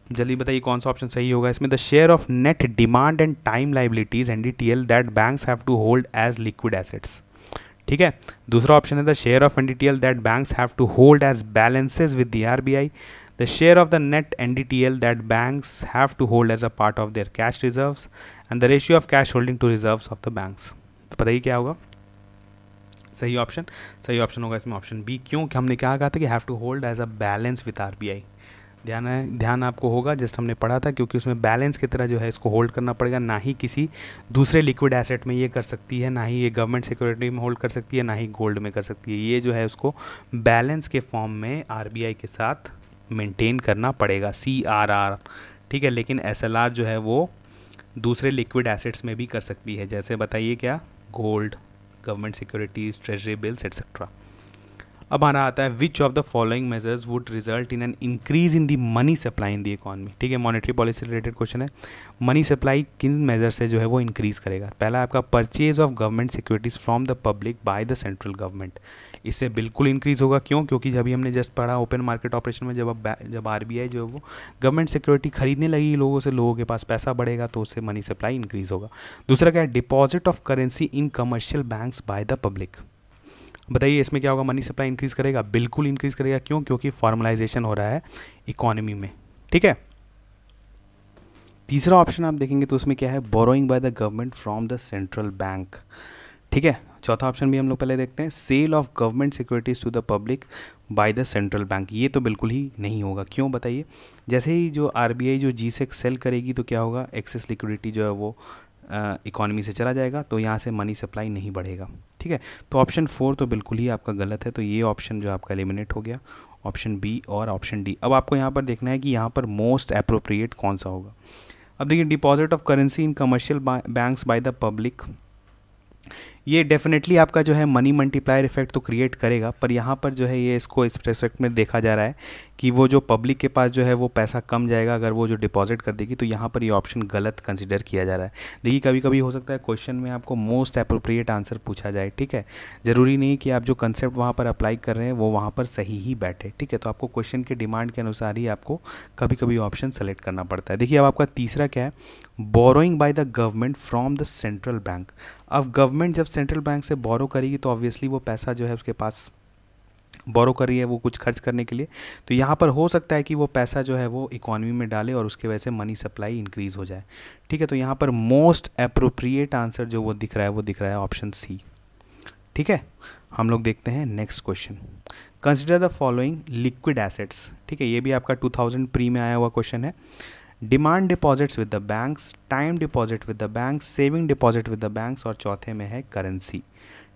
जल्दी बताइए कौन सा ऑप्शन सही होगा इसमें। The share of net demand and time liabilities NDTL that banks have to hold as liquid assets, ठीक है। दूसरा ऑप्शन है the share of NDTL that banks have to hold as balances with the RBI, the share of the net NDTL that banks have to hold as a part of their cash reserves, and the ratio of cash holding to reserves of the banks. तो बताइए क्या होगा सही option होगा इसमें option B. क्यों, कि हमने क्या कहा था कि have to hold as a balance with RBI। ध्यान आपको होगा, जस्ट हमने पढ़ा था, क्योंकि उसमें बैलेंस की तरह जो है इसको होल्ड करना पड़ेगा, ना ही किसी दूसरे लिक्विड एसेट में ये कर सकती है, ना ही ये गवर्नमेंट सिक्योरिटी में होल्ड कर सकती है, ना ही गोल्ड में कर सकती है। ये जो है उसको बैलेंस के फॉर्म में RBI के साथ मेंटेन करना पड़ेगा, CRR, ठीक है। लेकिन SLR जो है वो दूसरे लिक्विड एसेट्स में भी कर सकती है, जैसे बताइए क्या, gold, government securities, treasury bills etcetera. अब हमारा आता है which of the following measures would result in an increase in the money supply in the economy, ठीक है। मॉनेटरी पॉलिसी रिलेटेड क्वेश्चन है, मनी सप्लाई किन मेजर से जो है वो इंक्रीज करेगा। पहला आपका purchase of government securities from the public by the central government, इससे बिल्कुल इंक्रीज होगा। क्यों, क्योंकि जब हमने जस्ट पढ़ा ओपन मार्केट ऑपरेशन में, जब RBI जो है वो गवर्नमेंट सिक्योरिटी खरीदने लगी लोगों से, लोगों के पास पैसा बढ़ेगा तो उससे मनी सप्लाई इंक्रीज होगा। दूसरा क्या है, deposit of currency in commercial banks by the public. बताइए इसमें क्या होगा, मनी सप्लाई इंक्रीज करेगा, बिल्कुल इंक्रीज करेगा। क्यों, क्योंकि फॉर्मलाइजेशन हो रहा है इकोनॉमी में, ठीक है। तीसरा ऑप्शन आप देखेंगे तो उसमें क्या है, borrowing by the government from the central bank, ठीक है। चौथा ऑप्शन भी हम लोग पहले देखते हैं, sale of government securities to the public by the central bank. ये तो बिल्कुल ही नहीं होगा। क्यों बताइए, जैसे ही जो RBI जो GSEC सेल करेगी तो क्या होगा, एक्सेस लिक्विडिटी जो है वो इकॉनमी से चला जाएगा, तो यहाँ से मनी सप्लाई नहीं बढ़ेगा, ठीक है। तो ऑप्शन 4 तो बिल्कुल ही आपका गलत है, तो ये ऑप्शन जो आपका एलिमिनेट हो गया, ऑप्शन बी और ऑप्शन डी। अब आपको यहाँ पर देखना है कि यहाँ पर मोस्ट अप्रोप्रिएट कौन सा होगा। अब देखिए, deposit of currency in commercial banks by the public, ये डेफिनेटली आपका जो है मनी मल्टीप्लायर इफेक्ट तो क्रिएट करेगा, पर यहाँ पर जो है ये इसको इस रेस्पेक्ट में देखा जा रहा है कि वो जो पब्लिक के पास जो है वो पैसा कम जाएगा अगर वो जो डिपॉजिट कर देगी, तो यहाँ पर ये ऑप्शन गलत कंसिडर किया जा रहा है। देखिए कभी कभी हो सकता है क्वेश्चन में आपको मोस्ट अप्रोप्रिएट आंसर पूछा जाए, ठीक है। ज़रूरी नहीं कि आप जो कंसेप्ट वहाँ पर अप्लाई कर रहे हैं वो वहाँ पर सही ही बैठे, ठीक है। तो आपको क्वेश्चन के डिमांड के अनुसार ही आपको कभी कभी ऑप्शन सेलेक्ट करना पड़ता है। देखिए अब आपका तीसरा क्या है, borrowing by the government from the central bank. अब गवर्नमेंट जब सेंट्रल बैंक से बोरो करेगी तो ऑब्वियसली वो पैसा जो है उसके पास बोरो कर रही है वो कुछ खर्च करने के लिए, तो यहाँ पर हो सकता है कि वो पैसा जो है वो इकोनॉमी में डाले और उसके वजह से मनी सप्लाई इंक्रीज़ हो जाए। ठीक है, तो यहाँ पर मोस्ट अप्रोप्रिएट आंसर जो वो दिख रहा है ऑप्शन सी। ठीक है, हम लोग देखते हैं next question. Consider the following liquid assets. ठीक है, ये भी आपका 2000 प्री में आया हुआ क्वेश्चन है। Demand deposits with the banks, time deposit with the banks, saving deposit with the banks, और चौथे में है करेंसी।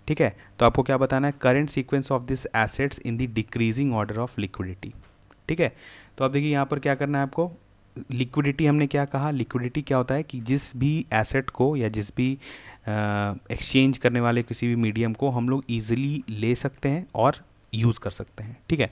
ठीक है, तो आपको क्या बताना है, current sequence of this assets in the decreasing order of liquidity. ठीक है, तो आप देखिए यहाँ पर क्या करना है आपको, लिक्विडिटी हमने क्या कहा, लिक्विडिटी क्या होता है कि जिस भी एसेट को या जिस भी एक्सचेंज करने वाले किसी भी मीडियम को हम लोग ईजिली ले सकते हैं और यूज़ कर सकते हैं। ठीक है,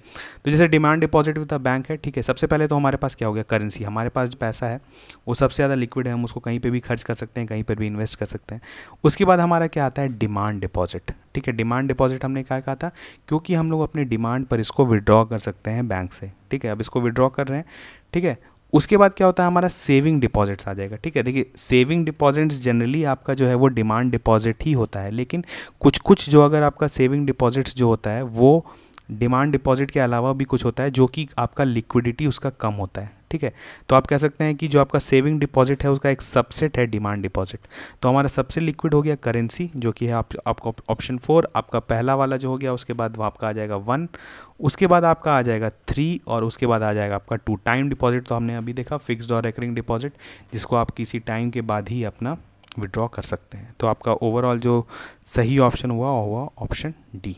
तो जैसे demand deposit with the bank है, ठीक है, सबसे पहले तो हमारे पास क्या हो गया, करेंसी। हमारे पास जो पैसा है वो सबसे ज़्यादा लिक्विड है, हम उसको कहीं पे भी खर्च कर सकते हैं, कहीं पर भी इन्वेस्ट कर सकते हैं। उसके बाद हमारा क्या आता है, डिमांड डिपॉजिट। ठीक है, डिमांड डिपॉजिट हमने क्या कहा था, क्योंकि हम लोग अपने डिमांड पर इसको विड्रॉ कर सकते हैं बैंक से। ठीक है, अब इसको विड्रॉ कर रहे हैं। ठीक है, उसके बाद क्या होता है, हमारा सेविंग डिपॉजिट्स आ जाएगा। ठीक है, देखिए सेविंग डिपॉजिट्स जनरली आपका जो है वो डिमांड डिपॉजिट ही होता है, लेकिन कुछ कुछ जो अगर आपका सेविंग डिपॉजिट्स जो होता है वो डिमांड डिपॉजिट के अलावा भी कुछ होता है जो कि आपका लिक्विडिटी उसका कम होता है। ठीक है, तो आप कह सकते हैं कि जो आपका सेविंग डिपॉजिट है उसका एक सबसेट है डिमांड डिपॉजिट। तो हमारा सबसे लिक्विड हो गया करेंसी, जो कि है आपका ऑप्शन 4, आपका पहला वाला जो हो गया। उसके बाद वो आपका आ जाएगा 1, उसके बाद आपका आ जाएगा 3, और उसके बाद आ जाएगा आपका 2। टाइम डिपॉजिट तो हमने अभी देखा, फिक्स्ड और रिकरिंग डिपॉजिट, जिसको आप किसी टाइम के बाद ही अपना विड्रॉ कर सकते हैं। तो आपका ओवरऑल जो सही ऑप्शन हुआ ऑप्शन डी।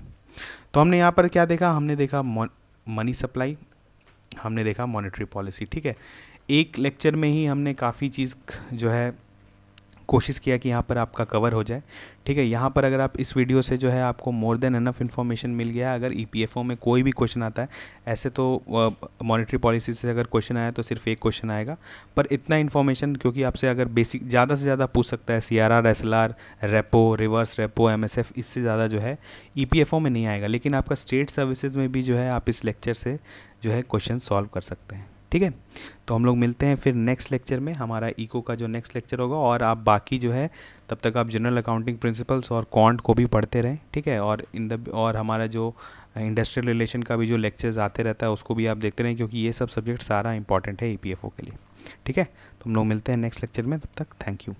तो हमने यहाँ पर क्या देखा, हमने देखा मनी सप्लाई, हमने देखा मॉनेटरी पॉलिसी। ठीक है, एक लेक्चर में ही हमने काफ़ी चीज़ जो है कोशिश किया कि यहाँ पर आपका कवर हो जाए। ठीक है, यहाँ पर अगर आप इस वीडियो से जो है आपको मोर देन एनफ इन्फॉर्मेशन मिल गया। अगर ईपीएफओ में कोई भी क्वेश्चन आता है, ऐसे तो मॉनेटरी पॉलिसी से अगर क्वेश्चन आया तो सिर्फ एक क्वेश्चन आएगा, पर इतना इन्फॉर्मेशन क्योंकि आपसे अगर बेसिक ज़्यादा से ज़्यादा पूछ सकता है, CRR, SLR, repo, reverse repo, MSF, इससे ज़्यादा जो है ईपीएफओ में नहीं आएगा, लेकिन आपका स्टेट सर्विसेज में भी जो है आप इस लेक्चर से जो है क्वेश्चन सॉल्व कर सकते हैं। ठीक है, तो हम लोग मिलते हैं फिर नेक्स्ट लेक्चर में, हमारा इको का जो नेक्स्ट लेक्चर होगा। और आप बाकी जो है तब तक आप जनरल अकाउंटिंग प्रिंसिपल्स और क्वांट को भी पढ़ते रहें। ठीक है, और हमारा जो इंडस्ट्रियल रिलेशन का भी जो लेक्चर्स आते रहता है उसको भी आप देखते रहें, क्योंकि ये सब सब्जेक्ट सारा इंपॉर्टेंट है ईपीएफओ के लिए। ठीक है, तो हम लोग मिलते हैं नेक्स्ट लेक्चर में, तब तक थैंक यू।